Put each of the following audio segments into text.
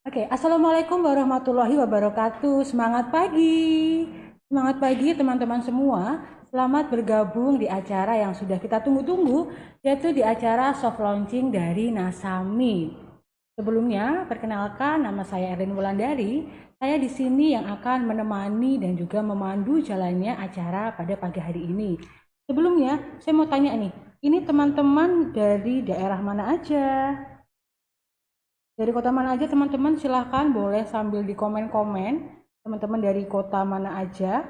Oke, Assalamualaikum warahmatullahi wabarakatuh. Semangat pagi teman-teman semua. Selamat bergabung di acara yang sudah kita tunggu-tunggu, yaitu di acara soft launching dari Nasami. Sebelumnya, perkenalkan nama saya Erin Wulandari. Saya di sini yang akan menemani dan juga memandu jalannya acara pada pagi hari ini. Sebelumnya, saya mau tanya nih, ini teman-teman dari daerah mana aja? Dari kota mana aja teman-teman, silahkan boleh sambil di komen-komen. Teman-teman dari kota mana aja?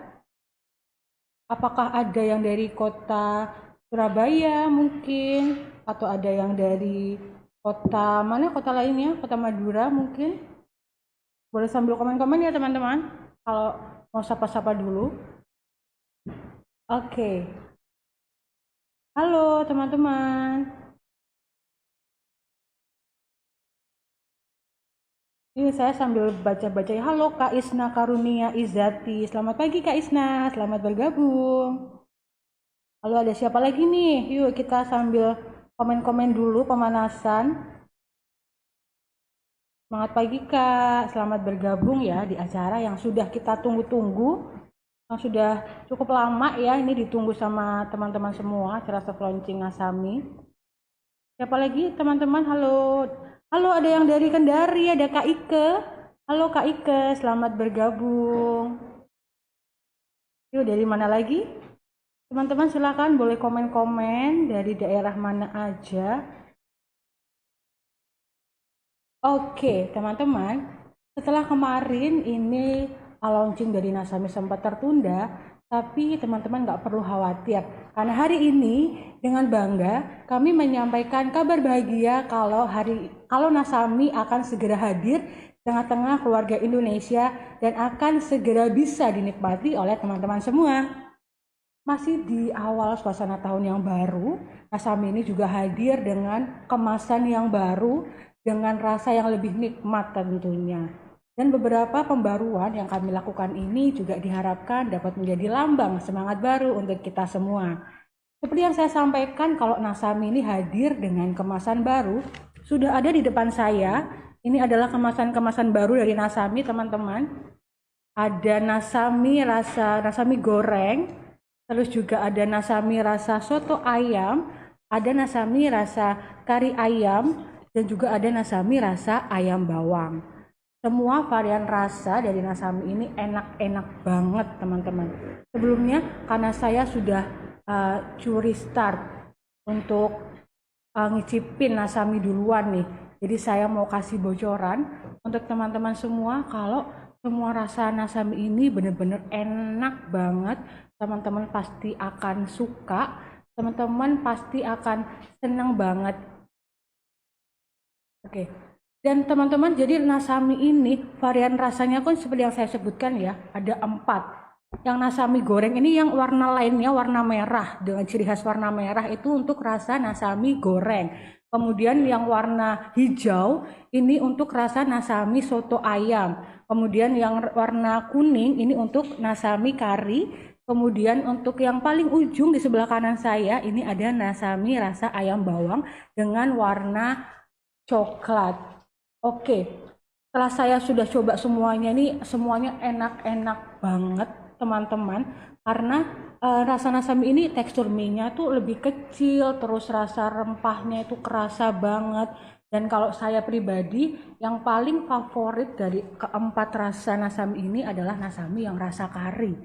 Apakah ada yang dari kota Surabaya mungkin? Atau ada yang dari kota mana? Kota lainnya? Kota Madura mungkin? Boleh sambil komen-komen ya teman-teman. Kalau mau sapa-sapa dulu. Oke. Halo teman-teman. Ini saya sambil baca-baca. Halo Kak Isna Karunia Izati. Selamat pagi Kak Isna, selamat bergabung. Halo, ada siapa lagi nih? Yuk kita sambil komen-komen dulu pemanasan. Semangat pagi Kak, selamat bergabung ya di acara yang sudah kita tunggu-tunggu. Yang sudah cukup lama ya, ini ditunggu sama teman-teman semua, acara soft launching Nasami. Siapa lagi teman-teman? Halo. Halo, ada yang dari Kendari, ada Kak Ike. Halo Kak Ike, selamat bergabung. Yuk, dari mana lagi? Teman-teman silakan boleh komen-komen dari daerah mana aja. Oke, teman-teman. Setelah kemarin ini launching dari Nasami sempat tertunda, tapi teman-teman nggak perlu khawatir. Karena hari ini dengan bangga kami menyampaikan kabar bahagia kalau Nasami akan segera hadir tengah-tengah keluarga Indonesia dan akan segera bisa dinikmati oleh teman-teman semua. Masih di awal suasana tahun yang baru, Nasami ini juga hadir dengan kemasan yang baru, dengan rasa yang lebih nikmat tentunya. Dan beberapa pembaruan yang kami lakukan ini juga diharapkan dapat menjadi lambang semangat baru untuk kita semua. Seperti yang saya sampaikan, kalau Nasami ini hadir dengan kemasan baru, sudah ada di depan saya. Ini adalah kemasan-kemasan baru dari Nasami, teman-teman. Ada Nasami goreng, terus juga ada Nasami rasa soto ayam, ada Nasami rasa kari ayam, dan juga ada Nasami rasa ayam bawang. Semua varian rasa dari Nasami ini enak-enak banget teman-teman. Sebelumnya karena saya sudah curi start untuk ngicipin Nasami duluan nih. Jadi saya mau kasih bocoran untuk teman-teman semua kalau semua rasa Nasami ini benar-benar enak banget. Teman-teman pasti akan suka. Teman-teman pasti akan senang banget. Oke. Dan teman-teman, jadi Nasami ini varian rasanya kan seperti yang saya sebutkan ya, ada 4. Yang Nasami goreng ini yang warna lainnya warna merah dengan ciri khas warna merah itu untuk rasa Nasami goreng. Kemudian yang warna hijau ini untuk rasa Nasami soto ayam. Kemudian yang warna kuning ini untuk Nasami kari. Kemudian untuk yang paling ujung di sebelah kanan saya ini ada Nasami rasa ayam bawang dengan warna coklat. Oke, setelah saya sudah coba semuanya ini, semuanya enak-enak banget teman-teman. Karena rasa Nasami ini tekstur mie-nya tuh lebih kecil, terus rasa rempahnya itu kerasa banget. Dan kalau saya pribadi, yang paling favorit dari keempat rasa Nasami ini adalah Nasami yang rasa kari.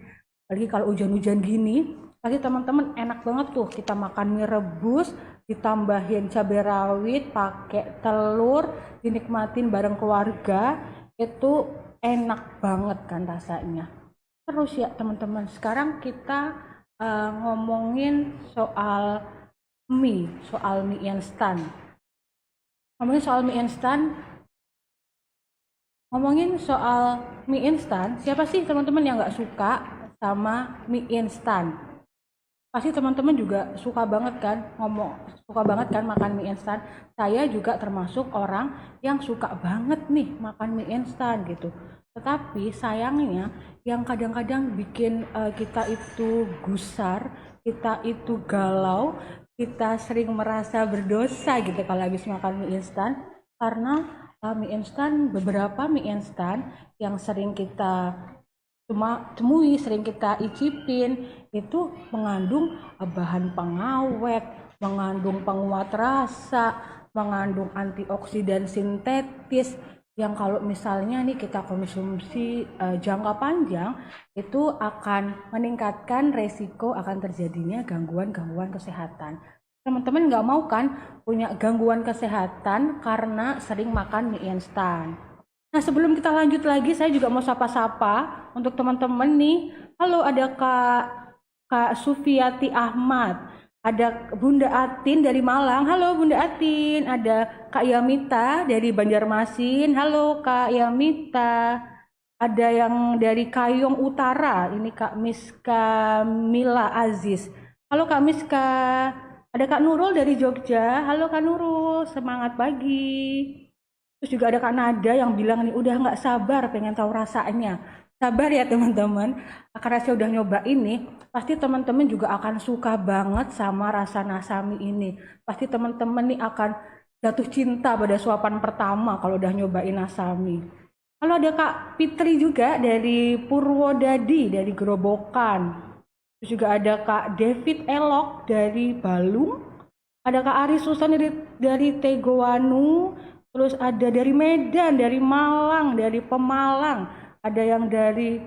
Apalagi kalau hujan-hujan gini, pasti teman-teman enak banget tuh kita makan mie rebus, ditambahin cabai rawit, pakai telur, dinikmatin bareng keluarga, itu enak banget kan rasanya. Terus ya teman-teman, sekarang kita ngomongin soal mie instan. Ngomongin soal mie instan, siapa sih teman-teman yang nggak suka sama mie instan? Pasti teman-teman juga suka banget kan makan mie instan. Saya juga termasuk orang yang suka banget nih makan mie instan gitu. Tetapi sayangnya yang kadang-kadang bikin kita itu gusar, kita itu galau, kita sering merasa berdosa gitu kalau habis makan mie instan karena mie instan, beberapa mie instan yang sering kita temui, sering kita icipin itu mengandung bahan pengawet, mengandung penguat rasa, mengandung antioksidan sintetis yang kalau misalnya nih kita konsumsi jangka panjang itu akan meningkatkan resiko akan terjadinya gangguan-gangguan kesehatan. Teman-teman nggak mau kan punya gangguan kesehatan karena sering makan mie instan. Nah, sebelum kita lanjut lagi, saya juga mau sapa-sapa untuk teman-teman nih. Halo, ada Kak Sufiati Ahmad, ada Bunda Atin dari Malang. Halo Bunda Atin, ada Kak Yamita dari Banjarmasin. Halo Kak Yamita. Ada yang dari Kayong Utara, ini Kak Miska Mila Aziz. Halo Kak Miska. Ada Kak Nurul dari Jogja. Halo Kak Nurul, semangat pagi. Terus juga ada Kak Nada yang bilang nih udah nggak sabar pengen tahu rasanya. Sabar ya teman-teman, karena saya udah nyoba ini, pasti teman-teman juga akan suka banget sama rasa nasami ini. Pasti teman-teman nih akan jatuh cinta pada suapan pertama kalau udah nyobain nasami. Kalau ada Kak Fitri juga dari Purwodadi, dari Gerobokan. Terus juga ada Kak David Elok dari Balung. Ada Kak Ari Susan dari Tegowanu. Terus ada dari Medan, dari Malang, dari Pemalang, ada yang dari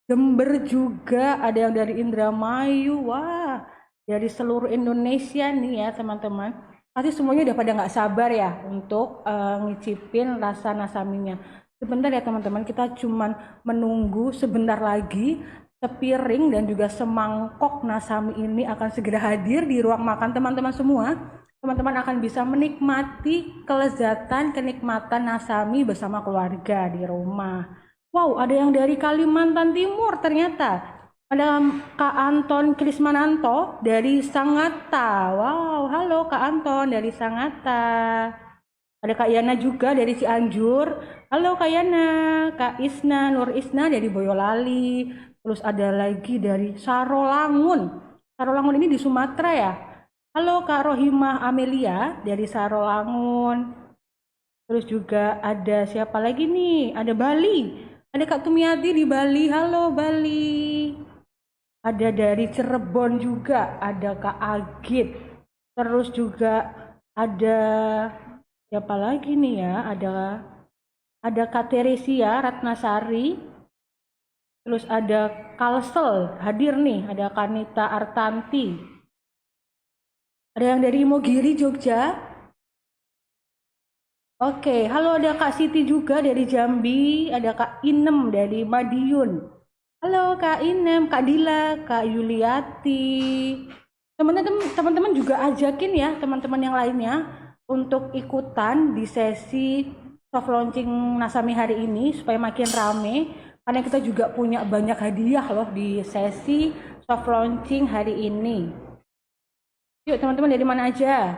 Jember juga, ada yang dari Indramayu. Wah, dari seluruh Indonesia nih ya teman-teman. Pasti semuanya udah pada nggak sabar ya untuk ngicipin rasa nasaminya. Sebentar ya teman-teman, kita cuman menunggu sebentar lagi sepiring dan juga semangkok nasami ini akan segera hadir di ruang makan teman-teman semua. Teman-teman akan bisa menikmati kelezatan, kenikmatan nasami bersama keluarga di rumah. Wow, ada yang dari Kalimantan Timur ternyata. Ada Kak Anton Krismananto dari Sangatta. Wow, halo Kak Anton dari Sangatta. Ada Kak Yana juga dari Cianjur. Halo Kak Yana. Kak Isna, Nur Isna dari Boyolali. Terus ada lagi dari Sarolangun. Sarolangun ini di Sumatera ya. Halo Kak Rohimah Amelia dari Sarolangun. Terus juga ada siapa lagi nih? Ada Bali. Ada Kak Tumiati di Bali. Halo Bali. Ada dari Cirebon juga. Ada Kak Agit. Terus juga ada siapa lagi nih ya? Ada Kak Teresia Ratnasari. Terus ada Kalsel hadir nih. Ada Kanita Artanti. Ada yang dari Imogiri, Jogja. Oke, halo ada Kak Siti juga dari Jambi. Ada Kak Inem dari Madiun. Halo Kak Inem, Kak Dila, Kak Yuliati. Teman-teman juga ajakin ya teman-teman yang lainnya untuk ikutan di sesi soft launching Nasami hari ini supaya makin rame. Karena kita juga punya banyak hadiah loh di sesi soft launching hari ini. Yuk teman-teman dari mana aja?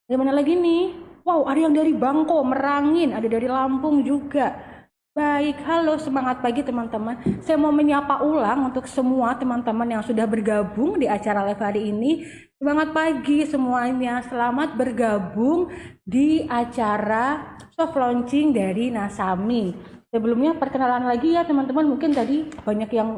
Dari mana lagi nih? Wow, ada yang dari Bangko, Merangin, ada dari Lampung juga. Baik, halo semangat pagi teman-teman. Saya mau menyapa ulang untuk semua teman-teman yang sudah bergabung di acara live hari ini. Semangat pagi semuanya, selamat bergabung di acara soft launching dari Nasami. Sebelumnya perkenalan lagi ya teman-teman, mungkin tadi banyak yang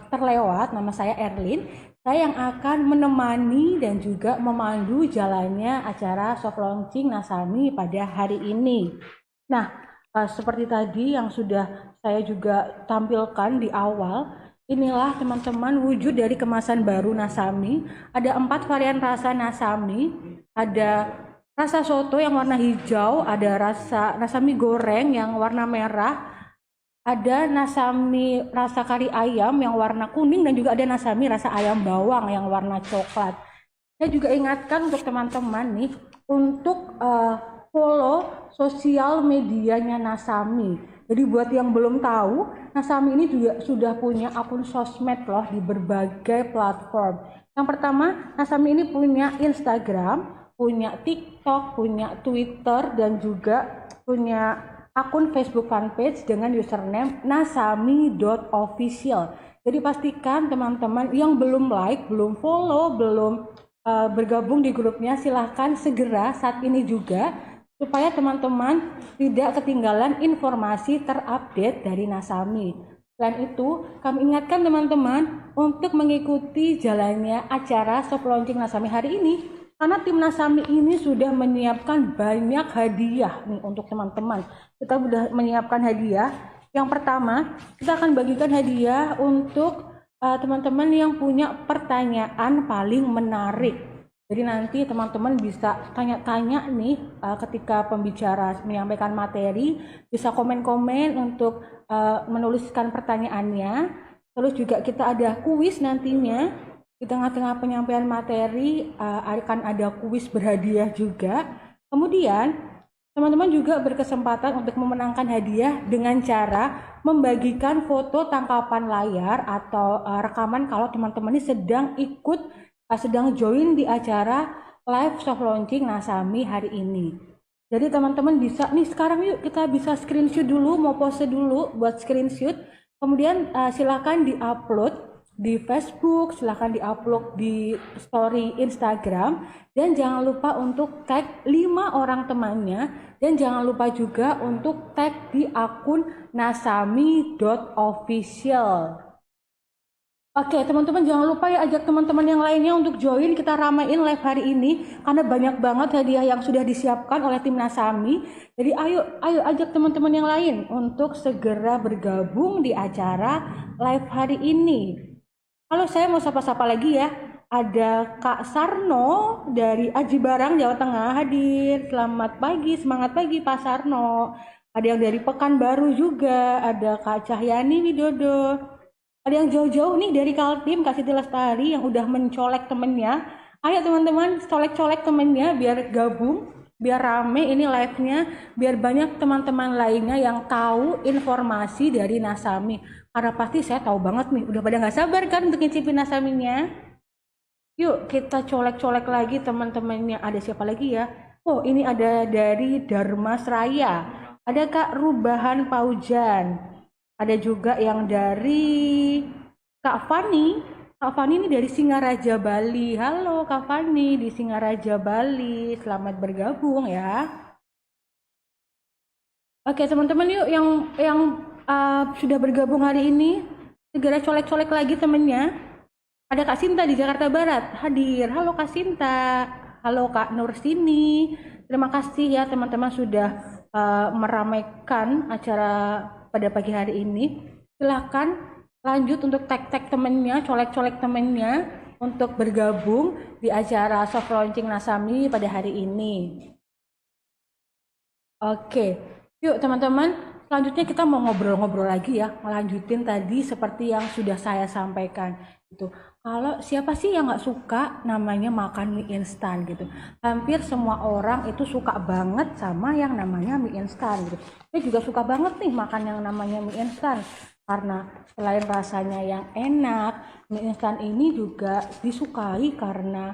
terlewat. Nama saya Erlin. Saya yang akan menemani dan juga memandu jalannya acara soft launching Nasami pada hari ini. Nah, seperti tadi yang sudah saya juga tampilkan di awal, inilah teman-teman wujud dari kemasan baru Nasami. Ada 4 varian rasa Nasami. Ada rasa soto yang warna hijau, ada rasa Nasami goreng yang warna merah, ada Nasami rasa kari ayam yang warna kuning dan juga ada Nasami rasa ayam bawang yang warna coklat. Saya juga ingatkan untuk teman-teman nih untuk follow sosial medianya Nasami. Jadi buat yang belum tahu, Nasami ini juga sudah punya akun sosmed loh di berbagai platform. Yang pertama, Nasami ini punya Instagram, punya TikTok, punya Twitter dan juga punya akun Facebook fanpage dengan username nasami.official. Jadi pastikan teman-teman yang belum like, belum follow, belum bergabung di grupnya, silahkan segera saat ini juga supaya teman-teman tidak ketinggalan informasi terupdate dari Nasami. Selain itu, kami ingatkan teman-teman untuk mengikuti jalannya acara soft launching Nasami hari ini, karena tim Nasami ini sudah menyiapkan banyak hadiah nih untuk teman-teman. Kita sudah menyiapkan hadiah. Yang pertama, kita akan bagikan hadiah untuk teman-teman yang punya pertanyaan paling menarik. Jadi nanti teman-teman bisa tanya-tanya nih ketika pembicara menyampaikan materi, bisa komen-komen untuk menuliskan pertanyaannya. Terus juga kita ada kuis nantinya. Di tengah-tengah penyampaian materi akan ada kuis berhadiah juga. Kemudian teman-teman juga berkesempatan untuk memenangkan hadiah dengan cara membagikan foto tangkapan layar atau rekaman kalau teman-teman ini sedang join di acara live soft launching Nasami hari ini. Jadi teman-teman bisa nih sekarang yuk kita bisa screenshot dulu, mau pose dulu buat screenshot. Kemudian silakan di-upload di Facebook, silakan di-upload di story Instagram, dan jangan lupa untuk tag 5 orang temannya, dan jangan lupa juga untuk tag di akun nasami.official. Oke, teman-teman jangan lupa ya ajak teman-teman yang lainnya untuk join, kita ramein live hari ini karena banyak banget hadiah yang sudah disiapkan oleh tim Nasami. Jadi ayo ajak teman-teman yang lain untuk segera bergabung di acara live hari ini. Halo, saya mau sapa-sapa lagi ya. Ada Kak Sarno dari Aji Barang, Jawa Tengah hadir. Selamat pagi, semangat pagi Pak Sarno. Ada yang dari Pekanbaru juga, ada Kak Cahyani Widodo. Ada yang jauh-jauh nih dari Kaltim, Kak Siti Lestari yang udah mencolek temennya. Ayo teman-teman, colek-colek temennya biar gabung, biar rame ini live-nya, biar banyak teman-teman lainnya yang tahu informasi dari Nasami. Karena pasti saya tahu banget nih, udah pada nggak sabar kan untuk ngicipin Nasaminya. Yuk kita colek-colek lagi teman-temannya. Ada siapa lagi ya? Oh, ini ada dari Dharma Seraya. Ada Kak Rubahan Paujan. Ada juga yang dari Kak Fani. Kak Fani ini dari Singaraja, Bali. Halo Kak Fani di Singaraja, Bali. Selamat bergabung ya. Oke teman-teman yuk yang sudah bergabung hari ini segera colek-colek lagi temennya. Ada Kak Sinta di Jakarta Barat hadir. Halo Kak Sinta. Halo Kak Nursini. Terima kasih ya teman-teman sudah meramaikan acara pada pagi hari ini. Silahkan lanjut untuk tag-tag temennya, colek-colek temennya untuk bergabung di acara soft launching Nasami pada hari ini. Oke, yuk teman-teman, selanjutnya kita mau ngobrol-ngobrol lagi ya, melanjutin tadi seperti yang sudah saya sampaikan gitu. Kalau siapa sih yang nggak suka namanya makan mie instan gitu? Hampir semua orang itu suka banget sama yang namanya mie instan gitu. Saya juga suka banget nih makan yang namanya mie instan karena selain rasanya yang enak, mie instan ini juga disukai karena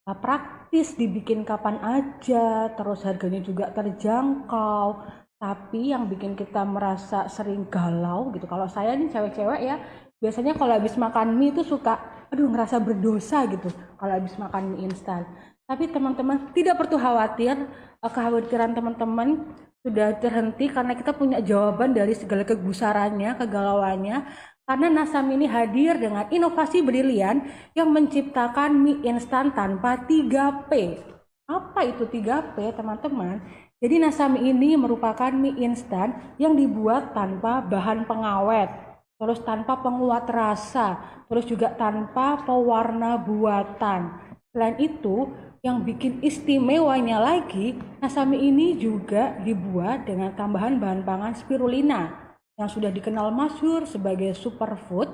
praktis, dibikin kapan aja, terus harganya juga terjangkau. Tapi yang bikin kita merasa sering galau gitu. Kalau saya nih cewek-cewek ya, biasanya kalau habis makan mie itu suka ngerasa berdosa gitu kalau habis makan mie instan. Tapi teman-teman tidak perlu khawatir, kekhawatiran teman-teman sudah terhenti karena kita punya jawaban dari segala kegusarannya, kegalauannya. Karena Nasami ini hadir dengan inovasi brilian yang menciptakan mie instan tanpa 3P. Apa itu 3P teman-teman? Jadi Nasami ini merupakan mie instan yang dibuat tanpa bahan pengawet, terus tanpa penguat rasa, terus juga tanpa pewarna buatan. Selain itu, yang bikin istimewanya lagi, Nasami ini juga dibuat dengan tambahan bahan pangan spirulina yang sudah dikenal masyhur sebagai superfood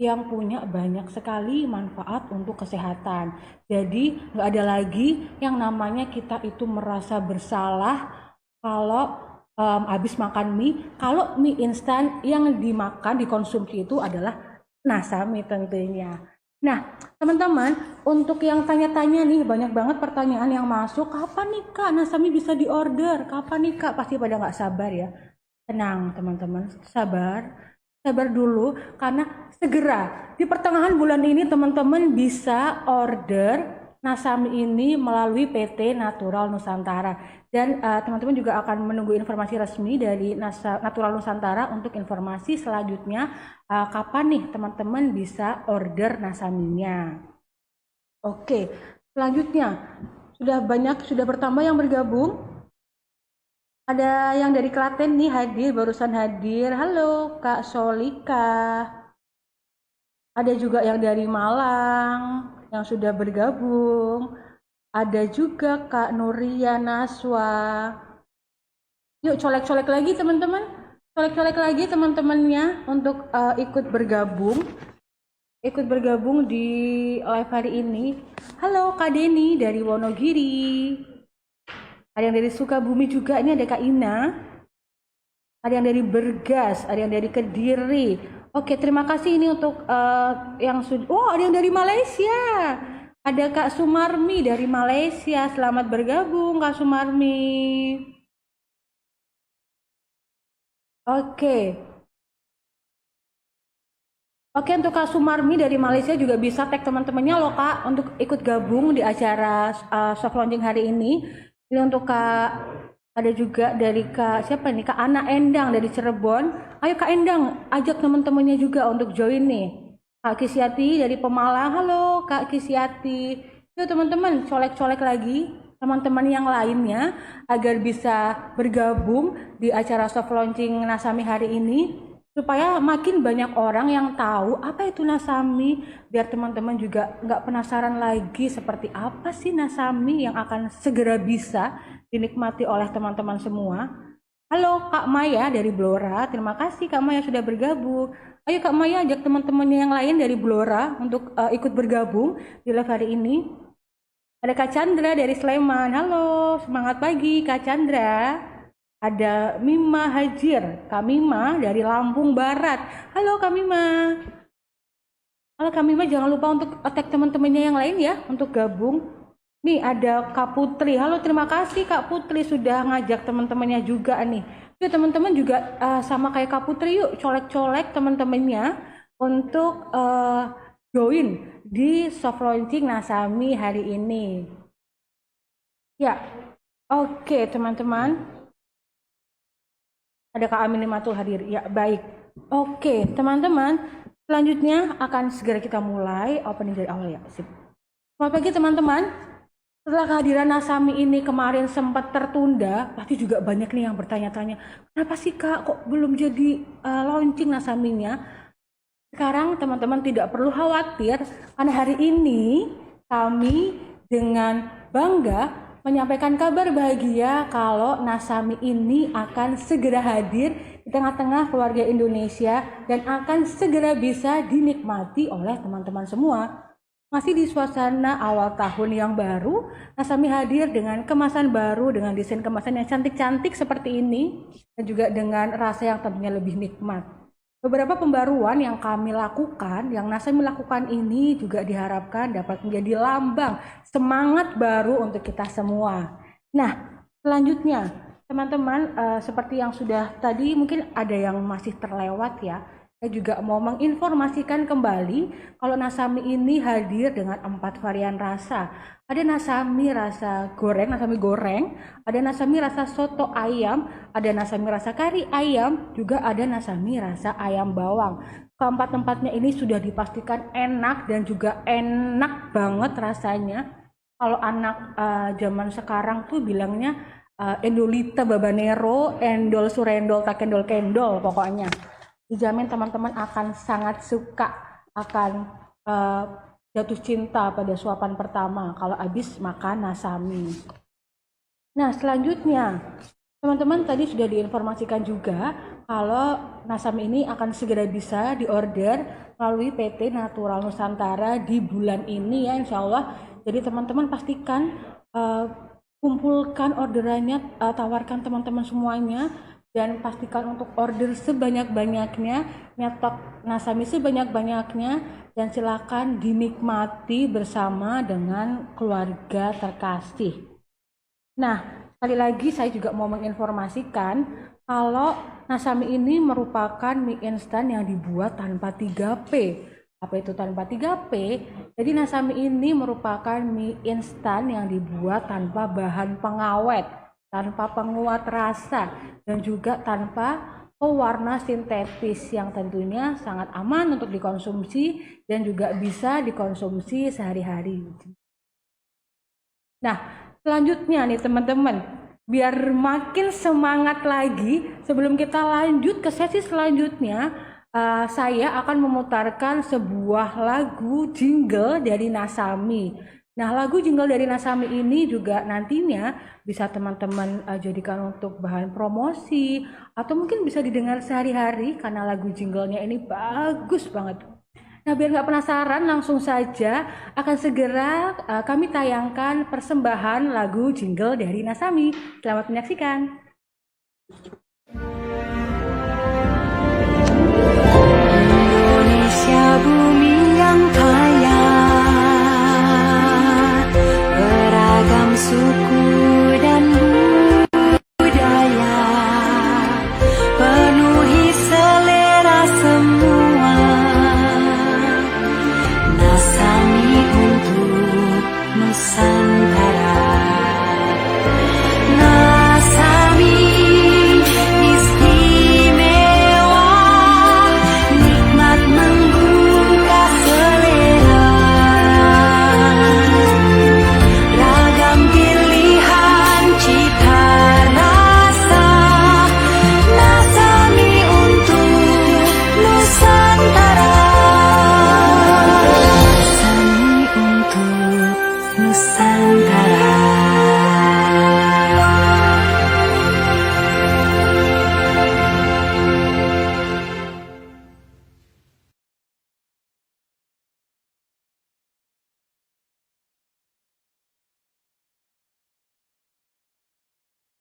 yang punya banyak sekali manfaat untuk kesehatan. Jadi nggak ada lagi yang namanya kita itu merasa bersalah kalau habis makan mie, kalau mie instan yang dikonsumsi itu adalah Nasami tentunya. Nah, teman-teman, untuk yang tanya-tanya nih, banyak banget pertanyaan yang masuk. Kapan nih Kak Nasami bisa diorder? Kapan nih Kak? Pasti pada nggak sabar ya. Tenang teman-teman, sabar dulu karena segera di pertengahan bulan ini teman-teman bisa order Nasami ini melalui PT Natural Nusantara. Dan teman-teman juga akan menunggu informasi resmi dari Natural Nusantara untuk informasi selanjutnya kapan nih teman-teman bisa order nasaminya. Oke, selanjutnya sudah bertambah yang bergabung. Ada yang dari Klaten nih barusan hadir. Halo Kak Solika. Ada juga yang dari Malang yang sudah bergabung. Ada juga Kak Nuria Naswa. Yuk colek-colek lagi teman-teman. Colek-colek lagi teman-temannya untuk ikut bergabung. Ikut bergabung di live hari ini. Halo Kak Deni dari Wonogiri. Ada yang dari Sukabumi juga, ini ada Kak Ina. Ada yang dari Bergas, ada yang dari Kediri. Oke, terima kasih ini untuk yang sudah. Oh, ada yang dari Malaysia. Ada Kak Sumarmi dari Malaysia. Selamat bergabung Kak Sumarmi. Oke. Oke, untuk Kak Sumarmi dari Malaysia juga bisa tag teman-temannya loh Kak untuk ikut gabung di acara soft launching hari ini. Ini untuk Kak, ada juga dari Kak, siapa nih? Kak Ana Endang dari Cirebon. Ayo Kak Endang, ajak teman-temannya juga untuk join nih. Kak Kisiati dari Pemalang, halo Kak Kisiati. Yuk teman-teman, colek-colek lagi teman-teman yang lainnya agar bisa bergabung di acara soft launching Nasami hari ini. Supaya makin banyak orang yang tahu apa itu Nasami, biar teman-teman juga nggak penasaran lagi seperti apa sih Nasami yang akan segera bisa dinikmati oleh teman-teman semua. Halo Kak Maya dari Blora, terima kasih Kak Maya sudah bergabung. Ayo Kak Maya ajak teman-temannya yang lain dari Blora untuk ikut bergabung di live hari ini. Ada Kak Chandra dari Sleman, halo semangat pagi Kak Chandra. Ada Mima Hajir, Kak Mima dari Lampung Barat. Halo Kak Mima. Halo Kak Mima, jangan lupa untuk tag teman-temannya yang lain ya untuk gabung. Nih ada Kak Putri. Halo, terima kasih Kak Putri sudah ngajak teman-temannya juga nih. Yuk teman-teman juga sama kayak Kak Putri yuk colek-colek teman-temannya untuk join di soft launching Nasami hari ini. Ya, oke teman-teman. Ada Kak Amin Matul hadir. Ya, baik. Oke, teman-teman. Selanjutnya akan segera kita mulai opening dari awal ya. Sip. Selamat pagi teman-teman. Setelah kehadiran Nasami ini kemarin sempat tertunda, pasti juga banyak nih yang bertanya-tanya, kenapa sih Kak kok belum jadi launching Nasaminya? Sekarang teman-teman tidak perlu khawatir, karena hari ini kami dengan bangga menyampaikan kabar bahagia kalau Nasami ini akan segera hadir di tengah-tengah keluarga Indonesia dan akan segera bisa dinikmati oleh teman-teman semua. Masih di suasana awal tahun yang baru, Nasami hadir dengan kemasan baru, dengan desain kemasan yang cantik-cantik seperti ini, dan juga dengan rasa yang tentunya lebih nikmat. Beberapa pembaruan yang kami lakukan, yang Nasami lakukan ini juga diharapkan dapat menjadi lambang semangat baru untuk kita semua. Nah, selanjutnya teman-teman seperti yang sudah tadi mungkin ada yang masih terlewat ya. Saya juga mau menginformasikan kembali kalau Nasami ini hadir dengan 4 varian rasa. Ada Nasami rasa goreng, Nasami goreng, ada Nasami rasa soto ayam, ada Nasami rasa kari ayam, juga ada Nasami rasa ayam bawang. Keempat-empatnya ini sudah dipastikan enak dan juga enak banget rasanya. Kalau anak zaman sekarang tuh bilangnya endolita babanero, endol surendol, takendol kendol pokoknya. Dijamin teman-teman akan sangat suka, akan jatuh cinta pada suapan pertama kalau habis makan Nasami. Nah, selanjutnya teman-teman tadi sudah diinformasikan juga kalau Nasami ini akan segera bisa diorder melalui PT Natural Nusantara di bulan ini ya insya Allah. Jadi teman-teman pastikan kumpulkan orderannya, tawarkan teman-teman semuanya, dan pastikan untuk order sebanyak-banyaknya, nyetok Nasami sebanyak-banyaknya, dan silakan dinikmati bersama dengan keluarga terkasih. Nah, sekali lagi saya juga mau menginformasikan kalau Nasami ini merupakan mie instan yang dibuat tanpa 3P. Apa itu tanpa 3P? Jadi Nasami ini merupakan mie instan yang dibuat tanpa bahan pengawet, tanpa penguat rasa, dan juga tanpa pewarna sintetis yang tentunya sangat aman untuk dikonsumsi dan juga bisa dikonsumsi sehari-hari. Nah, selanjutnya nih teman-teman, biar makin semangat lagi, sebelum kita lanjut ke sesi selanjutnya, saya akan memutarkan sebuah lagu jingle dari Nasami. Nah, lagu jingle dari Nasami ini juga nantinya bisa teman-teman jadikan untuk bahan promosi atau mungkin bisa didengar sehari-hari karena lagu jinglenya ini bagus banget. Nah, biar nggak penasaran, langsung saja akan segera kami tayangkan persembahan lagu jingle dari Nasami. Selamat menyaksikan. Indonesia bumi yang kaya, beragam suku dan budaya, penuhi selera semua. Nasami untuk Nusantara. Nasami istimewa, nikmat menggugah selera. Ragam pilihan cita rasa, Nasami untuk Nusantara. Nasami untuk Nusantara.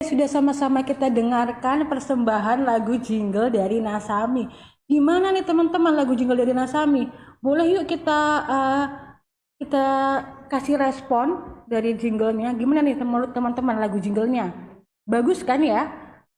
Sudah sama-sama kita dengarkan persembahan lagu jingle dari Nasami. Gimana nih teman-teman lagu jingle dari Nasami? Boleh yuk kita kasih respon dari jinglenya. Gimana nih menurut teman-teman lagu jinglenya? Bagus kan ya?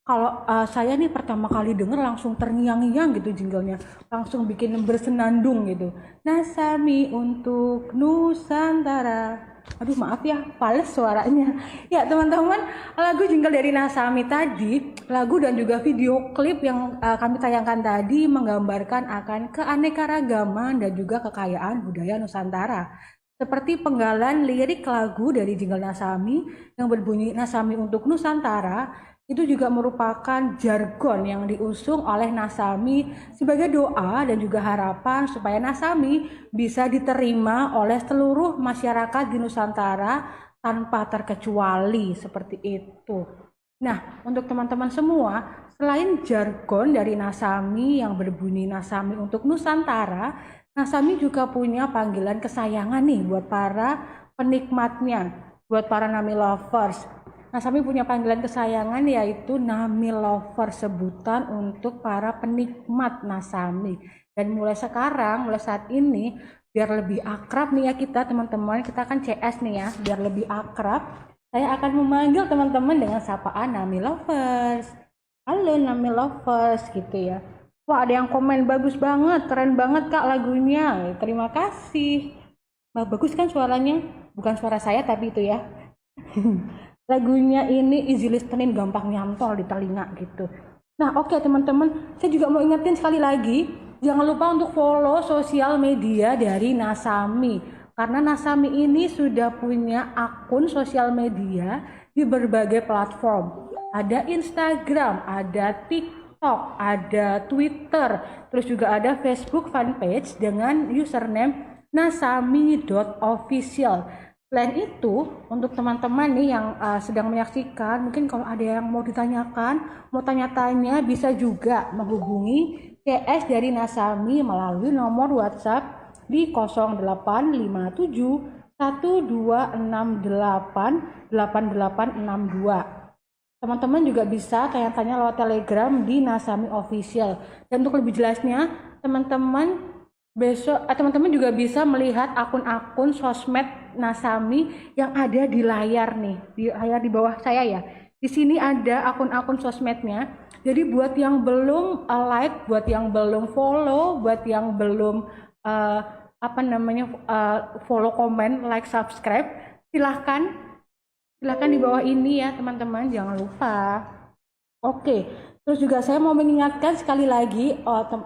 Kalau saya nih pertama kali denger langsung terngiang-ngiang gitu jinglenya, langsung bikin bersenandung gitu. Nasami untuk Nusantara. Aduh maaf ya, fals suaranya. Ya teman-teman, lagu jingle dari Nasami tadi, lagu dan juga video klip yang kami tayangkan tadi menggambarkan akan keanekaragaman dan juga kekayaan budaya Nusantara. Seperti penggalan lirik lagu dari jingle Nasami yang berbunyi Nasami untuk Nusantara, itu juga merupakan jargon yang diusung oleh Nasami sebagai doa dan juga harapan supaya Nasami bisa diterima oleh seluruh masyarakat di Nusantara tanpa terkecuali, seperti itu. Nah, untuk teman-teman semua, selain jargon dari Nasami yang berbunyi Nasami untuk Nusantara, Nasami juga punya panggilan kesayangan nih buat para penikmatnya, buat para Nami lovers. Nasami punya panggilan kesayangan yaitu Nami Lover, sebutan untuk para penikmat Nasami. Dan mulai sekarang, mulai saat ini, biar lebih akrab nih ya kita teman-teman, kita kan CS nih ya, biar lebih akrab, saya akan memanggil teman-teman dengan sapaan Nami Lovers. Halo Nami Lovers gitu ya. Wah, ada yang komen bagus banget, keren banget Kak lagunya. Terima kasih. Nah, bagus kan suaranya? Bukan suara saya tapi itu ya. Lagunya ini easy listening, gampang nyantol di telinga gitu. Nah oke teman-teman, saya juga mau ingetin sekali lagi, jangan lupa untuk follow sosial media dari Nasami. Karena Nasami ini sudah punya akun sosial media di berbagai platform. Ada Instagram, ada TikTok, ada Twitter, terus juga ada Facebook fanpage dengan username nasami.official. Selain itu, untuk teman-teman nih yang sedang menyaksikan, mungkin kalau ada yang mau ditanyakan, mau tanya-tanya, bisa juga menghubungi CS dari Nasami melalui nomor WhatsApp di 0857 1268 8862. Teman-teman juga bisa tanya-tanya lewat Telegram di Nasami Official. Dan untuk lebih jelasnya, teman-teman juga bisa melihat akun-akun sosmed Nasami yang ada di layar nih, di layar di bawah saya ya. Di sini ada akun-akun sosmednya. Jadi buat yang belum like, buat yang belum follow, buat yang belum apa namanya follow, komen, like, subscribe. Silahkan di bawah ini ya teman-teman, jangan lupa. Oke, terus juga saya mau mengingatkan sekali lagi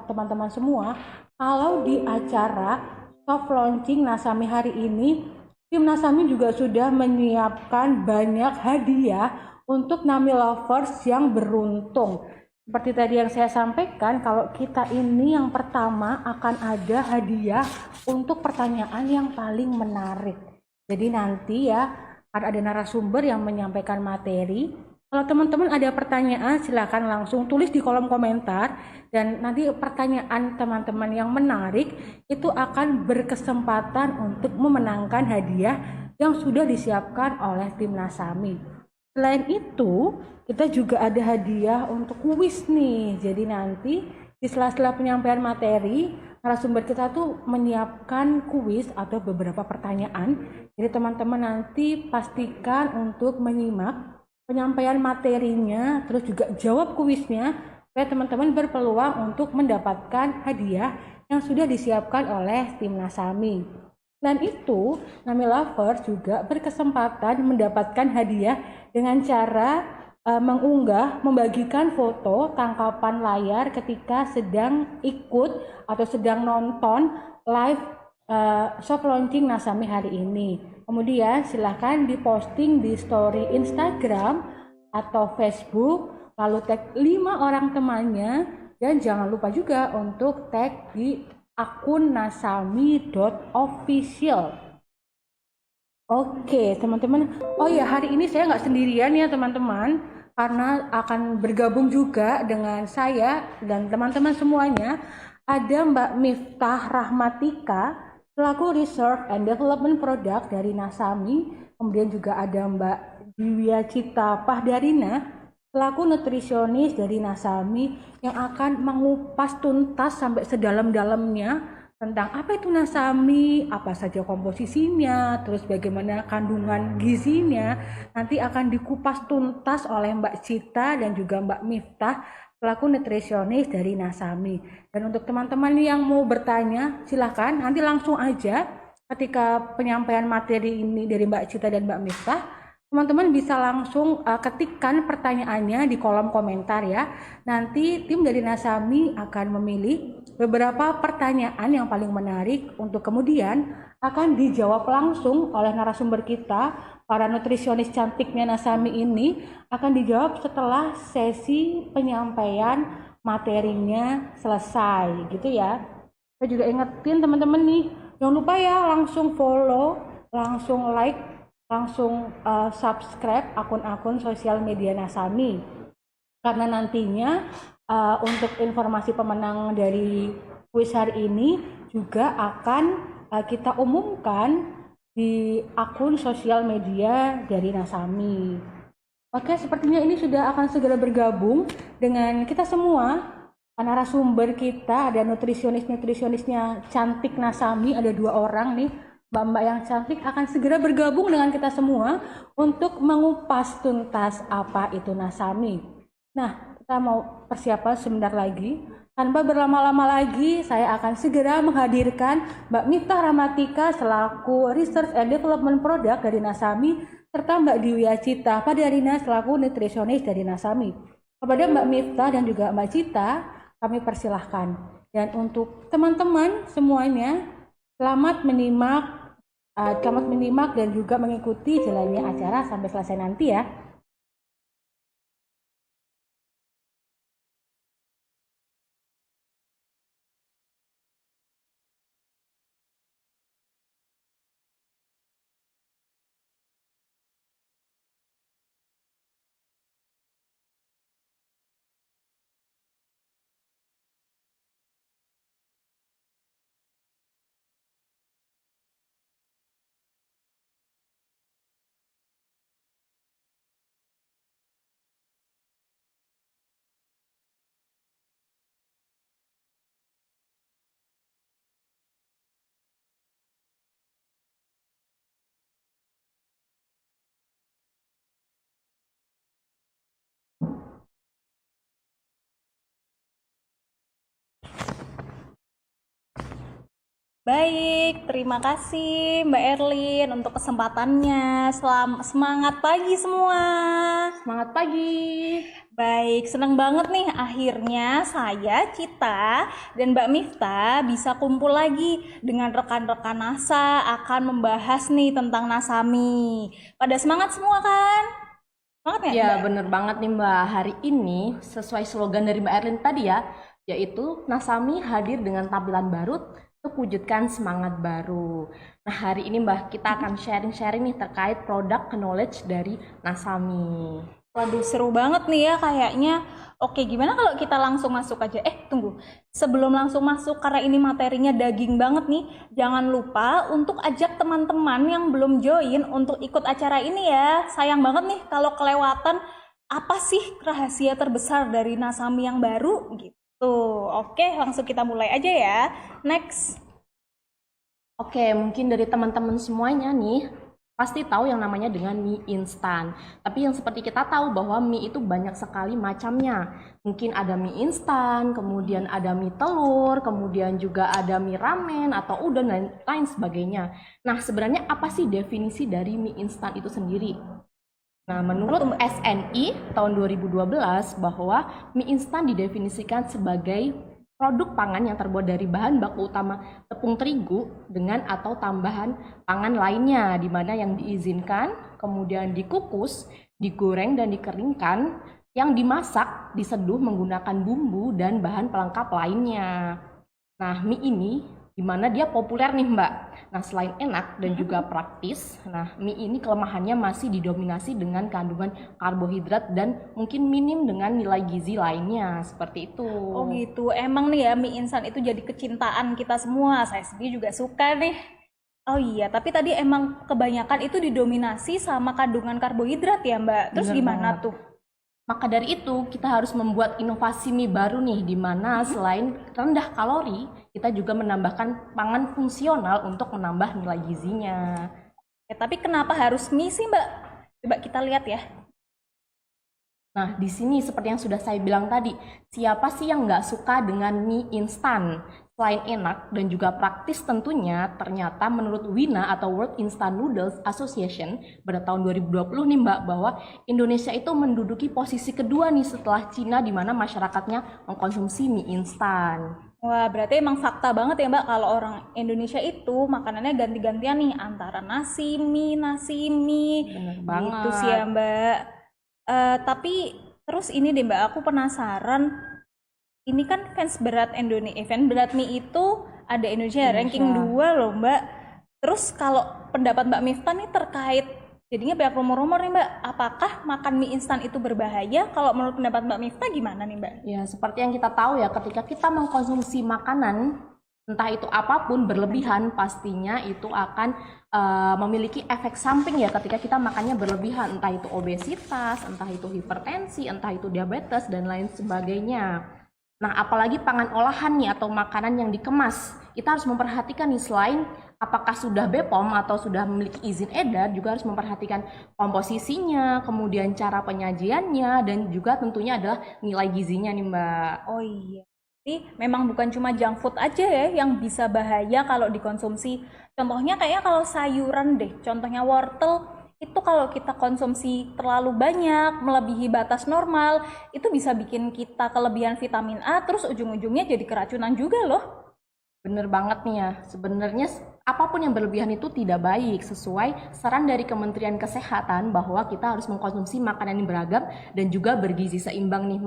teman-teman semua, kalau di acara soft launching Nasami hari ini, tim Nasami juga sudah menyiapkan banyak hadiah untuk Nami Lovers yang beruntung. Seperti tadi yang saya sampaikan, kalau kita ini yang pertama akan ada hadiah untuk pertanyaan yang paling menarik. Jadi nanti ya akan ada narasumber yang menyampaikan materi. Kalau teman-teman ada pertanyaan, silakan langsung tulis di kolom komentar, dan nanti pertanyaan teman-teman yang menarik itu akan berkesempatan untuk memenangkan hadiah yang sudah disiapkan oleh tim Nasami. Selain itu, kita juga ada hadiah untuk kuis nih. Jadi nanti di sela-sela penyampaian materi, narasumber kita tuh menyiapkan kuis atau beberapa pertanyaan. Jadi teman-teman nanti pastikan untuk menyimak penyampaian materinya, terus juga jawab kuisnya, supaya teman-teman berpeluang untuk mendapatkan hadiah yang sudah disiapkan oleh tim Nasami. Dan itu, Nami Lovers juga berkesempatan mendapatkan hadiah dengan cara membagikan foto tangkapan layar ketika sedang ikut atau sedang nonton live soft launching Nasami hari ini. Kemudian silahkan diposting di story Instagram atau Facebook, lalu tag 5 orang temannya, dan jangan lupa juga untuk tag di akun nasami.official. Oke teman-teman, oh ya hari ini saya nggak sendirian ya teman-teman, karena akan bergabung juga dengan saya dan teman-teman semuanya. Ada Mbak Miftah Rahmatika selaku Research and Development Product dari Nasami, kemudian juga ada Mbak Diwia Cita Pahdarina selaku nutrisionis dari Nasami yang akan mengupas tuntas sampai sedalam-dalamnya tentang apa itu Nasami, apa saja komposisinya, terus bagaimana kandungan gizinya. Nanti akan dikupas tuntas oleh Mbak Cita dan juga Mbak Miftah selaku nutrisionis dari Nasami. Dan untuk teman-teman yang mau bertanya, silahkan nanti langsung aja ketika penyampaian materi ini dari Mbak Cita dan Mbak Miftah, teman-teman bisa langsung ketikkan pertanyaannya di kolom komentar ya. Nanti tim dari Nasami akan memilih beberapa pertanyaan yang paling menarik untuk kemudian akan dijawab langsung oleh narasumber kita, para nutrisionis cantiknya Nasami ini akan dijawab setelah sesi penyampaian materinya selesai gitu ya. Saya juga ingetin teman-teman nih, jangan lupa ya langsung follow, langsung like, langsung subscribe akun-akun sosial media Nasami, karena nantinya untuk informasi pemenang dari kuis hari ini juga akan kita umumkan di akun sosial media dari Nasami. Oke, sepertinya ini sudah akan segera bergabung dengan kita semua. Narasumber kita ada nutrisionisnya cantik Nasami, ada 2 orang nih. Mbak-mbak yang cantik akan segera bergabung dengan kita semua untuk mengupas tuntas apa itu Nasami. Nah, kita mau persiapan sebentar lagi. Tanpa berlama-lama lagi, saya akan segera menghadirkan Mbak Miftah Rahmatika selaku Research and Development Product dari Nasami, serta Mbak Diwia Cita Pahdarina selaku nutrisionis dari Nasami. Kepada Mbak Miftah dan juga Mbak Cita, kami persilahkan. Dan untuk teman-teman semuanya, selamat menyimak dan juga mengikuti jalannya acara sampai selesai nanti ya. Baik, terima kasih Mbak Erlin untuk kesempatannya. Semangat pagi semua. Semangat pagi. Baik, senang banget nih akhirnya saya, Cita, dan Mbak Mifta bisa kumpul lagi dengan rekan-rekan NASA akan membahas nih tentang Nasami. Pada semangat semua kan? Semangat ya, Ya, Mbak? bener banget nih Mbak. Hari ini sesuai slogan dari Mbak Erlin tadi ya, yaitu Nasami hadir dengan tampilan baru untuk wujudkan semangat baru. Nah, hari ini Mbak, kita akan sharing-sharing nih terkait produk knowledge dari Nasami. Waduh, seru banget nih ya kayaknya. Oke, gimana kalau kita langsung masuk aja? Tunggu. Sebelum langsung masuk, karena ini materinya daging banget nih, jangan lupa untuk ajak teman-teman yang belum join untuk ikut acara ini ya. Sayang banget nih kalau kelewatan apa sih rahasia terbesar dari Nasami yang baru gitu. Oke, langsung kita mulai aja ya. Next. Oke, mungkin dari teman-teman semuanya nih pasti tahu yang namanya dengan mie instan. Tapi yang seperti kita tahu bahwa mie itu banyak sekali macamnya. Mungkin ada mie instan, kemudian ada mie telur, kemudian juga ada mie ramen atau udon dan lain sebagainya. Nah, sebenarnya apa sih definisi dari mie instan itu sendiri? Nah, menurut SNI tahun 2012 bahwa mie instan didefinisikan sebagai produk pangan yang terbuat dari bahan baku utama tepung terigu dengan atau tambahan pangan lainnya, di mana yang diizinkan, kemudian dikukus, digoreng dan dikeringkan, yang dimasak, diseduh menggunakan bumbu dan bahan pelengkap lainnya. Nah, mie ini di mana dia populer nih Mbak. Nah, selain enak dan juga praktis, nah mie ini kelemahannya masih didominasi dengan kandungan karbohidrat dan mungkin minim dengan nilai gizi lainnya, seperti itu. Oh gitu, emang nih ya mie instan itu jadi kecintaan kita semua. Saya sendiri juga suka nih. Oh iya, tapi tadi emang kebanyakan itu didominasi sama kandungan karbohidrat ya Mbak. Terus Bener gimana banget. tuh? Maka dari itu, kita harus membuat inovasi mie baru nih, di mana selain rendah kalori, kita juga menambahkan pangan fungsional untuk menambah nilai gizinya. Tapi kenapa harus mie sih Mbak? Coba kita lihat ya. Nah, di sini seperti yang sudah saya bilang tadi, siapa sih yang nggak suka dengan mie instan? Selain enak dan juga praktis tentunya, ternyata menurut WINA atau World Instant Noodles Association pada tahun 2020 nih Mbak, bahwa Indonesia itu menduduki posisi kedua nih setelah Cina, di mana masyarakatnya mengkonsumsi mie instan. Wah, berarti emang fakta banget ya Mbak kalau orang Indonesia itu makanannya ganti-gantian nih antara nasi mie. Bener Gitu banget. sih ya Mbak. Tapi terus ini deh Mbak, aku penasaran. Ini kan fans berat Indonesia, fans berat mie itu ada Indonesia ranking 2 loh Mbak. Terus kalau pendapat Mbak Miftah nih terkait jadinya banyak rumor-rumor nih Mbak, apakah makan mie instan itu berbahaya? Kalau menurut pendapat Mbak Miftah gimana nih Mbak? Ya, seperti yang kita tahu ya, ketika kita mengkonsumsi makanan, entah itu apapun berlebihan, pastinya itu akan memiliki efek samping ya ketika kita makannya berlebihan, entah itu obesitas, entah itu hipertensi, entah itu diabetes, dan lain sebagainya. Nah, apalagi pangan olahan nih atau makanan yang dikemas, kita harus memperhatikan nih, selain apakah sudah BPOM atau sudah memiliki izin edar, juga harus memperhatikan komposisinya, kemudian cara penyajiannya, dan juga tentunya adalah nilai gizinya nih Mbak. Oh iya. Jadi memang bukan cuma junk food aja ya yang bisa bahaya kalau dikonsumsi. Contohnya kayaknya kalau sayuran deh, contohnya wortel itu kalau kita konsumsi terlalu banyak, melebihi batas normal, itu bisa bikin kita kelebihan vitamin A, terus ujung-ujungnya jadi keracunan juga loh. Bener banget nih ya, sebenarnya apapun yang berlebihan itu tidak baik, sesuai saran dari Kementerian Kesehatan bahwa kita harus mengkonsumsi makanan yang beragam dan juga bergizi seimbang nih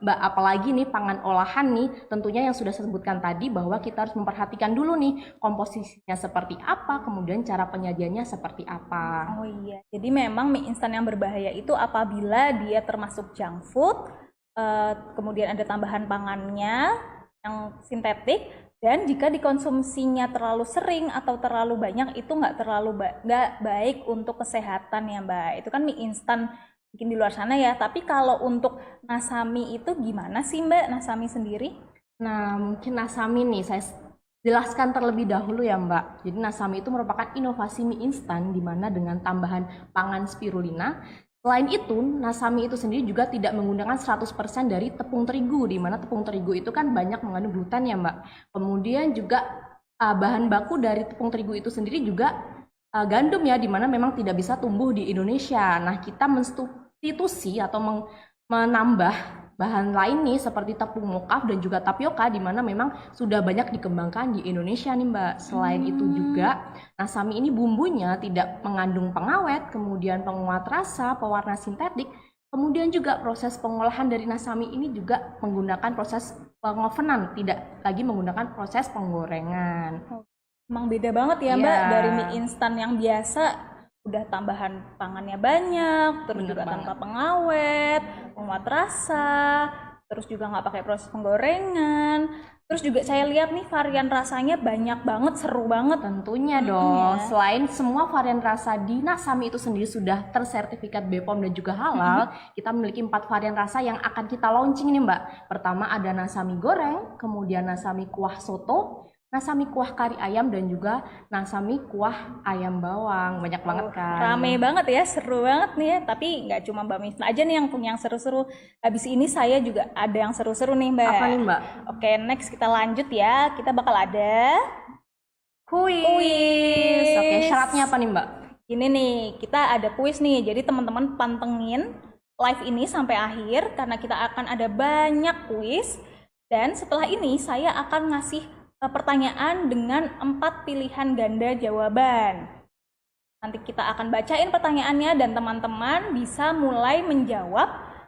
Mbak. Apalagi nih pangan olahan nih, tentunya yang sudah saya sebutkan tadi bahwa kita harus memperhatikan dulu nih komposisinya seperti apa, kemudian cara penyajiannya seperti apa. Oh iya, jadi memang mie instan yang berbahaya itu apabila dia termasuk junk food, kemudian ada tambahan pangannya yang sintetik, dan jika dikonsumsinya terlalu sering atau terlalu banyak itu nggak baik untuk kesehatan ya Mbak. Itu kan mie instan mungkin di luar sana ya. Tapi kalau untuk Nasami itu gimana sih Mbak, Nasami sendiri? Nah, mungkin Nasami nih saya jelaskan terlebih dahulu ya Mbak. Jadi Nasami itu merupakan inovasi mie instan di mana dengan tambahan pangan spirulina. Selain itu, Nasami itu sendiri juga tidak menggunakan 100% dari tepung terigu, di mana tepung terigu itu kan banyak mengandung gluten ya Mbak. Kemudian juga bahan baku dari tepung terigu itu sendiri juga gandum ya, dimana memang tidak bisa tumbuh di Indonesia. Nah, kita mensubstitusi atau menambah bahan lain nih seperti tepung mokaf dan juga tapioka, di mana memang sudah banyak dikembangkan di Indonesia nih Mbak. Selain itu juga nasami ini bumbunya tidak mengandung pengawet, kemudian penguat rasa, pewarna sintetik, kemudian juga proses pengolahan dari nasami ini juga menggunakan proses pengovenan, tidak lagi menggunakan proses penggorengan. Emang beda banget ya Mbak, Iya. dari mie instan yang biasa udah tambahan pangannya banyak, terus Bener juga banget. tanpa pengawet, penguat rasa, terus juga nggak pakai proses penggorengan. Terus juga saya lihat nih varian rasanya banyak banget, seru banget. Tentunya dong, selain semua varian rasa di Nasami itu sendiri sudah tersertifikat BPOM dan juga halal, kita memiliki 4 varian rasa yang akan kita launching nih Mbak. Pertama ada Nasami goreng, kemudian Nasami kuah soto, Nasami kuah kari ayam, dan juga Nasami kuah ayam bawang. Banyak banget kan. Rame banget ya, seru banget nih ya. Tapi nggak cuma Mbak Misna aja nih yang punya yang seru-seru. Habis ini saya juga ada yang seru-seru nih Mbak. Apa nih Mbak? Oke, next kita lanjut ya. Kita bakal ada Kuis. Oke, syaratnya apa nih Mbak? ini nih, kita ada kuis nih. Jadi teman-teman pantengin live ini sampai akhir karena kita akan ada banyak kuis. Dan setelah ini saya akan ngasih pertanyaan dengan 4 pilihan ganda jawaban. Nanti kita akan bacain pertanyaannya dan teman-teman bisa mulai menjawab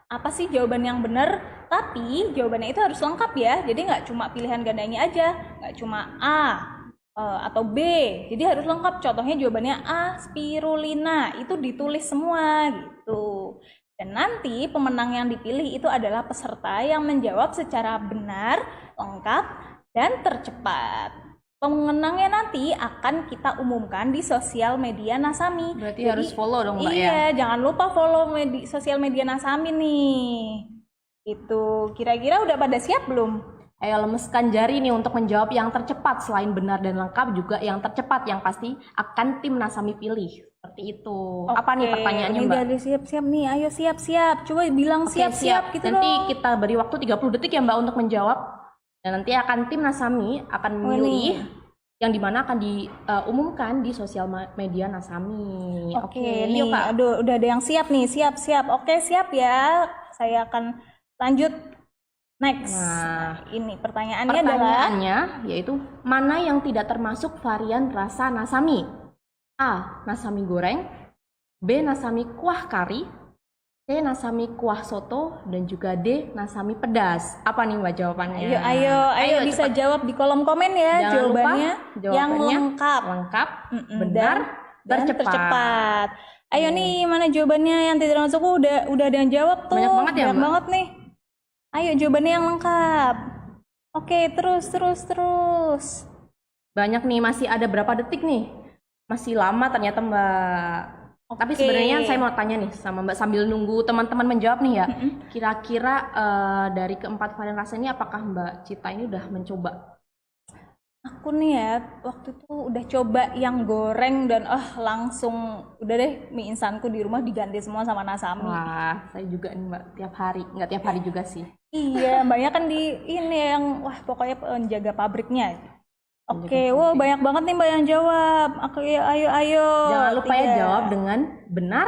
apa sih jawaban yang benar. Tapi jawabannya itu harus lengkap ya. Jadi nggak cuma pilihan gandanya aja, nggak cuma A atau B. Jadi harus lengkap. Contohnya jawabannya A, spirulina. Itu ditulis semua gitu. Dan nanti pemenang yang dipilih itu adalah peserta yang menjawab secara benar, lengkap, dan tercepat. Pemenangnya nanti akan kita umumkan di sosial media Nasami. Berarti harus follow dong Mbak ya? Iya, jangan lupa follow sosial media Nasami nih. Itu kira-kira udah pada siap belum? Ayo lemeskan jari nih untuk menjawab yang tercepat. Selain benar dan lengkap juga yang tercepat yang pasti akan tim Nasami pilih. Seperti itu. Apa nih Oke, pertanyaannya ini Mbak? udah siap-siap nih. Ayo siap-siap. Coba bilang Oke, siap-siap gitu Nanti dong. kita beri waktu 30 detik ya Mbak untuk menjawab. Dan nanti akan tim Nasami akan memilih yang dimana akan diumumkan di sosial media Nasami. Oke, yuk nih, Kak. aduh, udah ada yang siap nih, siap-siap. Oke, siap ya. Saya akan lanjut next. Nah, Ini pertanyaannya adalah pertanyaannya yaitu mana yang tidak termasuk varian rasa Nasami? A. Nasami goreng, B. Nasami kuah kari, C. Nasami kuah soto, dan juga D. Nasami pedas. Apa nih Mbak jawabannya? ayo bisa cepat. jawab di kolom komen ya. Jangan jawabannya, lupa yang jawabannya lengkap, lengkap, Mm-mm, benar, dan tercepat. Ayo nih, mana jawabannya yang tidak masuk? Udah ada yang jawab tuh. Banyak banget ya, Banyak Mbak? banget nih. Ayo jawabannya yang lengkap. Oke, terus. Banyak nih, masih ada berapa detik nih? Masih lama ternyata Mbak. Tapi Oke. sebenarnya saya mau tanya nih sama Mbak sambil nunggu teman-teman menjawab nih ya. Kira-kira dari keempat varian rasa ini apakah Mbak Cita ini udah mencoba? Aku nih ya, waktu itu udah coba yang goreng dan langsung udah deh mie instanku di rumah diganti semua sama Nasami. Wah, saya juga nih Mbak, tiap hari. Nggak tiap hari juga sih. Iya, banyak kan di ini yang pokoknya penjaga pabriknya. Oke, Penjaga banyak banget nih Mbak yang jawab. Oke, ayo. Jangan lupa ya 3. jawab dengan benar,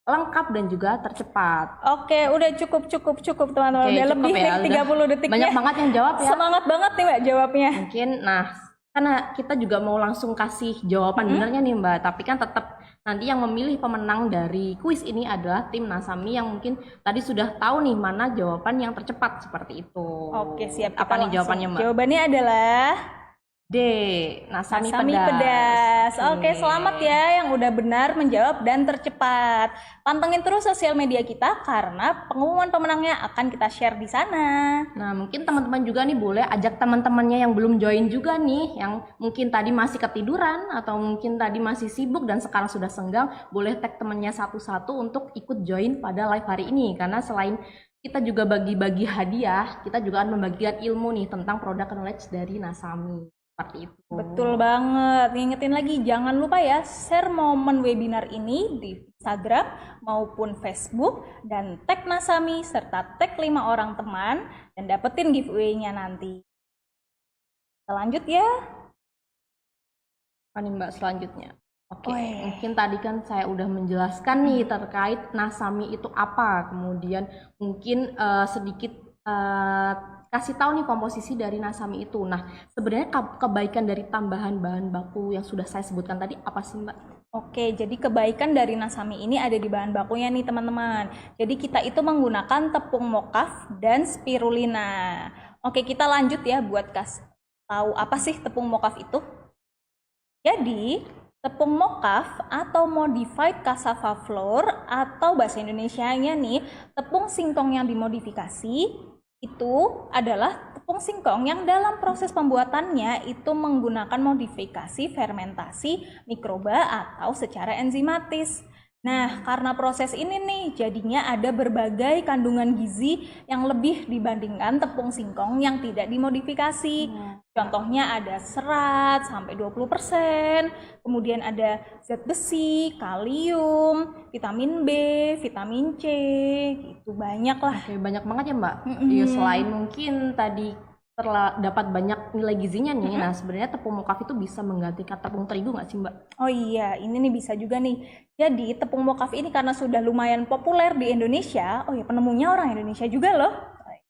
lengkap, dan juga tercepat. Oke, udah cukup teman-teman. Oke, Udah cukup lebih ya, dari 30 detik Banyak banget yang jawab ya. Semangat banget nih Mbak jawabnya. Mungkin, nah, karena kita juga mau langsung kasih jawaban benernya nih Mbak, tapi kan tetap nanti yang memilih pemenang dari kuis ini adalah tim Nasami yang mungkin tadi sudah tahu nih mana jawaban yang tercepat seperti itu. Oke, siap. Apa Kita nih jawabannya langsung. Mbak? Jawabannya adalah D. Nasami Nasami pedas. pedas. Oke, selamat ya yang udah benar menjawab dan tercepat. Pantengin terus sosial media kita karena pengumuman pemenangnya akan kita share di sana. Nah, mungkin teman-teman juga nih boleh ajak teman-temannya yang belum join juga nih, yang mungkin tadi masih ketiduran atau mungkin tadi masih sibuk dan sekarang sudah senggang, boleh tag temannya satu-satu untuk ikut join pada live hari ini. Karena selain kita juga bagi-bagi hadiah, kita juga akan membagikan ilmu nih tentang produk knowledge dari Nasami. Seperti itu. Betul banget. Ngingetin lagi, jangan lupa ya share momen webinar ini di Instagram maupun Facebook dan tag Nasami serta tag 5 orang teman dan dapetin giveaway-nya nanti. Kita lanjut ya. Apa nih Mbak selanjutnya? Oke, Weh. mungkin tadi kan saya udah menjelaskan nih terkait nasami itu apa, kemudian mungkin sedikit kasih tahu nih komposisi dari nasami itu. Nah, sebenarnya kebaikan dari tambahan bahan baku yang sudah saya sebutkan tadi apa sih Mbak? Oke, jadi kebaikan dari nasami ini ada di bahan bakunya nih teman-teman. Jadi kita itu menggunakan tepung mokaf dan spirulina. Oke, kita lanjut ya buat tahu apa sih tepung mokaf itu. Jadi, tepung mokaf atau modified cassava flour atau bahasa Indonesianya nih, tepung singkong yang dimodifikasi itu adalah tepung singkong yang dalam proses pembuatannya itu menggunakan modifikasi fermentasi mikroba atau secara enzimatis. Nah, karena proses ini nih jadinya ada berbagai kandungan gizi yang lebih dibandingkan tepung singkong yang tidak dimodifikasi. Contohnya ada serat sampai 20%, kemudian ada zat besi, kalium, vitamin B, vitamin C, gitu banyak lah. Oke, banyak banget ya Mbak. Iya, selain mungkin tadi dapat banyak nilai gizinya nih. Nah, sebenarnya tepung mokaf itu bisa menggantikan tepung terigu nggak sih Mbak? Oh iya, ini nih bisa juga nih. Jadi tepung mokaf ini karena sudah lumayan populer di Indonesia, oh ya penemunya orang Indonesia juga loh.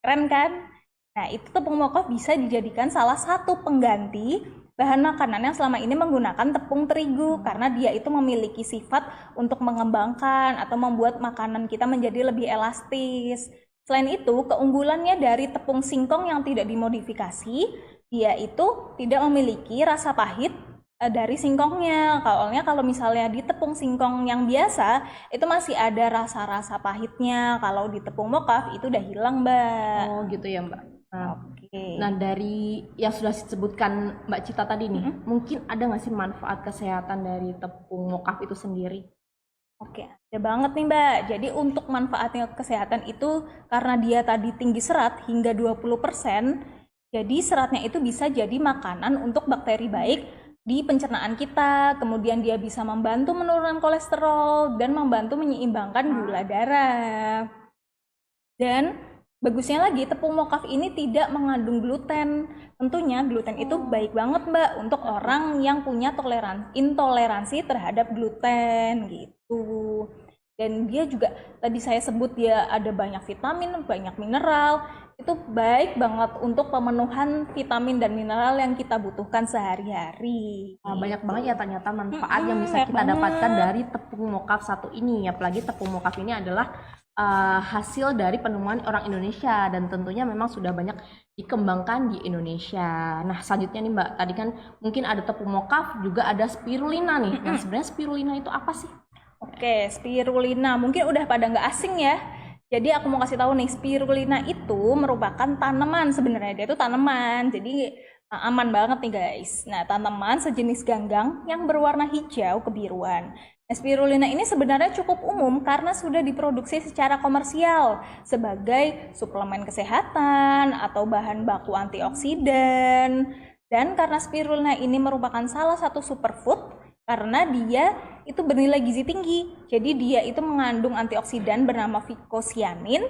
Keren kan? Nah, itu tepung mokaf bisa dijadikan salah satu pengganti bahan makanan yang selama ini menggunakan tepung terigu karena dia itu memiliki sifat untuk mengembangkan atau membuat makanan kita menjadi lebih elastis. Selain itu, keunggulannya dari tepung singkong yang tidak dimodifikasi, dia itu tidak memiliki rasa pahit dari singkongnya. Kalau misalnya di tepung singkong yang biasa, itu masih ada rasa-rasa pahitnya. Kalau di tepung mokaf itu udah hilang, Mbak. Oh gitu ya Mbak. Nah, Oke. nah dari yang sudah disebutkan Mbak Cita tadi nih, mungkin ada nggak sih manfaat kesehatan dari tepung mokaf itu sendiri? Oke, ada banget nih Mbak. Jadi untuk manfaatnya kesehatan itu karena dia tadi tinggi serat hingga 20%, jadi seratnya itu bisa jadi makanan untuk bakteri baik di pencernaan kita. Kemudian dia bisa membantu menurunkan kolesterol dan membantu menyeimbangkan gula darah. Dan bagusnya lagi, tepung mokaf ini tidak mengandung gluten. Tentunya gluten itu baik banget Mbak untuk orang yang punya intoleransi terhadap gluten gitu. Dan dia juga tadi saya sebut dia ada banyak vitamin, banyak mineral. Itu baik banget untuk pemenuhan vitamin dan mineral yang kita butuhkan sehari-hari. Nah, banyak banget ya ternyata manfaat yang bisa banyak kita banget. dapatkan dari tepung mokaf satu ini. Apalagi tepung mokaf ini adalah hasil dari penemuan orang Indonesia dan tentunya memang sudah banyak dikembangkan di Indonesia. Nah, selanjutnya nih Mbak, tadi kan mungkin ada tepung mokaf, juga ada spirulina nih. Nah, sebenarnya spirulina itu apa sih? Oke, spirulina mungkin udah pada nggak asing ya. Jadi aku mau kasih tahu nih, spirulina itu merupakan tanaman sebenarnya. Dia itu tanaman, jadi aman banget nih guys. Nah, tanaman sejenis ganggang yang berwarna hijau kebiruan. Nah, spirulina ini sebenarnya cukup umum karena sudah diproduksi secara komersial sebagai suplemen kesehatan atau bahan baku antioksidan. Dan karena spirulina ini merupakan salah satu superfood karena dia itu bernilai gizi tinggi. Jadi dia itu mengandung antioksidan bernama vicocyanin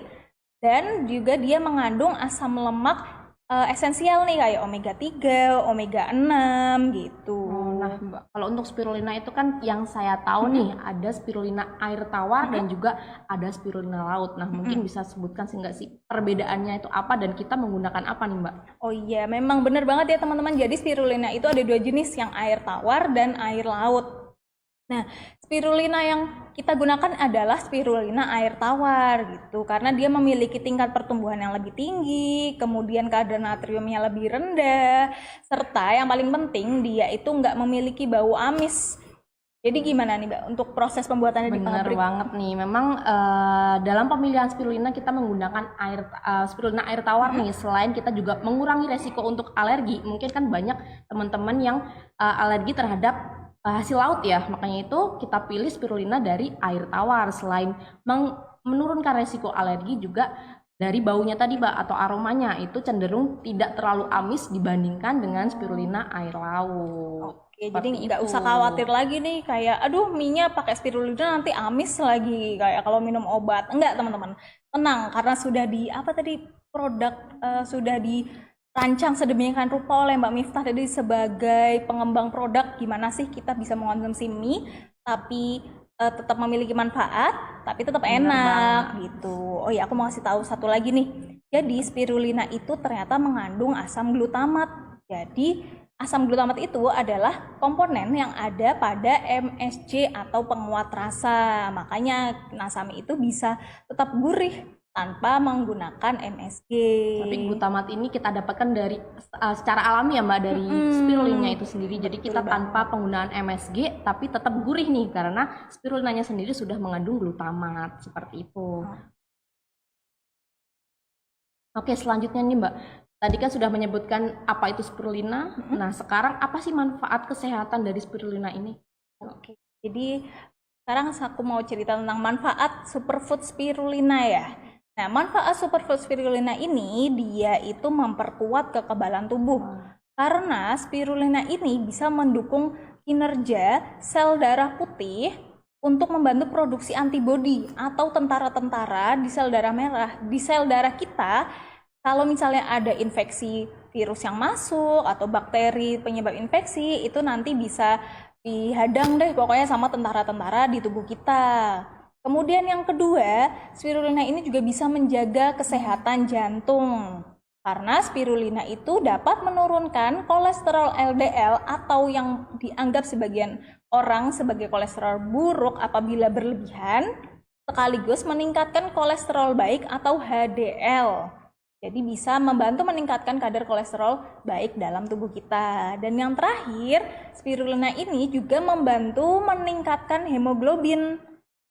dan juga dia mengandung asam lemak esensial nih kayak omega 3, omega 6 gitu. Nah, Mbak, kalau untuk spirulina itu kan yang saya tahu nih ada spirulina air tawar dan juga ada spirulina laut. Nah, mungkin bisa sebutkan sih nggak sih perbedaannya itu apa dan kita menggunakan apa nih Mbak? Oh iya, memang benar banget ya teman-teman. Jadi spirulina itu ada dua jenis, yang air tawar dan air laut. Nah, spirulina yang kita gunakan adalah spirulina air tawar gitu, karena dia memiliki tingkat pertumbuhan yang lebih tinggi, kemudian kadar natriumnya lebih rendah, serta yang paling penting dia itu nggak memiliki bau amis. Jadi gimana nih Mbak untuk proses pembuatannya di Bener pabrik? banget nih, memang dalam pemilihan spirulina kita menggunakan spirulina air tawar nih. Selain kita juga mengurangi resiko untuk alergi, mungkin kan banyak teman-teman yang alergi terhadap hasil laut ya, makanya itu kita pilih spirulina dari air tawar. Selain menurunkan resiko alergi juga dari baunya tadi Mbak atau aromanya itu cenderung tidak terlalu amis dibandingkan dengan spirulina air laut. Oke, jadi Seperti nggak itu. usah khawatir lagi nih kayak aduh minyak pakai spirulina nanti amis lagi kayak kalau minum obat. Enggak, teman-teman. Tenang karena sudah di apa tadi produk sudah di dirancang sedemikian rupa oleh Mbak Miftah tadi sebagai pengembang produk, gimana sih kita bisa mengonsumsi mie tapi tetap memiliki manfaat tapi tetap Bener enak banget. gitu. Oh ya, aku mau kasih tahu satu lagi nih. Jadi spirulina itu ternyata mengandung asam glutamat. Jadi asam glutamat itu adalah komponen yang ada pada MSG atau penguat rasa. Makanya Nasami itu bisa tetap gurih tanpa menggunakan MSG. Tapi glutamat ini kita dapatkan dari secara alami ya Mbak, dari spirulinanya itu sendiri. Jadi kita tanpa penggunaan MSG tapi tetap gurih nih karena spirulinanya sendiri sudah mengandung glutamat seperti itu. Oke, selanjutnya nih Mbak. Tadi kan sudah menyebutkan apa itu spirulina. Nah, sekarang apa sih manfaat kesehatan dari spirulina ini? Oke. Jadi sekarang aku mau cerita tentang manfaat superfood spirulina ya. Nah, manfaat superfood spirulina ini dia itu memperkuat kekebalan tubuh. Karena spirulina ini bisa mendukung kinerja sel darah putih untuk membantu produksi antibodi atau tentara-tentara di sel darah merah, di sel darah kita. Kalau misalnya ada infeksi virus yang masuk atau bakteri penyebab infeksi, itu nanti bisa dihadang deh pokoknya sama tentara-tentara di tubuh kita. Kemudian yang kedua, spirulina ini juga bisa menjaga kesehatan jantung. Karena spirulina itu dapat menurunkan kolesterol LDL atau yang dianggap sebagian orang sebagai kolesterol buruk apabila berlebihan, sekaligus meningkatkan kolesterol baik atau HDL. Jadi bisa membantu meningkatkan kadar kolesterol baik dalam tubuh kita. Dan yang terakhir, spirulina ini juga membantu meningkatkan hemoglobin.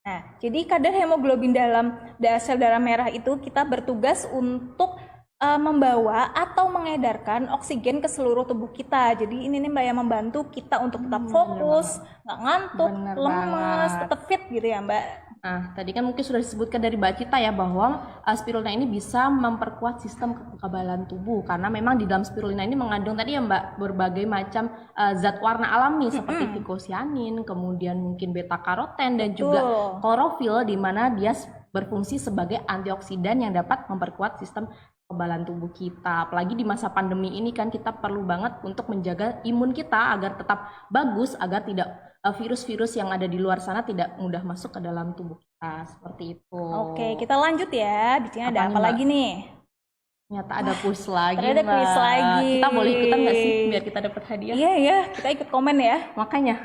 Nah, jadi kadar hemoglobin dalam sel darah merah itu kita bertugas untuk membawa atau mengedarkan oksigen ke seluruh tubuh kita. Jadi ini nih Mbak yang membantu kita untuk tetap fokus, nggak ngantuk, Bener lemes, banget. tetap fit gitu ya Mbak. Nah, tadi kan mungkin sudah disebutkan dari Mbak Cita ya bahwa spirulina ini bisa memperkuat sistem kekebalan tubuh karena memang di dalam spirulina ini mengandung tadi ya Mbak berbagai macam zat warna alami seperti vicosianin, kemudian mungkin beta karoten dan juga klorofil di mana dia berfungsi sebagai antioksidan yang dapat memperkuat sistem kekebalan tubuh kita. Apalagi di masa pandemi ini kan kita perlu banget untuk menjaga imun kita agar tetap bagus, agar tidak virus-virus yang ada di luar sana tidak mudah masuk ke dalam tubuh kita seperti itu. Oke, kita lanjut ya. Di sini ada Apa nih, apa Mbak? lagi nih? Ternyata ada kuis lagi. ternyata Mbak. kuis lagi. Kita boleh ikutan nggak sih biar kita dapat hadiah? Iya ya, kita ikut komen ya. Makanya.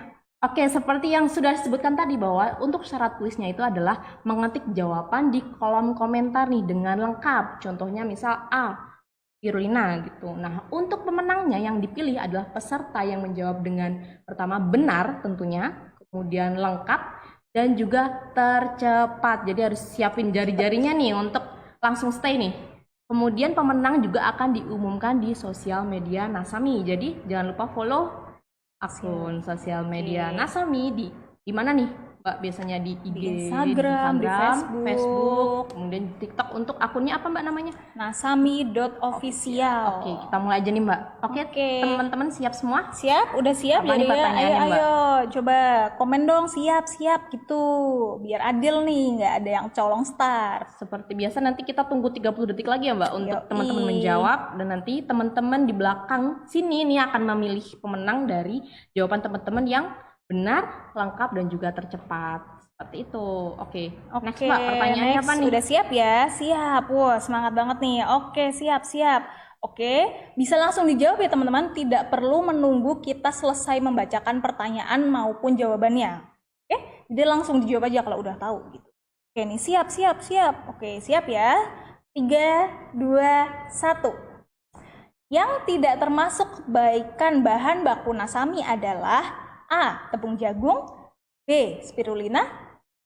Oke, seperti yang sudah disebutkan tadi bahwa untuk syarat kuisnya itu adalah mengetik jawaban di kolom komentar nih dengan lengkap. Contohnya misal A, spirulina gitu. Nah, untuk pemenangnya yang dipilih adalah peserta yang menjawab dengan pertama benar tentunya, kemudian lengkap dan juga tercepat. Jadi harus siapin jari-jarinya nih untuk langsung stay nih. Kemudian pemenang juga akan diumumkan di sosial media Nasami. Jadi jangan lupa follow akun sosial media Nasami di mana nih Mbak biasanya di IG, Di Instagram, di Facebook. kemudian di TikTok. Untuk akunnya apa Mbak namanya? Nasami.official. Oke, kita mulai aja nih Mbak. Oke, Oke. teman-teman siap semua? Siap? Udah siap? Apa nih Jadi ya, pertanyaannya, ayo, Mbak? ayo, coba komen dong, siap gitu. Biar adil nih, nggak ada yang colong start. Seperti biasa nanti kita tunggu 30 detik lagi ya Mbak untuk Yoi. teman-teman menjawab, dan nanti teman-teman di belakang sini nih akan memilih pemenang dari jawaban teman-teman yang benar, lengkap dan juga tercepat. Seperti itu. Oke. Next Oke, Mbak, pertanyaannya next. apa nih? Udah siap ya? Siap. Wah, semangat banget nih. Oke, siap. Oke, bisa langsung dijawab ya teman-teman. Tidak perlu menunggu kita selesai membacakan pertanyaan maupun jawabannya. Oke, jadi langsung dijawab aja kalau udah tahu gitu. Oke, nih siap. Oke, siap ya. 3, 2, 1. Yang tidak termasuk kebaikan bahan baku Nasami adalah A. Tepung jagung, B. Spirulina,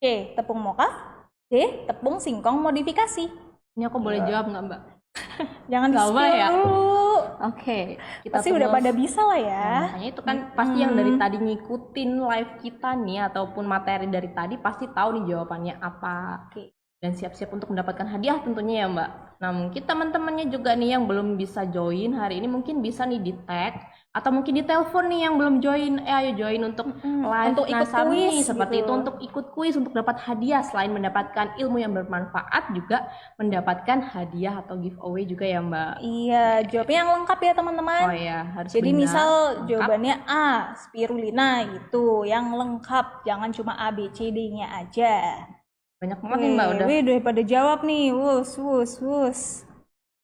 C. Tepung mocha, D. Tepung singkong modifikasi. Ini aku boleh jawab nggak Mbak? Jangan di Lama spill ya? dulu. Oke. Kita Pasti udah tunggu. pada bisa lah ya. Nah, makanya itu kan pasti yang dari tadi ngikutin live kita nih ataupun materi dari tadi pasti tahu nih jawabannya apa. Oke. Dan siap-siap untuk mendapatkan hadiah tentunya ya Mbak. Nah mungkin teman-temannya juga nih yang belum bisa join hari ini mungkin bisa nih di tag Atau mungkin di telepon nih yang belum join, ayo join untuk live Untuk ikut Nasami kuis seperti gitu. itu, untuk ikut kuis, untuk dapat hadiah. Selain mendapatkan ilmu yang bermanfaat, juga mendapatkan hadiah atau giveaway juga ya Mbak. Iya, jawabnya yang lengkap ya teman-teman. Oh ya, harus Jadi benar, misal lengkap. jawabannya A, spirulina gitu, yang lengkap, jangan cuma A, B, C, D-nya aja. Banyak banget nih Mbak udah. Wih, daripada jawab nih, wus, wus, wus.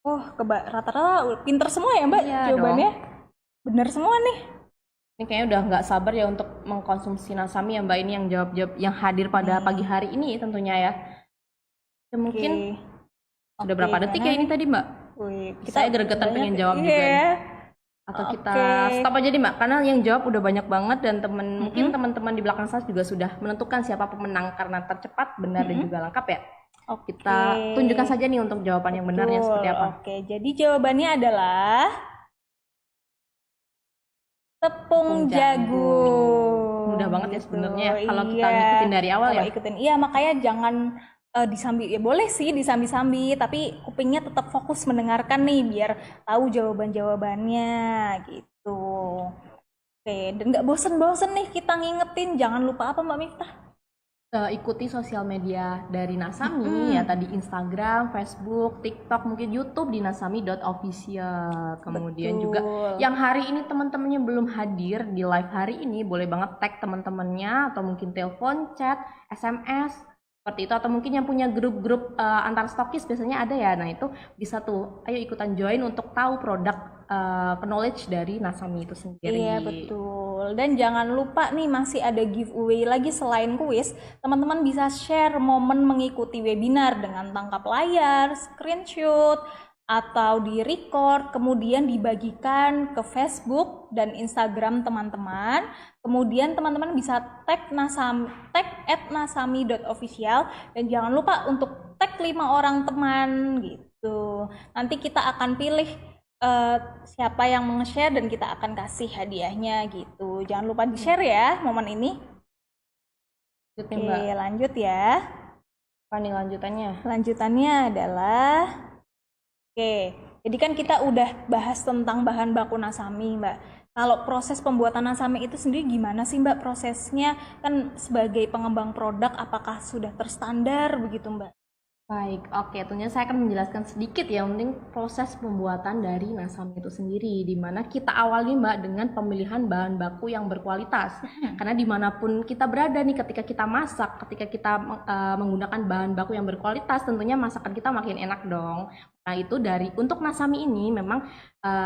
Oh, rata-rata pinter semua ya Mbak Iya jawabannya. Bener semua nih. Ini kayaknya udah nggak sabar ya untuk mengkonsumsi Nasami ya Mbak, ini yang jawab-jawab yang hadir pada pagi hari ini tentunya ya. Ya mungkin Oke. udah berapa detik ya ini tadi Mbak? Wih, Saya gregetan banyak- pengen jawab iya. juga nih. Atau kita Oke. stop aja nih Mbak, karena yang jawab udah banyak banget dan mungkin teman-teman di belakang saya juga sudah menentukan siapa pemenang karena tercepat, benar dan juga lengkap ya. Oke. Kita tunjukkan saja nih untuk jawaban yang benarnya Betul. seperti apa. Oke, jadi jawabannya adalah tepung jagung. Mudah banget ya Gitu. sebenarnya ya, kalau kita Iya. ngikutin dari awal Kalau ya. ikutin, iya makanya jangan disambi, ya boleh sih disambi-sambi, tapi kupingnya tetap fokus mendengarkan nih biar tahu jawaban-jawabannya gitu. Oke, dan nggak bosen-bosen nih kita ngingetin, jangan lupa apa Mbak Miftah? Ikuti sosial media dari Nasami ya, tadi Instagram, Facebook, TikTok, mungkin YouTube di nasami.official. Kemudian Betul. juga yang hari ini teman-temannya belum hadir di live hari ini, boleh banget tag teman-temannya atau mungkin telepon, chat, SMS seperti itu, atau mungkin yang punya grup-grup antar stokis biasanya ada ya. Nah, itu bisa tuh, ayo ikutan join untuk tahu produk knowledge dari Nasami itu sendiri. Iya betul. Dan jangan lupa nih masih ada giveaway lagi selain kuis. Teman-teman bisa share momen mengikuti webinar dengan tangkap layar, screenshot, atau di record, kemudian dibagikan ke Facebook dan Instagram teman-teman. Kemudian teman-teman bisa tag @nasami.official dan jangan lupa untuk tag 5 orang teman gitu. Nanti kita akan pilih siapa yang meng-share dan kita akan kasih hadiahnya gitu. Jangan lupa di-share ya momen ini. Oke, Oke, Mbak. lanjut ya. Apa nih lanjutannya? Lanjutannya adalah jadi kan kita udah bahas tentang bahan baku Nasami, Mbak. Kalau proses pembuatan Nasami itu sendiri gimana sih, Mbak? Prosesnya kan sebagai pengembang produk apakah sudah terstandar begitu, Mbak? Baik, oke. Tentunya saya akan menjelaskan sedikit ya, penting proses pembuatan dari Nasami itu sendiri, di mana kita awali Mbak dengan pemilihan bahan baku yang berkualitas. Karena dimanapun kita berada nih, ketika kita masak, ketika kita menggunakan bahan baku yang berkualitas, tentunya masakan kita makin enak dong. Nah itu untuk Nasami ini memang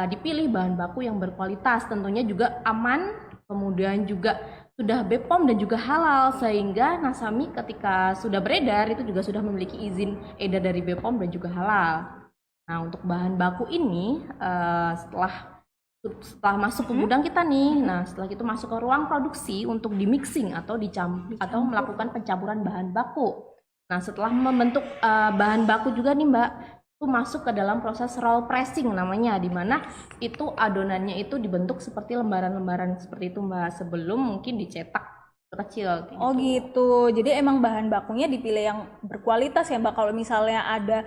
dipilih bahan baku yang berkualitas, tentunya juga aman, kemudian juga sudah BPOM dan juga halal, sehingga Nasami ketika sudah beredar itu juga sudah memiliki izin edar dari BPOM dan juga halal. Nah untuk bahan baku ini setelah masuk ke gudang kita nih, nah setelah itu masuk ke ruang produksi untuk di mixing atau atau melakukan pencampuran bahan baku. Nah setelah membentuk bahan baku juga nih Mbak, itu masuk ke dalam proses roll pressing namanya, di mana itu adonannya itu dibentuk seperti lembaran-lembaran seperti itu Mbak, sebelum mungkin dicetak kecil. Oh gitu. Jadi emang bahan bakunya dipilih yang berkualitas ya Mbak. Kalau misalnya ada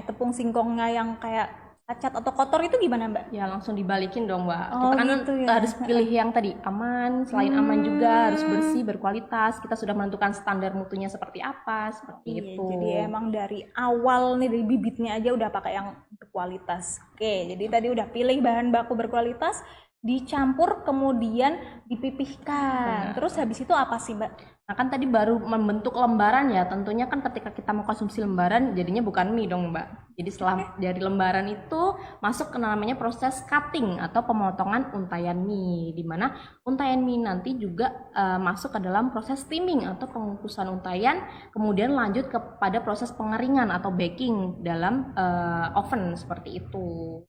tepung singkongnya yang kayak cacat atau kotor itu gimana Mbak? Ya langsung dibalikin dong Mbak. Oh, Kita kan gitu ya. harus pilih yang tadi aman, selain aman juga harus bersih, berkualitas. Kita sudah menentukan standar mutunya seperti apa, seperti Iya, itu. jadi emang dari awal nih dari bibitnya aja udah pakai yang berkualitas. Oke, jadi tadi udah pilih bahan baku berkualitas, dicampur kemudian dipipihkan. Terus habis itu apa sih Mbak? Nah kan tadi baru membentuk lembaran ya, tentunya kan ketika kita mengkonsumsi lembaran jadinya bukan mie dong Mbak. Jadi setelah dari lembaran itu masuk ke namanya proses cutting atau pemotongan untayan mie, di mana untayan mie nanti juga masuk ke dalam proses steaming atau pengukusan untayan, kemudian lanjut kepada proses pengeringan atau baking dalam oven seperti itu.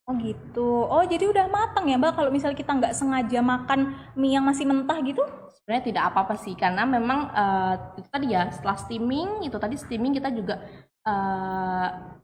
Oh gitu. Oh jadi udah matang ya Mbak kalau misalnya kita nggak sengaja makan mie yang masih mentah gitu? Sebenarnya tidak apa-apa sih, karena memang itu tadi ya, setelah steaming kita juga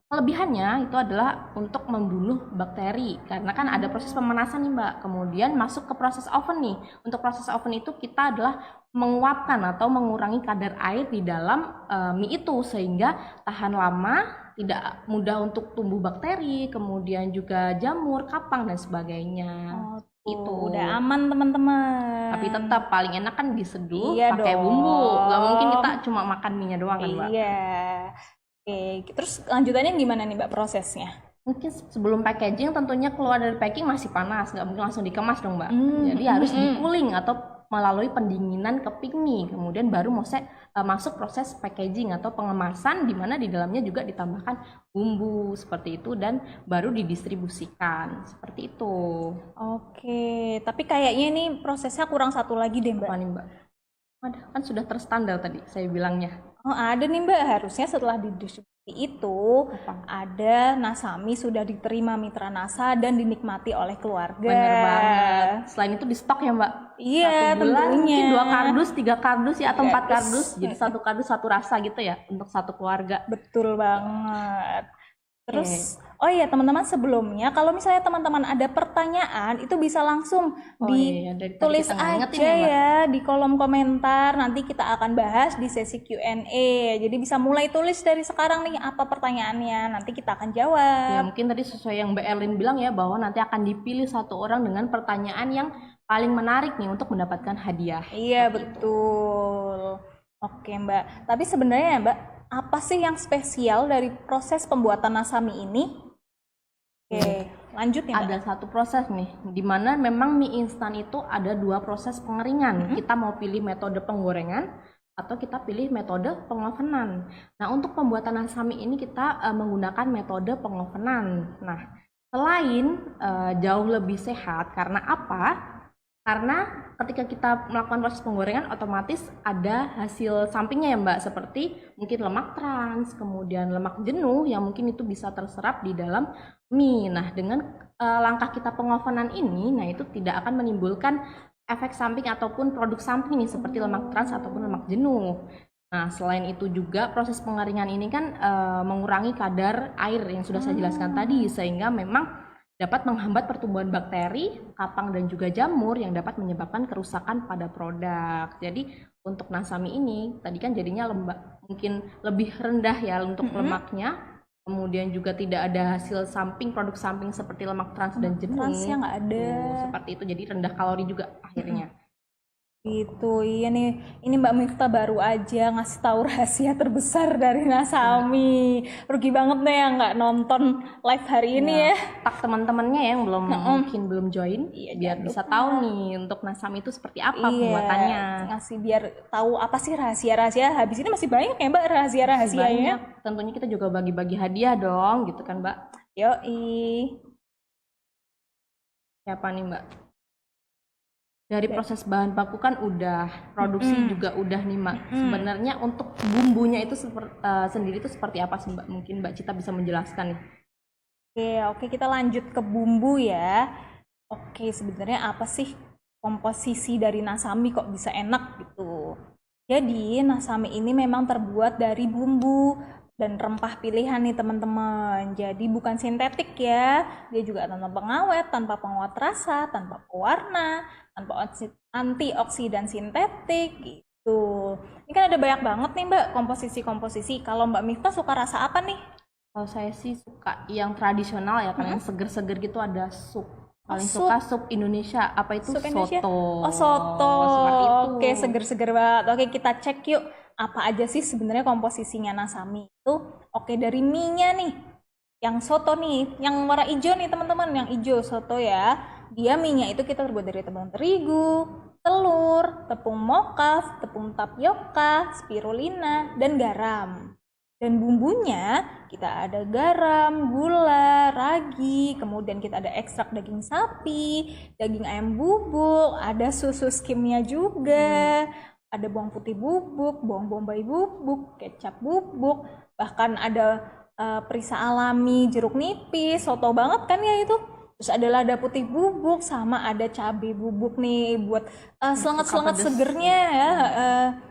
kelebihannya itu adalah untuk membunuh bakteri, karena kan ada proses pemanasan nih Mbak, kemudian masuk ke proses oven nih. Untuk proses oven itu kita adalah menguapkan atau mengurangi kadar air di dalam mie itu sehingga tahan lama tidak mudah untuk tumbuh bakteri, kemudian juga jamur, kapang dan sebagainya. Oh, Itu udah aman teman-teman. Tapi tetap paling enak kan diseduh Iya pakai dong. bumbu. Gak mungkin kita cuma makan mie-nya doang kan, Mbak? Iya. Oke, terus lanjutannya gimana nih Mbak prosesnya? Mungkin sebelum packaging tentunya keluar dari packing masih panas, nggak mungkin langsung dikemas dong, Mbak. Jadi harus di-cooling atau melalui pendinginan keping mie. Kemudian baru masuk proses packaging atau pengemasan di mana di dalamnya juga ditambahkan bumbu seperti itu dan baru didistribusikan. Seperti itu. Oke, tapi kayaknya ini prosesnya kurang satu lagi deh Mbak. Apa nih, Mbak? Ada, kan sudah terstandar tadi saya bilangnya. Oh ada nih Mbak, harusnya setelah didistribusi itu Apa? ada nasami sudah diterima mitra NASA dan dinikmati oleh keluarga. Bener banget. Selain itu di stok ya, Mbak? Iya, Satu bulan tentunya. mungkin 2 kardus, 3 kardus ya atau Iya, 4 terus- kardus. Jadi 1 kardus 1 rasa gitu ya untuk satu keluarga. Betul banget. Terus, oh iya teman-teman sebelumnya kalau misalnya teman-teman ada pertanyaan itu bisa langsung Oh iya, dari tadi ditulis kita nggak ingetin aja ya, Mbak. ya di kolom komentar. Nanti kita akan bahas di sesi Q&A. Jadi bisa mulai tulis dari sekarang nih apa pertanyaannya. Nanti kita akan Ya jawab. mungkin tadi sesuai yang Mbak Erlin bilang ya bahwa nanti akan dipilih satu orang dengan pertanyaan yang paling menarik nih untuk mendapatkan hadiah. Iya betul. Oke Mbak. Tapi sebenarnya ya Mbak, apa sih yang spesial dari proses pembuatan nasami ini? Oke, lanjut ya Mbak. Ada satu proses nih, di mana memang mie instan itu ada 2 proses pengeringan. Kita mau pilih metode penggorengan atau kita pilih metode pengovenan. Nah, untuk pembuatan nasami ini kita menggunakan metode pengovenan. Nah, selain jauh lebih sehat, karena apa? Karena ketika kita melakukan proses penggorengan otomatis ada hasil sampingnya ya Mbak, seperti mungkin lemak trans, kemudian lemak jenuh yang mungkin itu bisa terserap di dalam mie. Nah, dengan langkah kita pengovenan ini, nah itu tidak akan menimbulkan efek samping ataupun produk samping nih seperti lemak trans ataupun lemak jenuh. Nah, selain itu juga proses pengeringan ini kan mengurangi kadar air yang sudah saya jelaskan tadi, sehingga memang dapat menghambat pertumbuhan bakteri, kapang dan juga jamur yang dapat menyebabkan kerusakan pada produk. Jadi untuk nasami ini tadi kan jadinya mungkin lebih rendah ya untuk lemaknya, kemudian juga tidak ada hasil samping produk samping seperti lemak trans dan jenuh. Transnya nggak ada. Tuh, seperti itu jadi rendah kalori juga akhirnya. Gitu, iya nih. Ini Mbak Miftah baru aja ngasih tahu rahasia terbesar dari Nasami. Rugi banget nih yang nggak nonton live hari ini ya. Tak teman-temannya yang mungkin belum join, Iya, biar jangan bisa tahu nih untuk nasami itu seperti apa Iya, pembuatannya. ngasih biar tahu apa sih rahasia-rahasia. Habis ini masih banyak ya Mbak rahasia-rahasianya. Banyak. Tentunya kita juga bagi-bagi hadiah dong, gitu kan Mbak? Yoi. Siapa nih Mbak? Dari proses bahan baku kan udah, produksi juga udah nih Mbak. Sebenarnya untuk bumbunya itu sendiri itu seperti apa sih Mbak? Mungkin Mbak Cita bisa menjelaskan nih. Oke, kita lanjut ke bumbu ya. Oke, sebenarnya apa sih komposisi dari nasami kok bisa enak gitu? Jadi, nasami ini memang terbuat dari bumbu dan rempah pilihan nih teman-teman. Jadi bukan sintetik ya. Dia juga tanpa pengawet, tanpa penguat rasa, tanpa pewarna, tanpa antioksidan sintetik gitu. Ini kan ada banyak banget nih Mbak komposisi-komposisi. Kalau Mbak Miftah suka rasa apa nih? Kalau saya sih suka yang tradisional ya, kan yang seger-seger gitu ada sup. Paling sup. suka sup Indonesia, apa itu Sup Indonesia? soto. Oh, soto. Seperti itu. Oke, seger-seger banget. Oke, kita cek yuk. Apa aja sih sebenarnya komposisinya nasami itu? Oke, dari mie-nya nih. Yang soto nih, yang warna hijau nih teman-teman, yang hijau soto ya. Dia mie-nya itu kita terbuat dari tepung terigu, telur, tepung mokaf, tepung tapioka, spirulina, dan garam. Dan bumbunya kita ada garam, gula, ragi, kemudian kita ada ekstrak daging sapi, daging ayam bubuk, ada susu skimnya juga, ada bawang putih bubuk, bawang bombay bubuk, kecap bubuk, bahkan ada perisa alami, jeruk nipis, soto banget kan ya itu. Terus ada lada putih bubuk, sama ada cabai bubuk nih buat selenget-selenget pedes. segernya ya,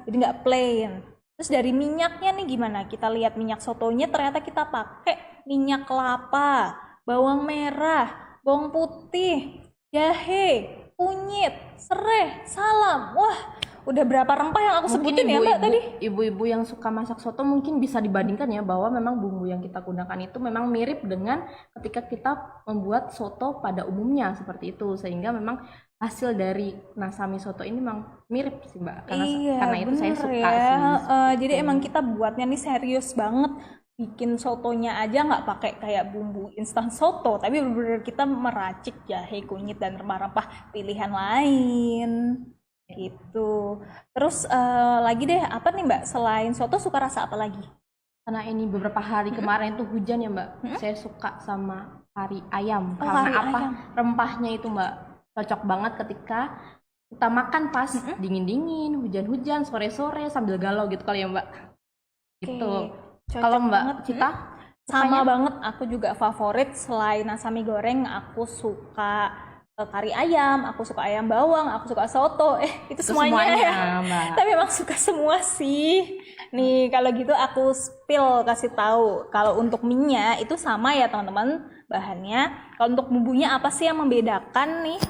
jadi nggak plain. Terus dari minyaknya nih gimana? Kita lihat minyak sotonya ternyata kita pakai minyak kelapa, bawang merah, bawang putih, jahe, kunyit, serai, salam. Wah, udah berapa rempah yang aku Mungkin sebutin ya Mbak tadi? ibu-ibu yang suka masak soto mungkin bisa dibandingkan ya, bahwa memang bumbu yang kita gunakan itu memang mirip dengan ketika kita membuat soto pada umumnya seperti itu, sehingga memang hasil dari nasami soto ini memang mirip sih Mbak, karena itu saya bener suka ya. sih. Jadi emang kita buatnya nih serius banget, bikin sotonya aja nggak pakai kayak bumbu instan soto, tapi bener-bener kita meracik jahe, kunyit dan rempah-rempah pilihan lain gitu. Terus lagi deh, apa nih Mbak, selain soto suka rasa apa lagi? Karena ini beberapa hari kemarin itu hujan ya Mbak, saya suka sama kari ayam. Oh, Karena kari apa? ayam. Rempahnya itu Mbak cocok banget ketika kita makan pas dingin-dingin, hujan-hujan, sore-sore sambil galau gitu kali ya Mbak. Gitu. Cocok Kalau Mbak banget. Cita Sama banget, aku juga favorit selain nasi goreng, aku suka kari ayam, aku suka ayam bawang, aku suka soto. Itu semuanya ya. Mbak. Tapi emang suka semua sih. Nih, kalau gitu aku kasih tahu. Kalau untuk mie-nya itu sama ya teman-teman bahannya. Kalau untuk bumbunya apa sih yang membedakan nih?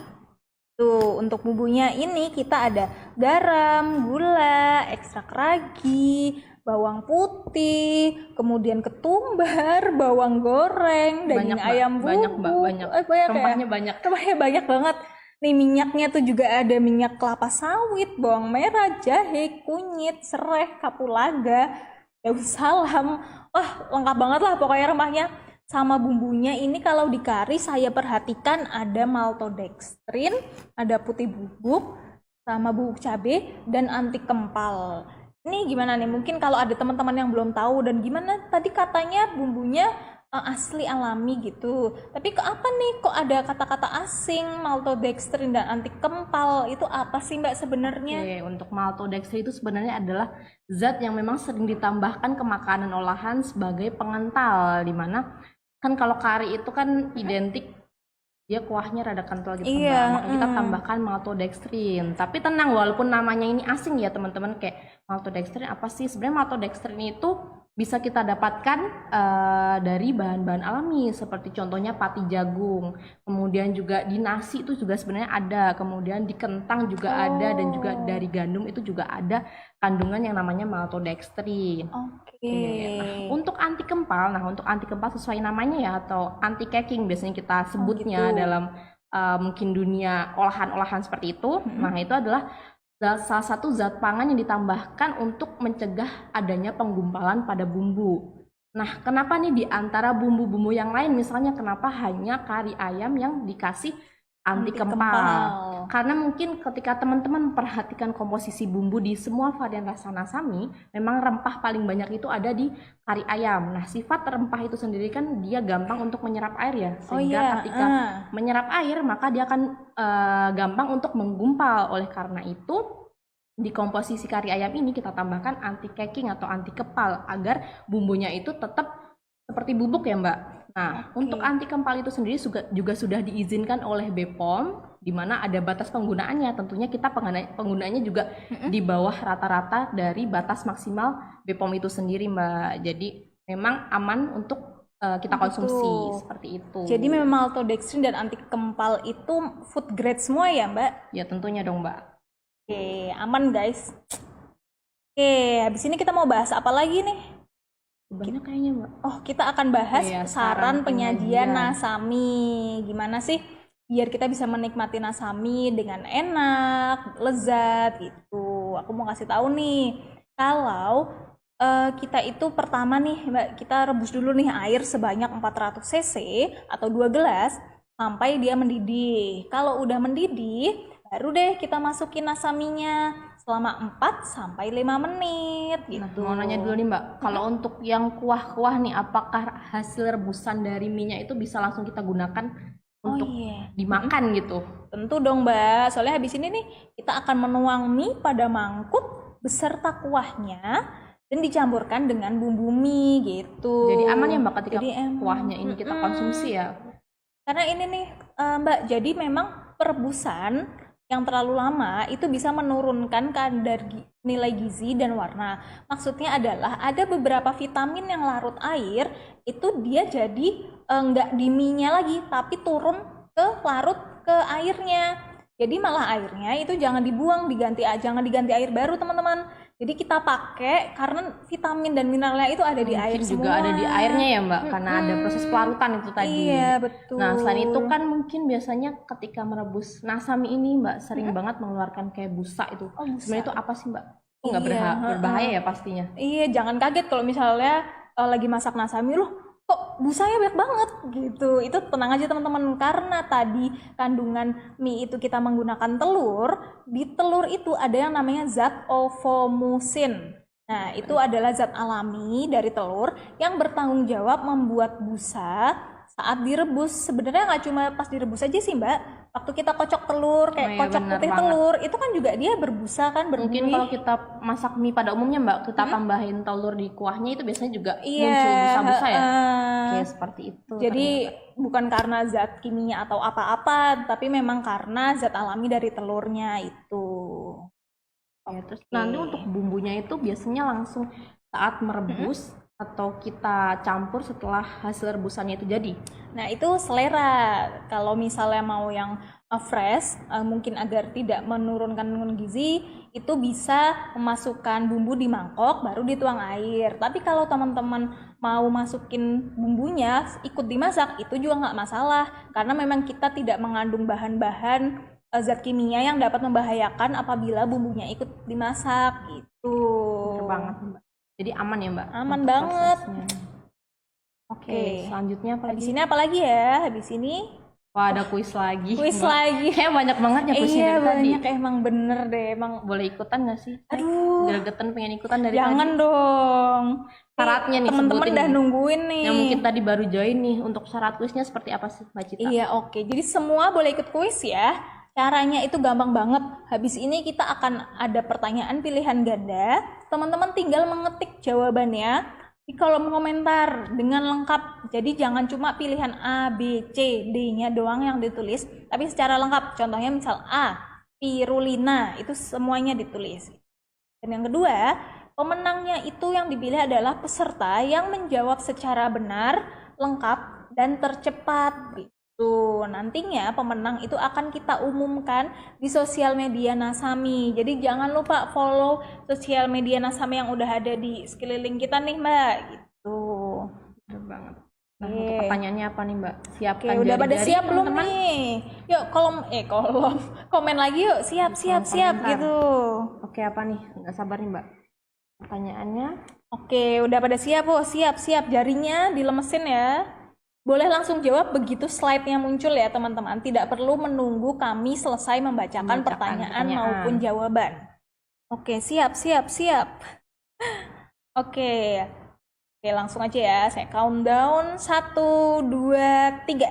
Tuh, untuk bumbunya ini kita ada garam, gula, ekstrak ragi, bawang putih, kemudian ketumbar, bawang goreng, daging Banyak, Mbak. ayam bubuk. Banyak, Mbak, banyak. Banyak Rempahnya ya? banyak. Rempahnya banyak banget. Nih minyaknya tuh juga ada minyak kelapa sawit, bawang merah, jahe, kunyit, serai, kapulaga, daun salam. Wah, lengkap banget lah pokoknya rempahnya. Sama bumbunya ini kalau di kari saya perhatikan ada maltodextrin, ada putih bubuk, sama bubuk cabai dan anti kempal. Ini gimana nih? Mungkin kalau ada teman-teman yang belum tahu dan gimana tadi katanya bumbunya asli alami gitu. Tapi kok apa nih? Kok ada kata-kata asing, maltodextrin dan anti kempal? Itu apa sih Mbak sebenarnya? Oke, untuk maltodextrin itu sebenarnya adalah zat yang memang sering ditambahkan ke makanan olahan sebagai pengental, di mana kan kalau kari itu kan identik dia kuahnya rada kental gitu kan, Iya, Mbak. Makanya kita tambahkan maltodextrin. Tapi tenang, walaupun namanya ini asing ya teman-teman, kayak maltodextrin apa sih? Sebenarnya maltodextrin itu bisa kita dapatkan dari bahan-bahan alami seperti contohnya pati jagung, kemudian juga di nasi itu juga sebenarnya ada, kemudian di kentang juga ada, dan juga dari gandum itu juga ada kandungan yang namanya maltodextrin. Oke. Nah, untuk anti kempal sesuai namanya ya, atau anti caking biasanya kita sebutnya gitu. dalam mungkin dunia olahan-olahan seperti itu. Nah, itu adalah salah satu zat pangan yang ditambahkan untuk mencegah adanya penggumpalan pada bumbu. Nah, kenapa nih di antara bumbu-bumbu yang lain, misalnya kenapa hanya kari ayam yang dikasih anti kempal? Karena mungkin ketika teman-teman memperhatikan komposisi bumbu di semua varian rasa nasami, memang rempah paling banyak itu ada di kari ayam. Nah, sifat rempah itu sendiri kan dia gampang untuk menyerap air ya, sehingga ketika menyerap air maka dia akan gampang untuk menggumpal. Oleh karena itu di komposisi kari ayam ini kita tambahkan anti caking atau anti kempal agar bumbunya itu tetap seperti bubuk ya Mbak. Nah, untuk anti kempal itu sendiri juga sudah diizinkan oleh BPOM, di mana ada batas penggunaannya. Tentunya kita penggunaannya juga di bawah rata-rata dari batas maksimal BPOM itu sendiri Mbak. Jadi memang aman untuk kita konsumsi seperti itu. Jadi memang maltodextrin dan anti kempal itu food grade semua ya Mbak? Ya tentunya dong Mbak. Oke, aman guys. Oke, habis ini kita mau bahas apa lagi nih? Banyak kayaknya Mbak. Oh, kita akan bahas Iya, saran penyajian penyajian. nasami. Gimana sih biar kita bisa menikmati nasami dengan enak, lezat gitu. Aku mau kasih tahu nih, kalau kita itu pertama nih Mbak, kita rebus dulu nih air sebanyak 400 cc atau 2 gelas sampai dia mendidih. Kalau udah mendidih, baru deh kita masukin nasaminya selama 4 sampai 5 menit Nah, gitu. mau nanya dulu nih Mbak, kalau untuk yang kuah-kuah nih, apakah hasil rebusan dari minyak itu bisa langsung kita gunakan untuk dimakan gitu? Tentu dong Mbak, soalnya habis ini nih kita akan menuang mie pada mangkuk beserta kuahnya dan dicampurkan dengan bumbu mie gitu. Jadi aman ya Mbak ketika Jadi kuahnya ini kita konsumsi ya? Karena ini nih Mbak, jadi memang perebusan yang terlalu lama itu bisa menurunkan kadar nilai gizi dan warna. Maksudnya adalah ada beberapa vitamin yang larut air itu dia jadi nggak di mie-nya lagi, tapi turun ke larut ke airnya. Jadi malah airnya itu jangan dibuang, jangan diganti air baru teman-teman. Jadi kita pakai karena vitamin dan mineralnya itu ada di air Mungkin semua. juga ada di airnya ya Mbak, karena ada proses pelarutan itu tadi. Iya betul. Nah, selain itu kan mungkin biasanya ketika merebus nasami ini Mbak sering banget mengeluarkan kayak busa itu. busa. Sebenarnya itu apa sih Mbak? Itu nggak Iya, berbahaya ya pastinya. Iya, jangan kaget kalau misalnya lagi masak nasami loh, kok busanya banyak banget gitu. Itu tenang aja teman-teman, karena tadi kandungan mie itu kita menggunakan telur. Di telur itu ada yang namanya zat ovomusin. Nah, itu adalah zat alami dari telur yang bertanggung jawab membuat busa saat direbus. Sebenarnya nggak cuma pas direbus aja sih Mbak. Waktu kita kocok telur, kayak Oh iya, kocok bener putih banget. telur, itu kan juga dia berbusa kan, Mungkin berbuih. kalau kita masak mie pada umumnya Mbak, kita tambahin telur di kuahnya itu biasanya juga Iya, muncul busa-busa ya. heeh. Oke, seperti itu. Jadi ternyata. bukan karena zat kimia atau apa-apa, tapi memang karena zat alami dari telurnya itu. Ya, terus nanti untuk bumbunya itu biasanya langsung saat merebus atau kita campur setelah hasil rebusannya itu jadi. Nah, itu selera. Kalau misalnya mau yang fresh, mungkin agar tidak menurunkan kandungan gizi, itu bisa memasukkan bumbu di mangkok baru dituang air. Tapi kalau teman-teman mau masukin bumbunya ikut dimasak, itu juga nggak masalah. Karena memang kita tidak mengandung bahan-bahan zat kimia yang dapat membahayakan apabila bumbunya ikut dimasak gitu. Bener banget Mbak. Jadi aman ya Mbak? Aman untuk banget. prosesnya. Oke, Oke. selanjutnya apa Habis lagi? ini apa lagi ya? Habis ini Wah, ada kuis lagi. kuis Mbak. lagi. Kayak banyak banget ya kuisnya Iya dari tadi. banyak, emang bener deh, emang. Boleh ikutan nggak sih? Aduh, Gregetan pengen ikutan dari jangan tadi. dong. Syaratnya nih, Temen-temen sebutin udah nih. nungguin nih. Yang mungkin tadi baru join nih, untuk syarat kuisnya seperti apa sih Mbak Cita? Iya, oke. Jadi semua boleh ikut kuis ya. Caranya itu gampang banget. Habis ini kita akan ada pertanyaan pilihan ganda. Teman-teman tinggal mengetik jawabannya di kolom komentar dengan lengkap. Jadi jangan cuma pilihan A, B, C, D-nya doang yang ditulis, tapi secara lengkap. Contohnya misal A, spirulina, itu semuanya ditulis. Dan yang kedua, pemenangnya itu yang dipilih adalah peserta yang menjawab secara benar, lengkap, dan tercepat. Tuh, nantinya pemenang itu akan kita umumkan di sosial media Nasami. Jadi jangan lupa follow sosial media Nasami yang udah ada di sekeliling kita nih Mbak. Gitu. Bener banget. Nah, Oke. untuk pertanyaannya apa nih Mbak? Siapkan Oke, udah pada jari-jari, siap belum teman-teman? nih? Yuk kolom, komen lagi yuk. Siap komentar. gitu. Oke, apa nih? Nggak sabar nih Mbak. Pertanyaannya, Oke, udah pada siap oh, siap jarinya dilemesin ya. Boleh langsung jawab begitu slide-nya muncul ya teman-teman. Tidak perlu menunggu kami selesai membacakan pertanyaan maupun jawaban. Oke, siap. Oke, langsung aja ya. Saya countdown 1, 2, 3.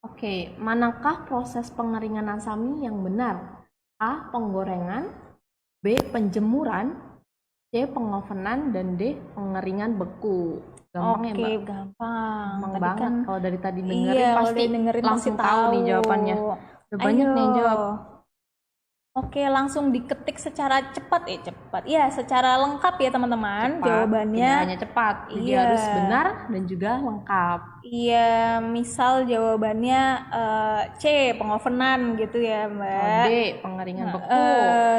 oke, manakah proses pengeringan nasami yang benar? A. Penggorengan, B. Penjemuran, C. Pengovenan, dan D. Pengeringan beku. Gampang ya Oke, Mbak? gampang. Gampang Tadi banget. kan- Kalau dari tadi dengerin Iya, kalau pasti dengerin langsung pasti tahu nih jawabannya. Udah banyak nih yang Ayo. jawab. Oke, langsung diketik secara cepat. Iya, secara lengkap ya teman-teman. Cepat, Jawabannya. tidak hanya cepat, jadi Iya. harus benar dan juga lengkap. Iya, misal jawabannya C, pengovenan gitu ya, Mbak. D. Pengeringan beku.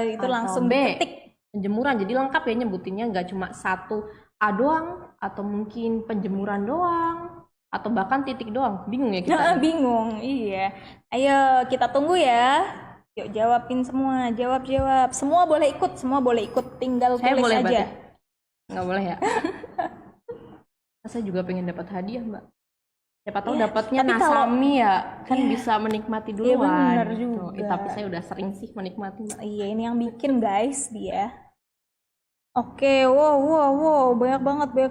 Itu Atau langsung B. diketik. Penjemuran, jadi lengkap ya nyebutinnya, nggak cuma satu A doang, atau mungkin penjemuran doang, atau bahkan titik doang. Bingung ya kita. Bingung, iya. Ayo, kita tunggu ya. Yuk, jawabin semua, jawab. Semua boleh ikut, tinggal Saya tulis boleh aja. berarti? Nggak boleh ya? Saya juga pengen dapat hadiah Mbak. Siapa tahu Iya, dapatnya tapi kalau- nasami ya, kan Iya. bisa menikmati Iya, duluan. bener gitu. juga. Tapi saya udah sering sih menikmati Mbak. Iya, ini yang bikin guys dia. Oke, wow, banyak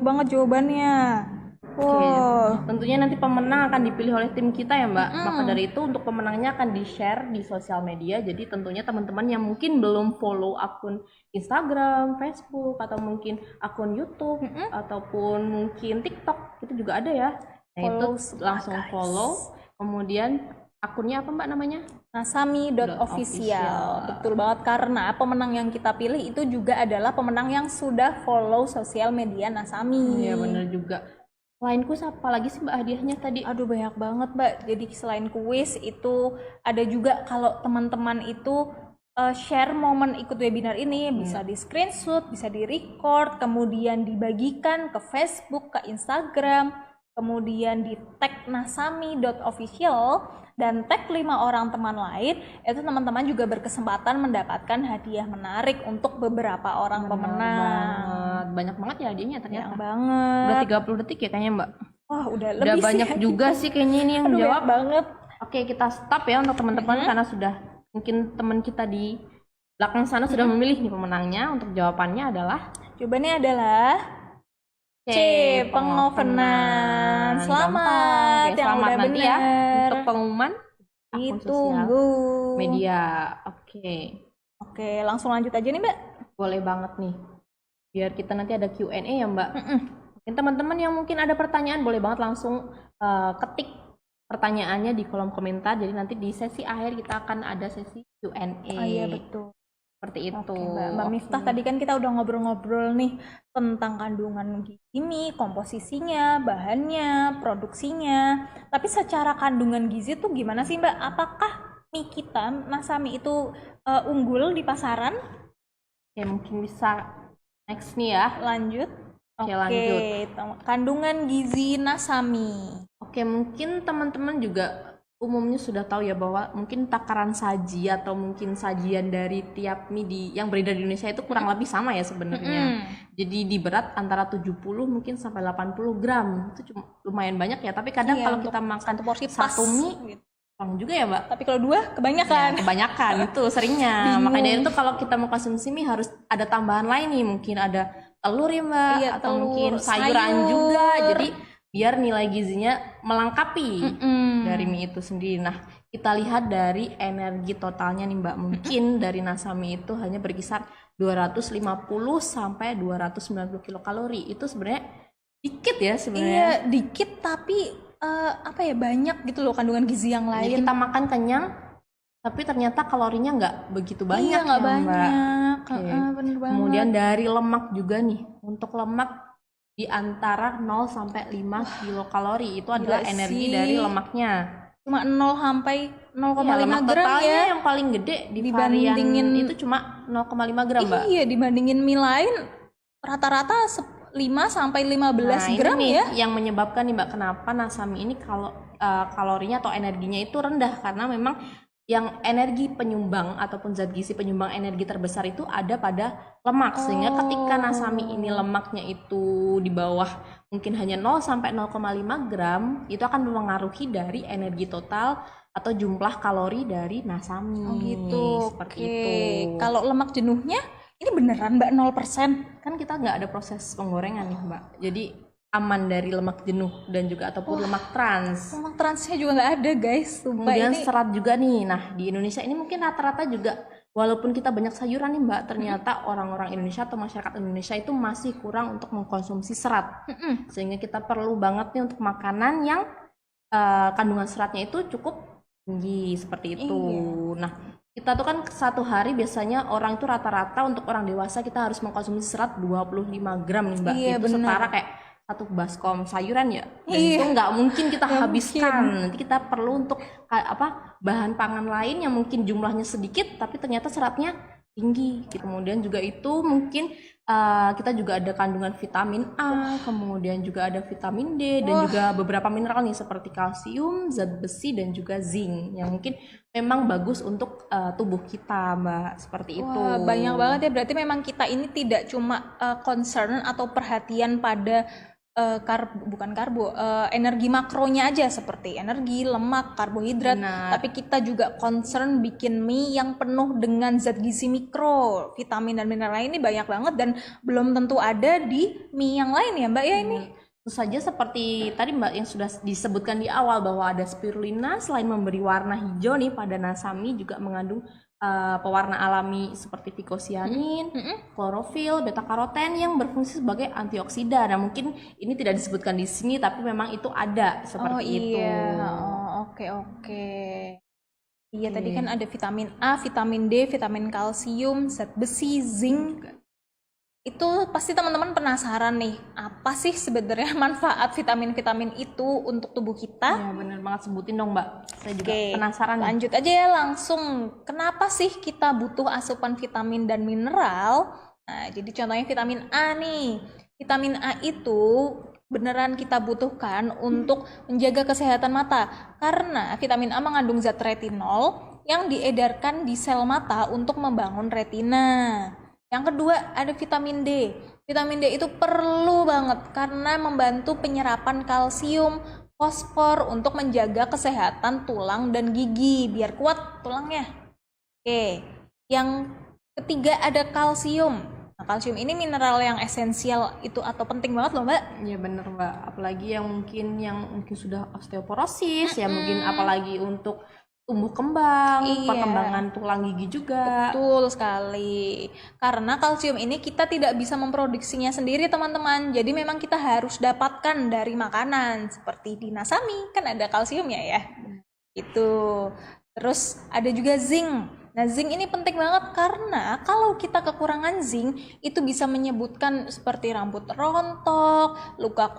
banget jawabannya. Oke, Wow. tentunya nanti pemenang akan dipilih oleh tim kita ya Mbak. Maka dari itu untuk pemenangnya akan di-share di sosial media. Jadi tentunya teman-teman yang mungkin belum follow akun Instagram, Facebook, atau mungkin akun YouTube, ataupun mungkin TikTok, itu juga ada ya. Nah itu Follow semua, langsung guys. follow. Kemudian akunnya apa Mbak namanya? Nasami.official. .official. Betul banget, karena pemenang yang kita pilih itu juga adalah pemenang yang sudah follow sosial media Nasami. Iya bener juga. Selain kuis apa lagi sih Mbak hadiahnya tadi? Aduh banyak banget Mbak. Jadi selain kuis itu ada juga kalau teman-teman itu share momen ikut webinar ini bisa di screenshot, bisa di record, kemudian dibagikan ke Facebook, ke Instagram, kemudian di tag nasami.official dan tag 5 orang teman lain. Itu teman-teman juga berkesempatan mendapatkan hadiah menarik untuk beberapa orang pemenang. Banyak banget ya hadiahnya Banyak ternyata. banget. Udah 30 detik ya kayaknya Mbak. Wah, udah Udah lebih banyak sih. juga sih kayaknya ini yang Aduh, jawab. banyak banget. Oke, kita stop ya untuk teman-teman karena sudah mungkin teman kita di belakang sana sudah memilih nih pemenangnya. Untuk jawabannya adalah Jawabannya adalah C, pengovenan. Selamat Gampang. Oke, yang selamat udah nanti ya bener. untuk pengumuman akun sosial Ditunggu. media. Oke, Oke, langsung lanjut aja nih Mbak. boleh banget nih. Biar kita nanti ada Q&A ya Mbak. Mungkin teman-teman yang mungkin ada pertanyaan boleh banget langsung ketik pertanyaannya di kolom komentar. Jadi nanti di sesi akhir kita akan ada sesi Q&A. Oh iya betul. Seperti itu. Oke, Mbak Miftah, tadi kan kita udah ngobrol-ngobrol nih tentang kandungan gizi mie, komposisinya, bahannya, produksinya. Tapi secara kandungan gizi tuh gimana sih Mbak? Apakah mie kita, Nasami itu unggul di pasaran? Oke, mungkin bisa next nih ya. Lanjut. Oke, Oke, lanjut. kandungan gizi Nasami. Oke, mungkin teman-teman juga umumnya sudah tahu ya bahwa mungkin takaran saji atau mungkin sajian dari tiap mie yang beredar di Indonesia itu kurang lebih sama ya sebenarnya. Jadi di berat antara 70 mungkin sampai 80 gram. Itu cuma lumayan banyak ya, tapi kadang Iya, kalau untuk kita makan satu porsi pas. satu mie Gitu. kurang juga ya, Mbak. Tapi kalau dua kebanyakan. Ya, kebanyakan itu seringnya. Bingung. Makanya itu kalau kita mau konsumsi mie harus ada tambahan lain nih, mungkin ada telur ya Mbak, Iya, atau telur, mungkin sayuran sayur. juga. Jadi biar nilai gizinya melengkapi Mm-mm. dari mie itu sendiri. Nah, kita lihat dari energi totalnya nih Mbak. Mungkin dari Nasami itu hanya berkisar 250 sampai 290 kilokalori. Itu sebenarnya dikit ya sebenarnya. Iya, dikit tapi apa ya, banyak gitu loh kandungan gizi yang Jadi lain. kita makan kenyang, tapi ternyata kalorinya nggak begitu banyak Iya, nggak ya, Mbak. banyak. Oke. Bener banget. Kemudian dari lemak juga nih. Untuk lemak di antara 0 sampai 5 kilokalori itu adalah gila energi sih. dari lemaknya. Cuma 0 sampai 0,5 Iya, lemak gram totalnya ya. yang paling gede di Dibandingin- varian itu cuma 0,5 gram, Mbak. Iya, dibandingin mie lain rata-rata 5 sampai 15 Nah, gram ini nih ya. yang menyebabkan nih Mbak kenapa Nasami ini kalau kalorinya atau energinya itu rendah karena memang yang energi penyumbang ataupun zat gizi penyumbang energi terbesar itu ada pada lemak. Sehingga ketika Nasami ini lemaknya itu di bawah mungkin hanya 0 sampai 0,5 gram, itu akan mempengaruhi dari energi total atau jumlah kalori dari Nasami. Oh gitu. Seperti Oke. itu. Kalau lemak jenuhnya ini beneran Mbak 0%? Kan kita nggak ada proses penggorengan nih Mbak. Jadi aman dari lemak jenuh dan juga ataupun lemak trans. Lemak transnya juga nggak ada guys. Sumpah Kemudian ini. serat juga nih. Nah, di Indonesia ini mungkin rata-rata juga walaupun kita banyak sayuran nih Mbak, ternyata orang-orang Indonesia atau masyarakat Indonesia itu masih kurang untuk mengkonsumsi serat. Sehingga kita perlu banget nih untuk makanan yang kandungan seratnya itu cukup tinggi seperti itu. Iya. Nah, kita tuh kan satu hari biasanya orang itu rata-rata untuk orang dewasa kita harus mengkonsumsi serat 25 gram nih Mbak. Iya, Itu bener. setara kayak satu baskom sayuran ya. Dan Iya. itu nggak mungkin kita Nggak habiskan. Nanti kita perlu untuk bahan pangan lain yang mungkin jumlahnya sedikit tapi ternyata seratnya tinggi. Kemudian juga itu mungkin kita juga ada kandungan vitamin A, kemudian juga ada vitamin D dan juga beberapa mineral nih seperti kalsium, zat besi dan juga zinc yang mungkin memang bagus untuk tubuh kita Mbak, seperti itu. Wah, banyak banget ya. Berarti memang kita ini tidak cuma concern atau perhatian pada energi makronya aja seperti energi, lemak, karbohidrat, Benar. tapi kita juga concern bikin mie yang penuh dengan zat gizi mikro, vitamin dan mineral lain ini banyak banget dan belum tentu ada di mie yang lain ya Mbak ya ini. Tentu saja seperti tadi Mbak yang sudah disebutkan di awal bahwa ada spirulina selain memberi warna hijau nih pada Nasami juga mengandung pewarna alami seperti vicosianin, klorofil, beta karoten yang berfungsi sebagai antioksidan. Nah, mungkin ini tidak disebutkan di sini tapi memang itu ada seperti itu. Oke. Iya, tadi kan ada vitamin A, vitamin D, vitamin kalsium, zat besi, zinc. itu pasti teman-teman penasaran nih, apa sih sebenarnya manfaat vitamin-vitamin itu untuk tubuh kita? Ya bener banget, sebutin dong Mbak. Saya juga Oke, penasaran nih. lanjut aja ya langsung. Kenapa sih kita butuh asupan vitamin dan mineral? Nah, jadi contohnya vitamin A nih. Vitamin A itu beneran kita butuhkan untuk menjaga kesehatan mata. Karena vitamin A mengandung zat retinol yang diedarkan di sel mata untuk membangun retina. Yang kedua ada vitamin D. Vitamin D itu perlu banget karena membantu penyerapan kalsium, fosfor untuk menjaga kesehatan tulang dan gigi biar kuat tulangnya. Oke, yang ketiga ada kalsium. Nah, kalsium ini mineral yang esensial itu atau penting banget loh, Mbak. Ya bener Mbak, apalagi yang mungkin sudah osteoporosis, ya mungkin apalagi untuk tumbuh kembang, Iya. perkembangan tulang gigi juga. Betul sekali. Karena kalsium ini kita tidak bisa memproduksinya sendiri, teman-teman. Jadi memang kita harus dapatkan dari makanan seperti di nasami, kan ada kalsiumnya ya. Itu. Terus ada juga zinc. Nah, zinc ini penting banget karena kalau kita kekurangan zinc itu bisa menyebutkan seperti rambut rontok, luka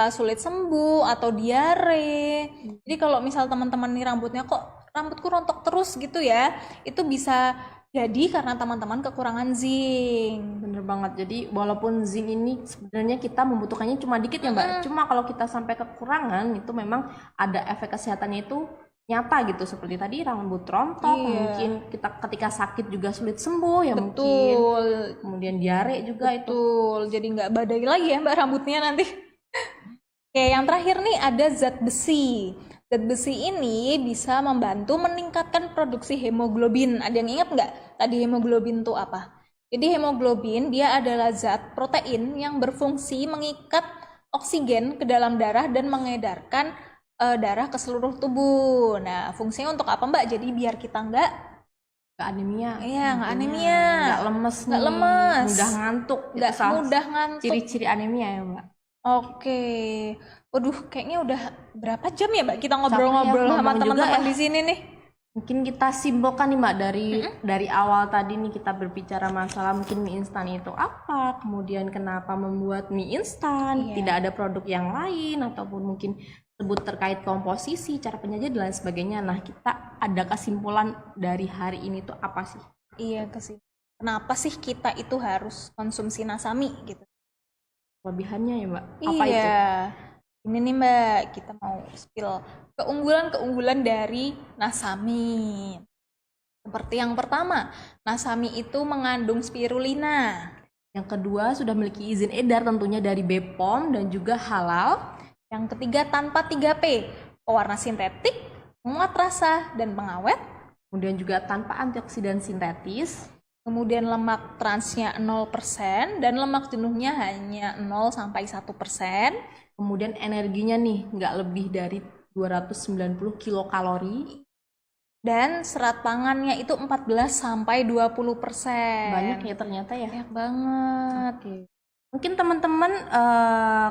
sulit sembuh atau diare. Jadi kalau misal teman-teman nih rambutnya kok rambutku rontok terus gitu ya, itu bisa jadi karena teman-teman kekurangan zinc. Bener banget. Jadi walaupun zinc ini sebenarnya kita membutuhkannya cuma dikit ya Mbak. Cuma kalau kita sampai kekurangan itu memang ada efek kesehatannya itu nyata gitu, seperti tadi rambut rontok, Iya. mungkin kita ketika sakit juga sulit sembuh ya mungkin. Betul. Kemudian diare juga itu. Betul. Jadi nggak badai lagi ya Mbak rambutnya nanti. Oke, yang terakhir nih ada zat besi. Zat besi ini bisa membantu meningkatkan produksi hemoglobin. Ada yang ingat nggak tadi hemoglobin itu apa? Jadi hemoglobin dia adalah zat protein yang berfungsi mengikat oksigen ke dalam darah dan mengedarkan darah ke seluruh tubuh. Nah, fungsinya untuk apa Mbak? Jadi biar kita nggak Nggak anemia. Iya, nggak Intinya anemia. nggak lemes Nggak nih, lemes. mudah ngantuk. Itu nggak salah mudah ngantuk. ciri-ciri anemia ya Mbak. Oke, waduh, kayaknya udah berapa jam ya Mbak kita ngobrol-ngobrol Capek ya, sama ngomong juga teman-teman ya. di sini nih? Mungkin kita simpulkan nih Mbak dari awal tadi nih kita berbicara masalah mungkin mie instan itu apa, kemudian kenapa membuat mie instan, Iya. tidak ada produk yang lain ataupun mungkin sebut terkait komposisi, cara penyajian dan lain sebagainya. Nah, kita ada kesimpulan dari hari ini tuh apa sih? Iya sih. Kenapa sih kita itu harus konsumsi nasami gitu? Kelebihannya ya Mbak? Apa itu? Iya. Ini nih Mbak, kita mau spill keunggulan-keunggulan dari nasami. Seperti yang pertama, nasami itu mengandung spirulina. Yang kedua sudah memiliki izin edar tentunya dari BPOM dan juga halal. Yang ketiga tanpa 3P, pewarna sintetik, penguat rasa, dan pengawet. Kemudian juga tanpa antioksidan sintetis. Kemudian lemak transnya 0% dan lemak jenuhnya hanya 0 sampai 1%. Kemudian energinya nih nggak lebih dari 290 kilokalori. Dan serat pangannya itu 14 sampai 20%. Banyak ya ternyata ya. Banyak banget. Oke. Mungkin teman-teman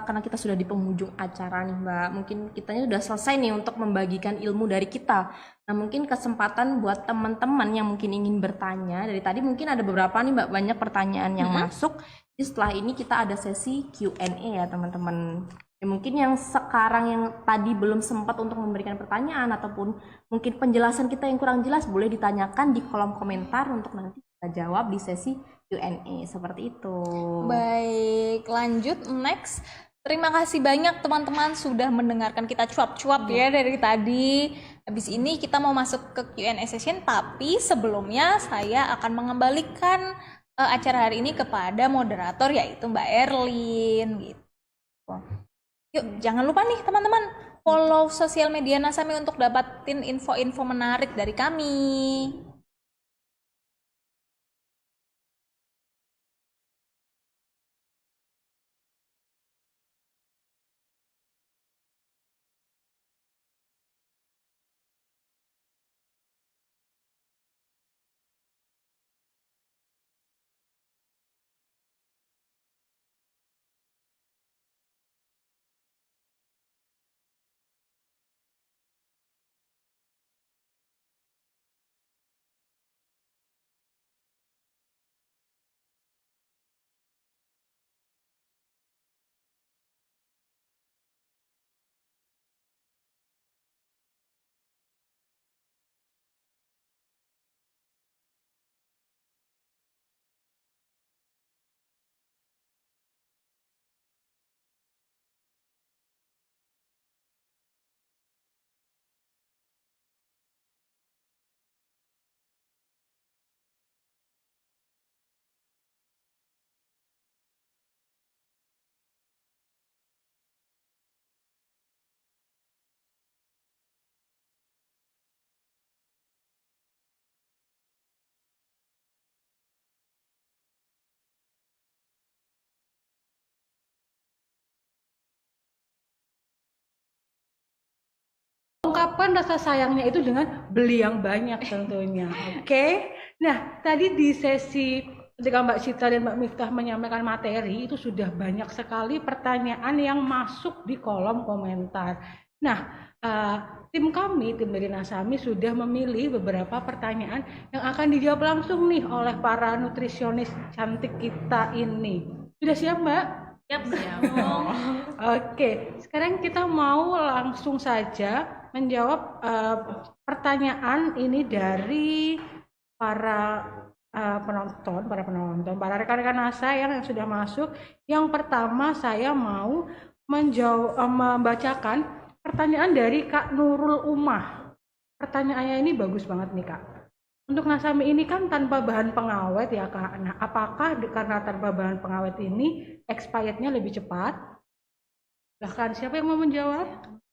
karena kita sudah di penghujung acara nih Mbak, mungkin kitanya sudah selesai nih untuk membagikan ilmu dari kita. Nah mungkin kesempatan buat teman-teman yang mungkin ingin bertanya, dari tadi mungkin ada beberapa nih Mbak, banyak pertanyaan yang masuk. Jadi setelah ini kita ada sesi Q&A ya teman-teman. Ya, mungkin yang sekarang yang tadi belum sempat untuk memberikan pertanyaan ataupun mungkin penjelasan kita yang kurang jelas boleh ditanyakan di kolom komentar untuk nanti kita jawab di sesi Q&A seperti itu. Baik, lanjut next. Terima kasih banyak teman-teman sudah mendengarkan kita cuap-cuap ya dari tadi. Habis ini kita mau masuk ke Q&A session, tapi sebelumnya saya akan mengembalikan acara hari ini kepada moderator yaitu Mbak Erlin gitu. Yuk, jangan lupa nih teman-teman follow sosial media Nasami untuk dapatin info-info menarik dari kami. ungkapkan rasa sayangnya itu dengan beli yang banyak tentunya. Oke. Nah, tadi di sesi ketika Mbak Citra dan Mbak Miftah menyampaikan materi itu sudah banyak sekali pertanyaan yang masuk di kolom komentar. Nah, tim kami, tim dari Nasami sudah memilih beberapa pertanyaan yang akan dijawab langsung nih oleh para nutrisionis cantik kita ini. Sudah siap, Mbak? Siap. Oke, sekarang kita mau langsung saja menjawab pertanyaan ini dari para penonton, para rekan-rekan NASA yang sudah masuk. Yang pertama saya mau membacakan pertanyaan dari Kak Nurul Umah. Pertanyaannya ini bagus banget nih Kak. Untuk Nasami ini kan tanpa bahan pengawet ya Kak. Nah, apakah karena tanpa bahan pengawet ini expirednya lebih cepat? Bahkan siapa yang mau menjawab?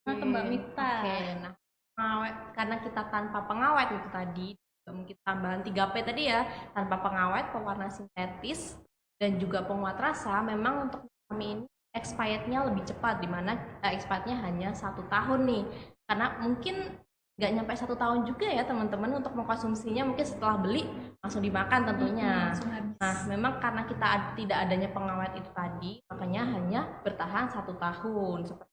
Mbak Miftah. Oke, nah pengawet karena kita tanpa pengawet itu tadi, mungkin tambahan 3P tadi ya, tanpa pengawet, pewarna sintetis dan juga penguat rasa, memang untuk kami ini expirednya lebih cepat, dimana expirednya hanya 1 tahun nih, karena mungkin nggak nyampe 1 tahun juga ya teman-teman untuk mengkonsumsinya, mungkin setelah beli langsung dimakan tentunya. Langsung habis. Nah, memang karena kita tidak adanya pengawet itu tadi, makanya hanya bertahan 1 tahun. Seperti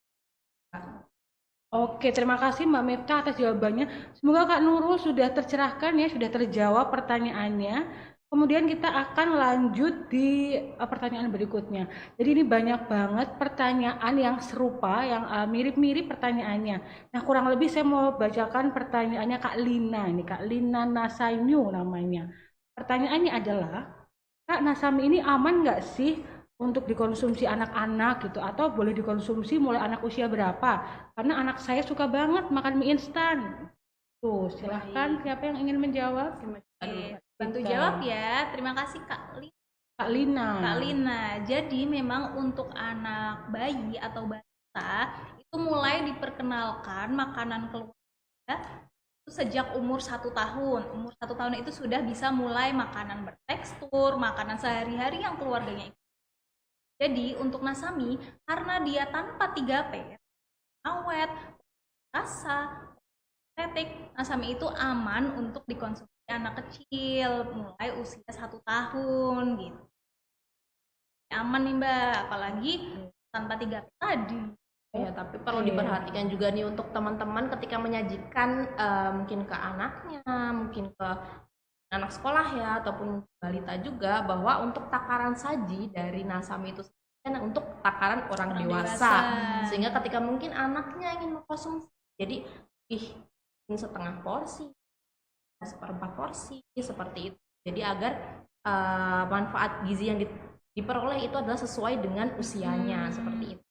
Oke, terima kasih Mbak Miftah atas jawabannya. Semoga Kak Nurul sudah tercerahkan ya, sudah terjawab pertanyaannya. Kemudian kita akan lanjut di pertanyaan berikutnya. Jadi ini banyak banget pertanyaan yang serupa, yang mirip-mirip pertanyaannya. Nah, kurang lebih saya mau bacakan pertanyaannya Kak Lina. Ini Kak Lina Nasainyu namanya. Pertanyaannya adalah, Kak, Nasami ini aman nggak sih untuk dikonsumsi anak-anak gitu, atau boleh dikonsumsi mulai anak usia berapa? Karena anak saya suka banget makan mie instan. Tuh, silahkan siapa yang ingin menjawab? Bantu jawab ya. Terima kasih Kak Lina. Kak Lina. Jadi memang untuk anak bayi atau balita itu mulai diperkenalkan makanan keluarga itu sejak umur 1 tahun. Umur 1 tahun itu sudah bisa mulai makanan bertekstur, makanan sehari-hari yang keluarganya ikut. Jadi untuk Nasami, karena dia tanpa 3P, awet, rasa, estetik, Nasami itu aman untuk dikonsumsi anak kecil mulai usia 1 tahun gitu. Aman nih Mbak, apalagi tanpa 3P tadi. ya, tapi perlu diperhatikan juga nih untuk teman-teman ketika menyajikan mungkin ke anaknya, mungkin ke anak sekolah ya, ataupun balita juga, bahwa untuk takaran saji dari Nasami itu kan untuk takaran orang dewasa. Sehingga ketika mungkin anaknya ingin mengkonsumsi, jadi ini setengah porsi, 1/4 porsi, seperti itu. Jadi agar manfaat gizi yang diperoleh itu adalah sesuai dengan usianya, seperti itu.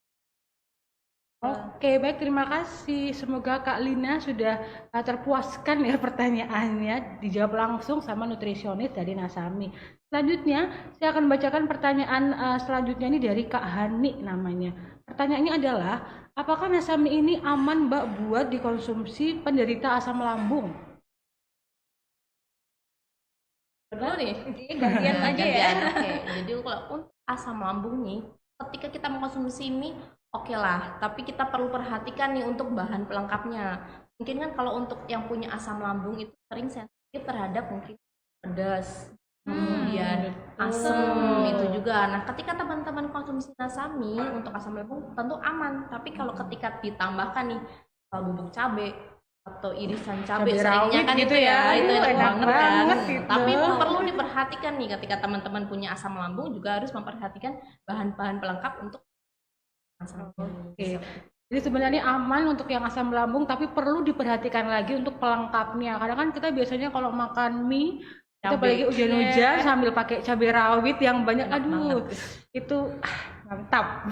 Oke, baik, terima kasih. Semoga Kak Lina sudah terpuaskan ya pertanyaannya, dijawab langsung sama nutrisionis dari Nasami. Selanjutnya, saya akan bacakan pertanyaan selanjutnya ini dari Kak Hani namanya. Pertanyaannya adalah, apakah Nasami ini aman Mbak buat dikonsumsi penderita asam lambung? Benar nih, Gantian aja ya. Oke, jadi kalau untuk asam lambung nih, ketika kita mengkonsumsi mie, oke lah, tapi kita perlu perhatikan nih untuk bahan pelengkapnya. Mungkin kan kalau untuk yang punya asam lambung itu sering sensitif terhadap mungkin pedas, kemudian asam itu juga. Nah, ketika teman-teman konsumsi Nasami untuk asam lambung tentu aman, tapi kalau ketika ditambahkan nih bubuk cabai atau irisan cabai seringnya kan gitu itu ya. itu Aduh, enak banget kan. gitu. Tapi perlu diperhatikan nih ketika teman-teman punya asam lambung juga harus memperhatikan bahan-bahan pelengkap untuk asam lambung. Oke. Jadi sebenarnya aman untuk yang asam lambung, tapi perlu diperhatikan lagi untuk pelengkapnya. Karena kan kita biasanya kalau makan mie, kita apalagi hujan-hujan sambil pakai cabai rawit yang banyak, aduh, itu mantap.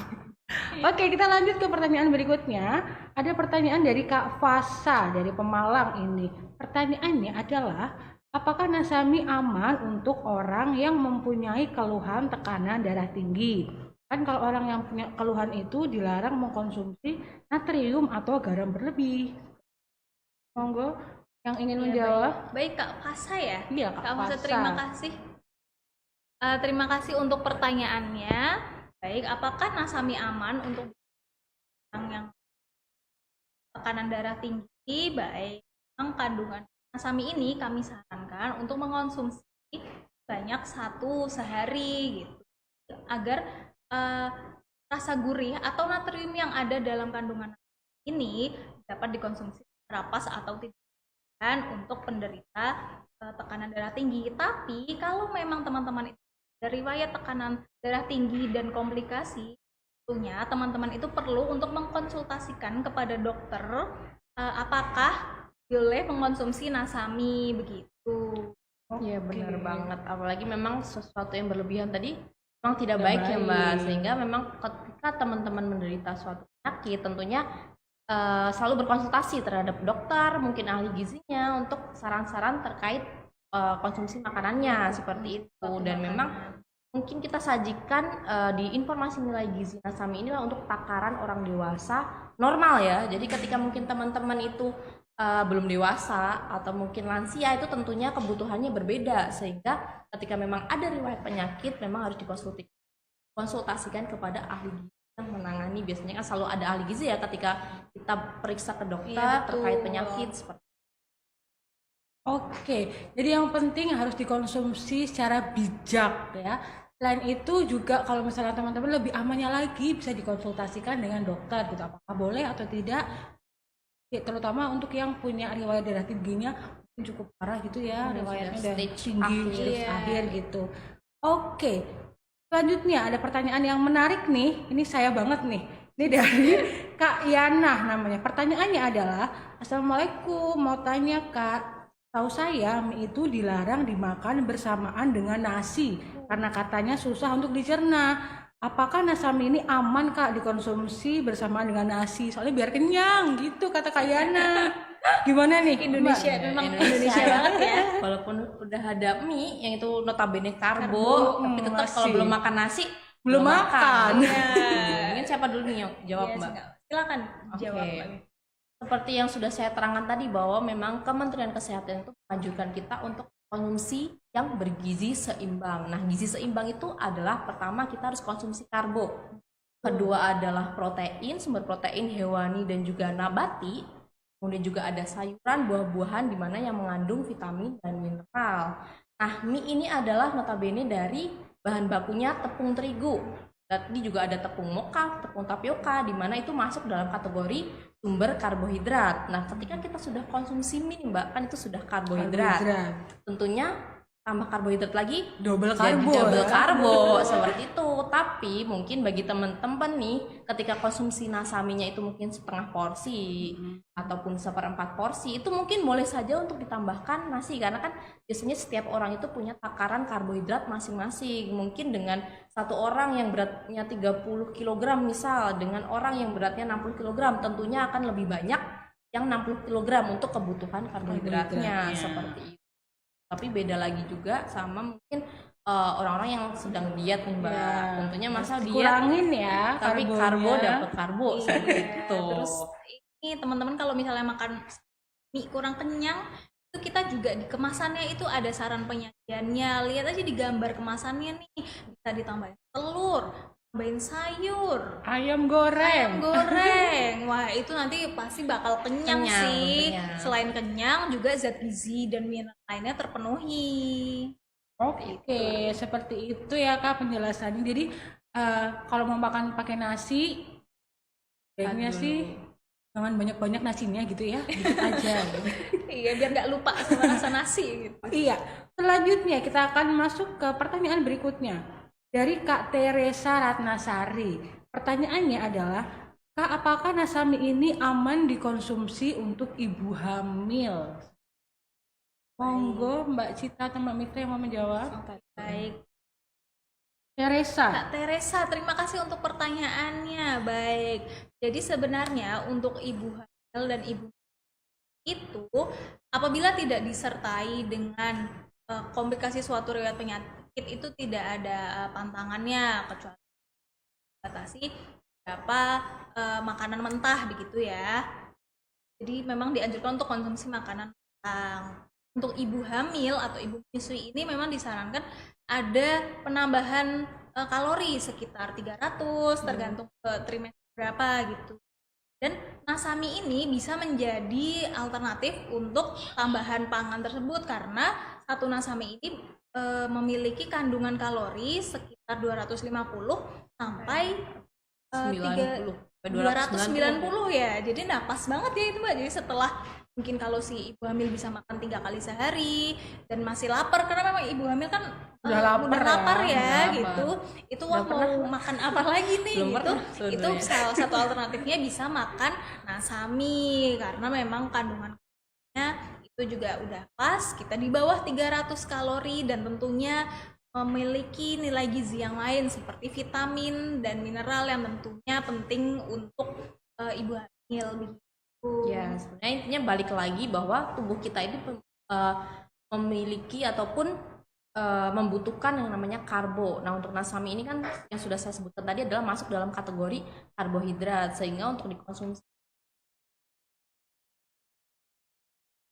Oke, kita lanjut ke pertanyaan berikutnya. Ada pertanyaan dari Kak Fasa dari Pemalang ini. Pertanyaannya adalah, apakah Nasami aman untuk orang yang mempunyai keluhan tekanan darah tinggi? Kan kalau orang yang punya keluhan itu dilarang mengkonsumsi natrium atau garam berlebih. Monggo yang ingin menjawab. Baik Kak Fasa ya. Iya, Kak Fasa, Fasa. terima kasih. Terima kasih untuk pertanyaannya. Baik, apakah Nasami aman untuk orang yang tekanan darah tinggi? baik memang kandungan Nasami ini kami sarankan untuk mengonsumsi banyak satu sehari gitu agar eh, rasa gurih atau natrium yang ada dalam kandungan ini dapat dikonsumsi secara pas atau tidak dan untuk penderita tekanan darah tinggi. Tapi kalau memang teman-teman itu ada riwayat tekanan darah tinggi dan komplikasi, tentunya teman-teman itu perlu untuk mengkonsultasikan kepada dokter apakah boleh mengkonsumsi Nasami begitu. Iya Oke. benar banget. Apalagi memang sesuatu yang berlebihan tadi memang tidak baik ya Mbak. baik. Sehingga memang ketika teman-teman menderita suatu penyakit tentunya selalu berkonsultasi terhadap dokter, mungkin ahli gizinya untuk saran-saran terkait konsumsi makanannya seperti itu. Dan memang mungkin kita sajikan di informasi nilai gizi Nasami inilah untuk takaran orang dewasa normal ya. Jadi ketika mungkin teman-teman itu belum dewasa atau mungkin lansia itu tentunya kebutuhannya berbeda sehingga ketika memang ada riwayat penyakit memang harus dikonsultasikan kepada ahli gizi yang menangani. Biasanya kan selalu ada ahli gizi ya ketika kita periksa ke dokter Iya, betul. terkait penyakit seperti Oke, jadi yang penting harus dikonsumsi secara bijak ya. Selain itu juga kalau misalnya teman-teman lebih amannya lagi bisa dikonsultasikan dengan dokter gitu. Apakah boleh atau tidak? Ya, terutama untuk yang punya riwayat darah tingginya mungkin cukup parah gitu ya, Udah riwayatnya sudah udah stage tinggi, akhir. stage Iya. akhir gitu. Oke, selanjutnya ada pertanyaan yang menarik nih. Ini saya banget nih. Ini dari Kak Yana namanya. Pertanyaannya adalah, Assalamualaikum, mau tanya Kak. Tahu saya mie itu dilarang dimakan bersamaan dengan nasi karena katanya susah untuk dicerna. Apakah Nasami ini aman Kak dikonsumsi bersamaan dengan nasi? Soalnya biar kenyang gitu kata Kak Yana. Gimana nih? Indonesia Mbak? memang Indonesia banget ya. walaupun udah ada mie yang itu notabene karbo, Karbo, tapi tetap kalau masih. belum makan nasi Belum makan. Mungkin siapa dulu nih yang jawab Iya, Mbak? silakan Oke. jawab Mbak. Seperti yang sudah saya terangkan tadi bahwa memang Kementerian Kesehatan itu menganjurkan kita untuk konsumsi yang bergizi seimbang. Nah, gizi seimbang itu adalah pertama kita harus konsumsi karbo. Kedua adalah protein, sumber protein hewani dan juga nabati. Kemudian juga ada sayuran, buah-buahan di mana yang mengandung vitamin dan mineral. Nah, mie ini adalah notabene dari bahan bakunya tepung terigu. Tadi juga ada tepung moka, tepung tapioka, di mana itu masuk dalam kategori sumber karbohidrat. Nah, ketika kita sudah konsumsi mie, Mbak, kan itu sudah karbohidrat. Tentunya tambah karbohidrat lagi Double jadi karbo double ya. karbo seperti itu. Tapi mungkin bagi teman-teman nih ketika konsumsi Nasaminya itu mungkin setengah porsi ataupun seperempat porsi, itu mungkin boleh saja untuk ditambahkan nasi karena kan biasanya setiap orang itu punya takaran karbohidrat masing-masing. Mungkin dengan satu orang yang beratnya 30 kg misal dengan orang yang beratnya 60 kg tentunya akan lebih banyak yang 60 kg untuk kebutuhan karbohidratnya Karbohidratnya. seperti itu. Tapi beda lagi juga sama mungkin orang-orang yang sedang diet nih Mbak. Ya, Tentunya masa diet kurangin ya tapi karbonya. karbo dapat karbo Iya, seperti itu. terus ini teman-teman kalau misalnya makan mie kurang kenyang itu kita juga di kemasannya itu ada saran penyajiannya. Lihat aja di gambar kemasannya nih, bisa ditambahin telur, tambahin sayur, Ayam goreng. ayam goreng. Wah, itu nanti pasti bakal kenyang, Kenyang, sih. tentunya. Selain kenyang juga zat gizi dan mineral lainnya terpenuhi. Oke, seperti itu ya Kak penjelasannya. Jadi kalau mau makan pakai nasi, baiknya Aduh. sih jangan banyak-banyak nasinya gitu ya, dikit aja. gitu. Iya, biar nggak lupa sama rasa nasi gitu. Iya, selanjutnya kita akan masuk ke pertanyaan berikutnya dari Kak Teresa Ratnasari. Pertanyaannya adalah, Kak, apakah Nasami ini aman dikonsumsi untuk ibu hamil? Monggo Mbak Cita atau Mbak Mitra yang mau menjawab. Baik. Teresa. Kak Teresa, terima kasih untuk pertanyaannya. Baik, jadi sebenarnya untuk ibu hamil dan ibu itu apabila tidak disertai dengan komplikasi suatu riwayat penyakit itu tidak ada pantangannya kecuali batasi berapa makanan mentah begitu ya. Jadi memang dianjurkan untuk konsumsi makanan mentah. Untuk ibu hamil atau ibu menyusui ini memang disarankan ada penambahan kalori sekitar 300 tergantung ke trimester berapa gitu. Dan Nasami ini bisa menjadi alternatif untuk tambahan pangan tersebut karena satu Nasami ini memiliki kandungan kalori sekitar 250 sampai 90 290 ya. Jadi nah pas banget ya itu Mbak. Jadi setelah mungkin kalau si ibu hamil bisa makan 3 kali sehari dan masih lapar karena memang ibu hamil kan Udah lapar ya, udah lapar. gitu. Itu wah mau makan apa lagi nih Belum gitu. pernah Itu sebenarnya. salah satu alternatifnya bisa makan Nasami karena memang kandungannya itu juga udah pas, kita di bawah 300 kalori dan tentunya memiliki nilai gizi yang lain seperti vitamin dan mineral yang tentunya penting untuk ibu hamil begitu. Ya, sebenarnya intinya balik lagi bahwa tubuh kita itu memiliki ataupun membutuhkan yang namanya karbo. Nah, untuk Nasami ini kan yang sudah saya sebutkan tadi adalah masuk dalam kategori karbohidrat, sehingga untuk dikonsumsi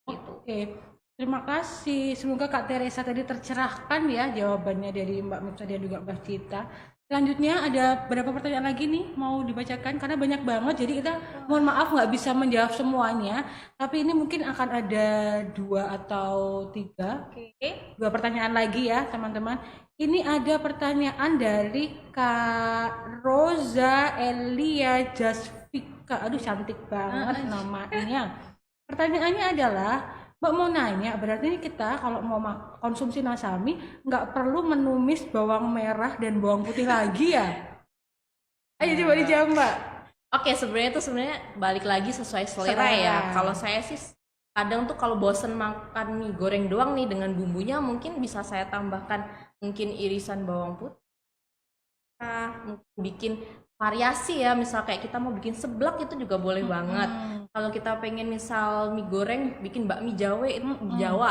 gitu. Oke, terima kasih. Semoga Kak Teresa tadi tercerahkan ya jawabannya dari Mbak Mifta dan juga Mbak Cita. Selanjutnya ada berapa pertanyaan lagi nih mau dibacakan karena banyak banget jadi kita mohon maaf nggak bisa menjawab semuanya tapi ini mungkin akan ada 2 atau 3 Oke. 2 pertanyaan lagi ya teman-teman. Ini ada pertanyaan dari Kak Rosa Elia Jasvika. Aduh cantik banget namanya. Pertanyaannya adalah Mbak mau nanya, berarti ini kita kalau mau konsumsi Nasami nggak perlu menumis bawang merah dan bawang putih lagi ya? Ayo coba dijawab Mbak. Oke, sebenarnya balik lagi sesuai selera ya. Kalau saya sih kadang tuh kalau bosen makan mie goreng doang nih dengan bumbunya mungkin bisa saya tambahkan mungkin irisan bawang putih. Mungkin bikin variasi ya, misal kayak kita mau bikin seblak itu juga boleh banget. Kalau kita pengen misal mie goreng bikin bakmi Jawa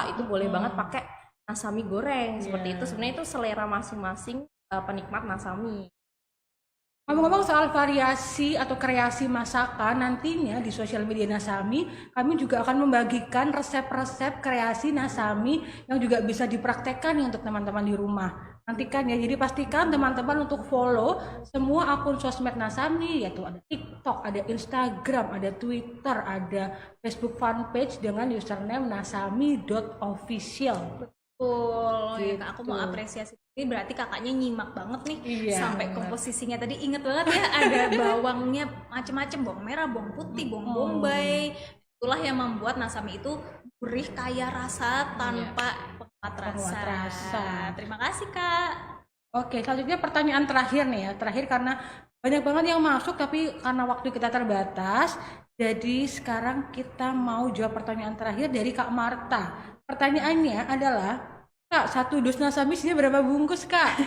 itu boleh banget pakai Nasami goreng seperti itu. Sebenarnya itu selera masing-masing penikmat Nasami. Ngomong-ngomong soal variasi atau kreasi masakan, nantinya di sosial media Nasami, kami juga akan membagikan resep-resep kreasi Nasami yang juga bisa dipraktekkan nih untuk teman-teman di rumah. Nantikan ya, jadi pastikan teman-teman untuk follow semua akun sosmed Nasami, yaitu ada TikTok, ada Instagram, ada Twitter, ada Facebook fanpage dengan username nasami.official. Betul, ya Gitu. Kak, aku mau apresiasi. Ini berarti kakaknya nyimak banget nih Iya, sampai benar. komposisinya tadi inget banget ya ada bawangnya macem-macem, bawang merah, bawang putih, bawang bombay. Itulah yang membuat Nasami itu gurih kaya rasa tanpa penguat rasa. Terima kasih Kak. Oke, selanjutnya pertanyaan terakhir nih ya. Terakhir karena banyak banget yang masuk tapi karena waktu kita terbatas, jadi sekarang kita mau jawab pertanyaan terakhir dari Kak Marta. Pertanyaannya adalah, Kak, 1 dus Nasami isinya berapa bungkus, Kak?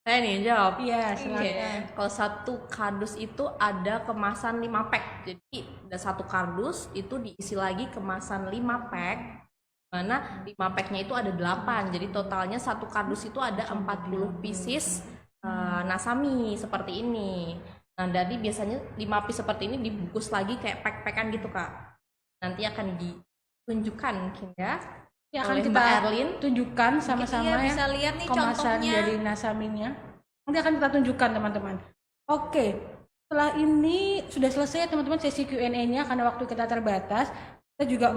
Saya nih yang jawab. Iya, Oke. silakan. Kalau 1 kardus itu ada kemasan 5 pack. Jadi ada 1 kardus itu diisi lagi kemasan 5 pack. Mana 5 packnya itu ada 8. Jadi totalnya 1 kardus itu ada 40 pieces Nasami seperti ini. Nah, jadi biasanya 5 piece seperti ini dibungkus lagi kayak pack-packan gitu, Kak. Nanti akan ditunjukkan mungkin ya. Ya akan oleh kita Mbak Erlin. tunjukkan sama-sama Iya, ya bisa lihat nih kemasan contohnya. dari Nasaminya. Nanti akan kita tunjukkan teman-teman. Oke, setelah ini sudah selesai ya teman-teman sesi Q&A-nya karena waktu kita terbatas. Kita juga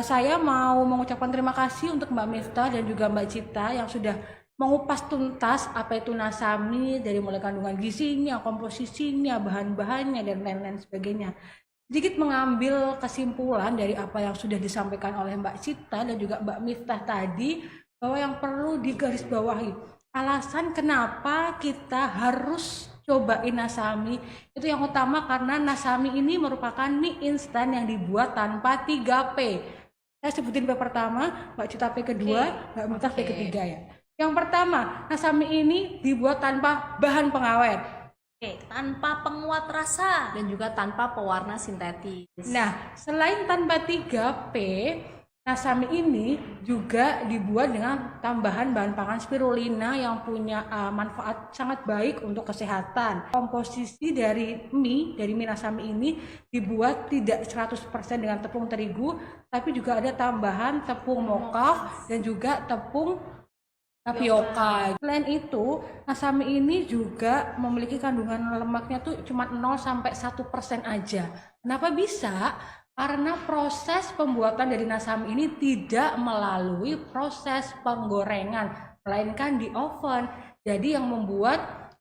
saya mau mengucapkan terima kasih untuk Mbak Mifta dan juga Mbak Cita yang sudah mengupas tuntas apa itu Nasami dari mulai kandungan gizinya, komposisinya, bahan-bahannya dan lain-lain sebagainya. Sedikit mengambil kesimpulan dari apa yang sudah disampaikan oleh Mbak Cita dan juga Mbak Miftah tadi bahwa yang perlu digarisbawahi alasan kenapa kita harus cobain Nasami itu yang utama karena Nasami ini merupakan mie instan yang dibuat tanpa 3P. Saya sebutin P pertama, Mbak Cita P kedua, Mbak Miftah P ketiga ya. Yang pertama, Nasami ini dibuat tanpa bahan pengawet. Oke, tanpa penguat rasa. Dan juga tanpa pewarna sintetis. Nah, selain tanpa 3P, Nasami ini juga dibuat dengan tambahan bahan pangan spirulina yang punya manfaat sangat baik untuk kesehatan. Komposisi dari mie Nasami ini dibuat tidak 100% dengan tepung terigu, tapi juga ada tambahan tepung mokaf dan juga tepung tapioka. Selain itu, nasami ini juga memiliki kandungan lemaknya tuh cuma 0 sampai 1% aja. Kenapa bisa? Karena proses pembuatan dari nasami ini tidak melalui proses penggorengan, melainkan di oven. Jadi yang membuat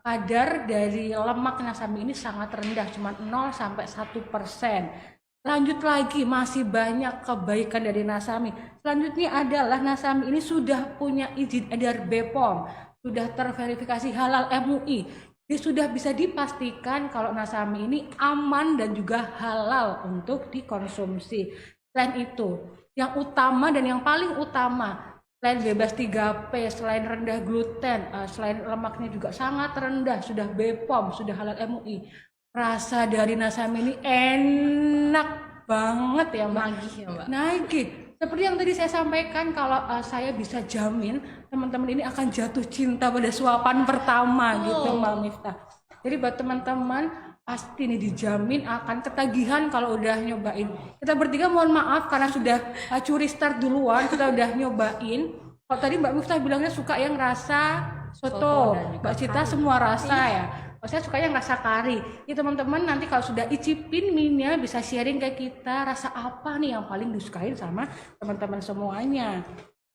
kadar dari lemak nasami ini sangat rendah, cuma 0 sampai 1%. Lanjut lagi, masih banyak kebaikan dari nasami. Selanjutnya adalah nasami ini sudah punya izin edar BPOM, sudah terverifikasi halal MUI. Jadi sudah bisa dipastikan kalau nasami ini aman dan juga halal untuk dikonsumsi. Selain itu, yang utama dan yang paling utama, selain bebas 3P, selain rendah gluten, selain lemaknya juga sangat rendah, sudah BPOM, sudah halal MUI. Rasa dari nasami ini enak banget ya Mbak. Nagih ya Mbak. Nagih. Seperti yang tadi saya sampaikan, kalau saya bisa jamin teman-teman ini akan jatuh cinta pada suapan pertama gitu Mbak Miftah. Jadi buat teman-teman pasti nih dijamin akan ketagihan kalau udah nyobain. Kita bertiga mohon maaf karena sudah curi start duluan, kita udah nyobain. Kalau tadi Mbak Miftah bilangnya suka yang rasa soto, Mbak Cita semua rasa ya. Saya suka yang rasa kari. Ya teman-teman nanti kalau sudah icipin mie-nya bisa sharing ke kita rasa apa nih yang paling disukain sama teman-teman semuanya.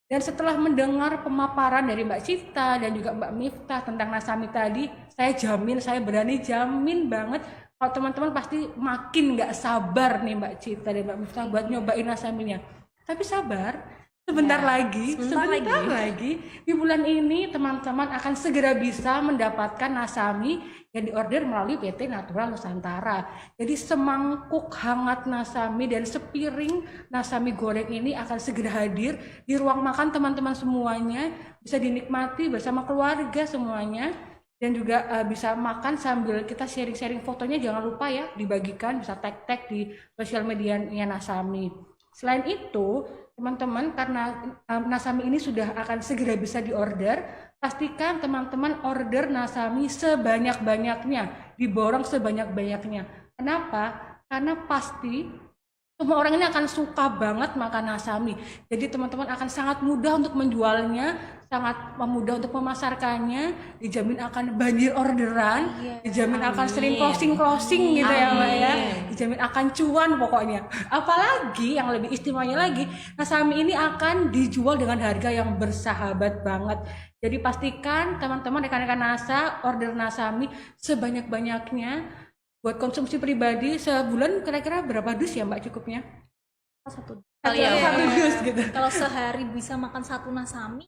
Dan setelah mendengar pemaparan dari Mbak Cita dan juga Mbak Miftah tentang nasami tadi, saya jamin, saya berani jamin banget kalau teman-teman pasti makin nggak sabar nih Mbak Cita dan Mbak Miftah buat nyobain nasaminya. Tapi sabar. Sebentar lagi di bulan ini teman-teman akan segera bisa mendapatkan nasami yang diorder melalui PT Natural Nusantara. Jadi semangkuk hangat nasami dan sepiring nasami goreng ini akan segera hadir di ruang makan teman-teman semuanya, bisa dinikmati bersama keluarga semuanya. Dan juga bisa makan sambil kita sharing-sharing fotonya, jangan lupa ya dibagikan, bisa tag-tag di sosial medianya Nasami. Selain itu, teman-teman, karena nasami ini sudah akan segera bisa diorder, pastikan teman-teman order nasami sebanyak-banyaknya, diborong sebanyak-banyaknya. Kenapa? Karena pasti semua orang ini akan suka banget makan nasami. Jadi teman-teman akan sangat mudah untuk menjualnya, sangat mudah untuk memasarkannya, dijamin akan banjir orderan, dijamin akan sering closing gitu ya Mbak ya, dijamin akan cuan pokoknya. Apalagi yang lebih istimewanya lagi, nasami ini akan dijual dengan harga yang bersahabat banget. Jadi pastikan teman-teman rekan-rekan NASA order nasami sebanyak-banyaknya. Buat konsumsi pribadi sebulan kira-kira berapa dus ya Mbak cukupnya? Satu dus gitu. Kalau sehari bisa makan satu nasami,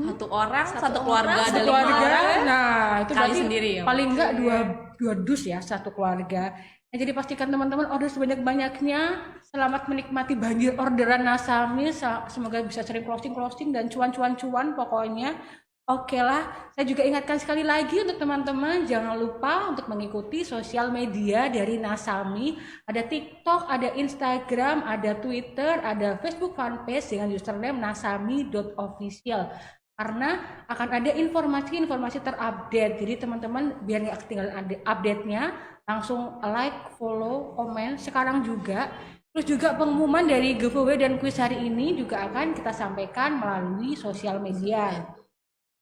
satu orang, satu keluarga ada Satu 5 keluarga. orang. Nah, itu Kali berarti sendiri ya, Mbak? paling enggak dua dus ya satu keluarga. Nah, jadi pastikan teman-teman order sebanyak-banyaknya. Selamat menikmati banjir orderan nasami. Semoga bisa sering closing dan cuan-cuan pokoknya. Oke lah, saya juga ingatkan sekali lagi untuk teman-teman, jangan lupa untuk mengikuti sosial media dari Nasami. Ada TikTok, ada Instagram, ada Twitter, ada Facebook fanpage dengan username nasami.official. Karena akan ada informasi-informasi terupdate, jadi teman-teman biar nggak ketinggalan update-nya, langsung like, follow, komen sekarang juga. Terus juga pengumuman dari giveaway dan kuis hari ini juga akan kita sampaikan melalui sosial media.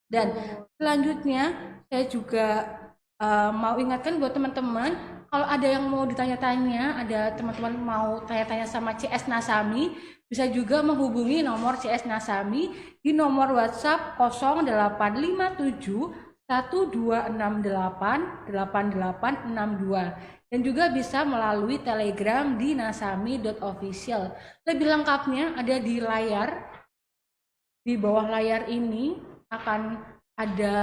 Dan selanjutnya saya juga mau ingatkan buat teman-teman, kalau ada yang mau ditanya-tanya, ada teman-teman mau tanya-tanya sama CS Nasami, bisa juga menghubungi nomor CS Nasami di nomor WhatsApp 0857 1268 8862 dan juga bisa melalui Telegram di nasami.official. Lebih lengkapnya ada di layar, di bawah layar ini akan ada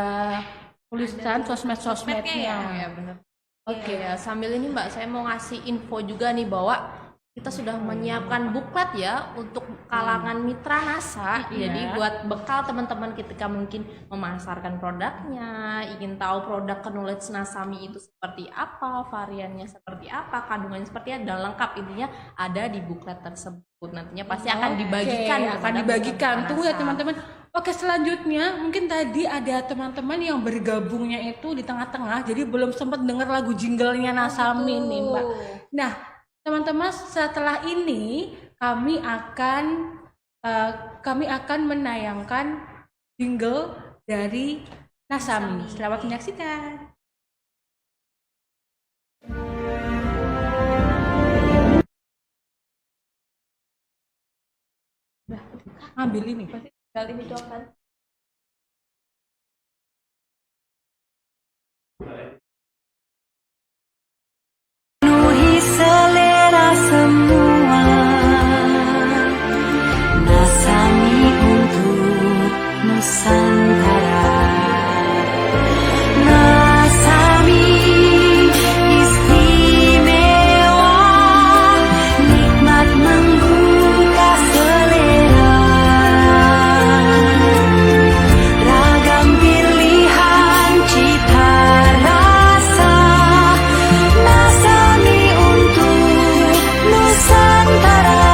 tulisan sosmed-sosmednya. Ya, benar. Oke, ya, sambil ini Mbak, saya mau ngasih info juga nih bahwa kita sudah menyiapkan buklet ya untuk kalangan mitra NASA. Jadi buat bekal teman-teman ketika mungkin memasarkan produknya, ingin tahu produk knowledge Nasami itu seperti apa, variannya seperti apa, kandungannya seperti apa, dan lengkap intinya ada di buklet tersebut. Nantinya pasti akan dibagikan. Akan dibagikan. Tunggu ya teman-teman. Oke, selanjutnya mungkin tadi ada teman-teman yang bergabungnya itu di tengah-tengah, jadi belum sempat dengar lagu jinglenya Nasami nih Mbak. Nah, teman-teman, setelah ini kami akan menayangkan jingle dari Nasami. Selamat menyaksikan. Ambil ini pasti. Kali itu akan penuhi selera semua. Nasami untuk Nusantara. Nasami istimewa, nikmat menggugah selera. Ragam pilihan cita rasa. Nasami untuk Nusantara.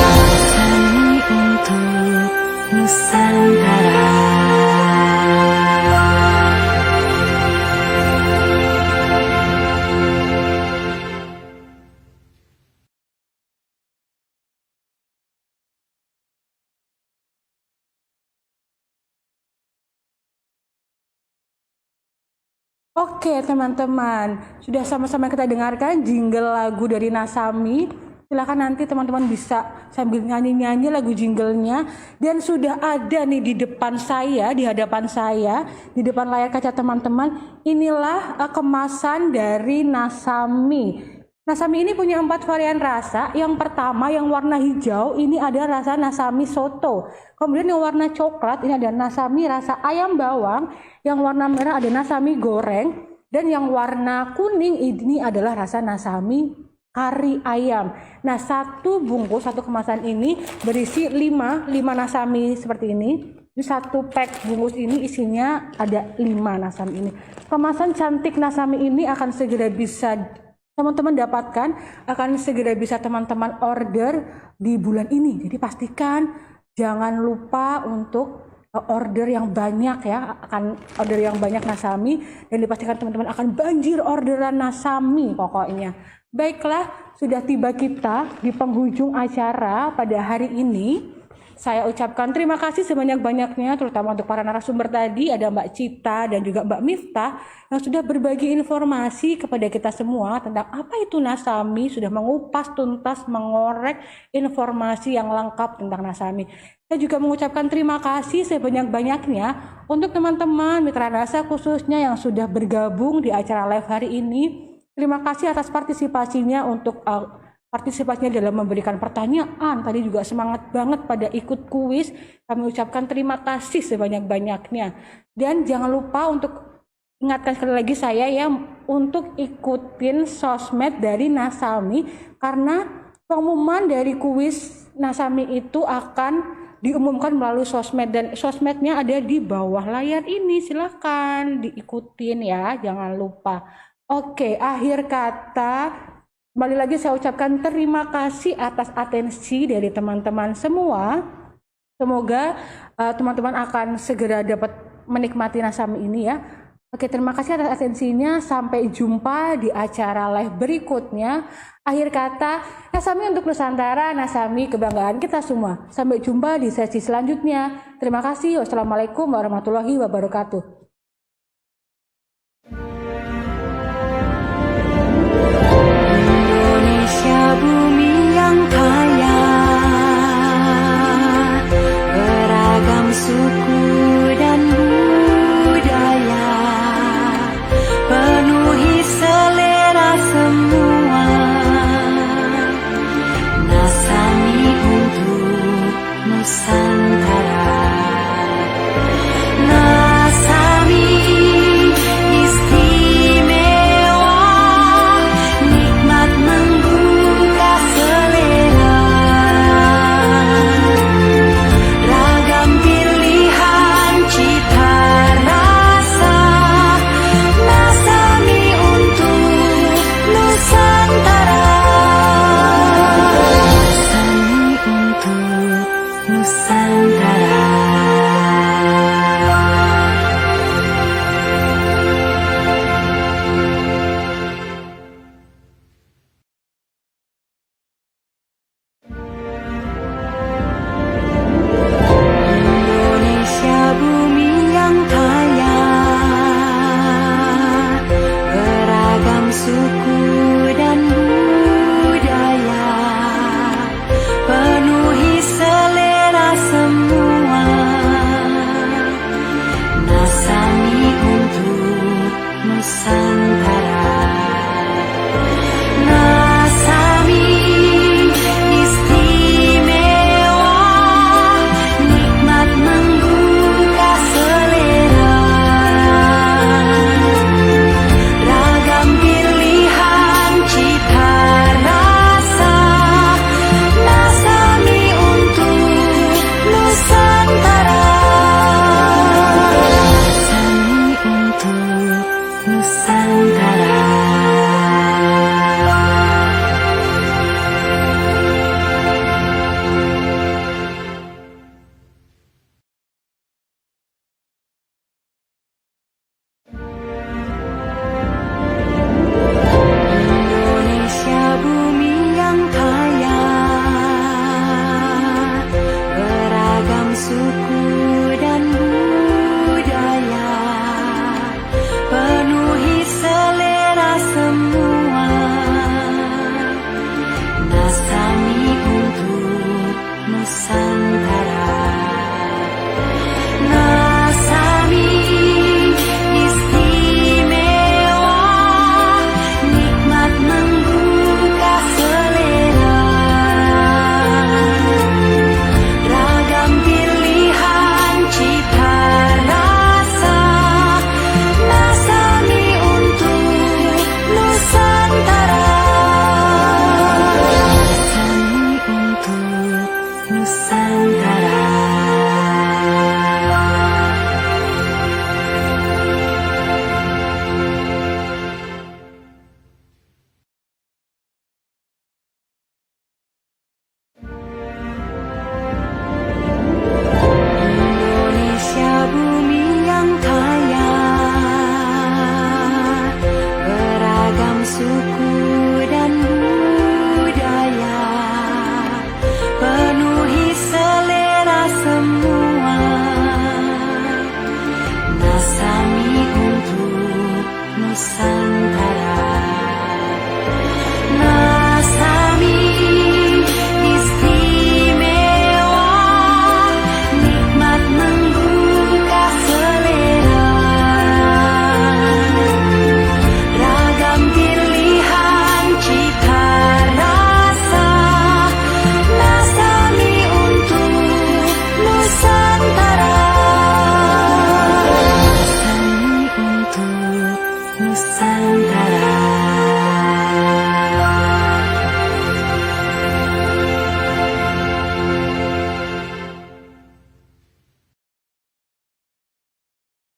Nasami untuk Nusantara. Oke teman-teman, sudah sama-sama kita dengarkan jingle lagu dari Nasami. Silakan nanti teman-teman bisa sambil nyanyi-nyanyi lagu jinglenya. Dan sudah ada nih di depan saya, di hadapan saya, di depan layar kaca teman-teman. Inilah kemasan dari Nasami. Nasami ini punya 4 varian rasa. Yang pertama yang warna hijau ini ada rasa Nasami soto. Kemudian yang warna coklat ini ada Nasami rasa ayam bawang. Yang warna merah ada Nasami goreng. Dan yang warna kuning ini adalah rasa Nasami kari ayam. Nah, satu bungkus, satu kemasan ini berisi 5 Nasami seperti ini. Di satu pack bungkus ini isinya ada 5 Nasami ini. Kemasan cantik Nasami ini akan segera bisa teman-teman dapatkan, akan segera bisa teman-teman order di bulan ini. Jadi pastikan jangan lupa untuk order yang banyak ya, akan order yang banyak Nasami, dan dipastikan teman-teman akan banjir orderan Nasami pokoknya. Baiklah, sudah tiba kita di penghujung acara pada hari ini. Saya ucapkan terima kasih sebanyak-banyaknya, terutama untuk para narasumber tadi, ada Mbak Cita dan juga Mbak Miftah, yang sudah berbagi informasi kepada kita semua tentang apa itu Nasami, sudah mengupas tuntas, mengorek informasi yang lengkap tentang Nasami. Saya juga mengucapkan terima kasih sebanyak-banyaknya untuk teman-teman mitra rasa khususnya yang sudah bergabung di acara live hari ini. Terima kasih atas partisipasinya untuk partisipasinya dalam memberikan pertanyaan. Tadi juga semangat banget pada ikut kuis. Kami ucapkan terima kasih sebanyak-banyaknya. Dan jangan lupa untuk ingatkan sekali lagi saya ya, untuk ikutin sosmed dari Nasami, karena pengumuman dari kuis Nasami itu akan diumumkan melalui sosmed, dan sosmednya ada di bawah layar ini. Silahkan diikutin ya, jangan lupa. Oke, akhir kata kembali lagi saya ucapkan terima kasih atas atensi dari teman-teman semua. Semoga teman-teman akan segera dapat menikmati Nasami ini ya. Oke, terima kasih atas atensinya. Sampai jumpa di acara live berikutnya. Akhir kata, Nasami untuk Nusantara, Nasami kebanggaan kita semua. Sampai jumpa di sesi selanjutnya. Terima kasih. Wassalamualaikum warahmatullahi wabarakatuh.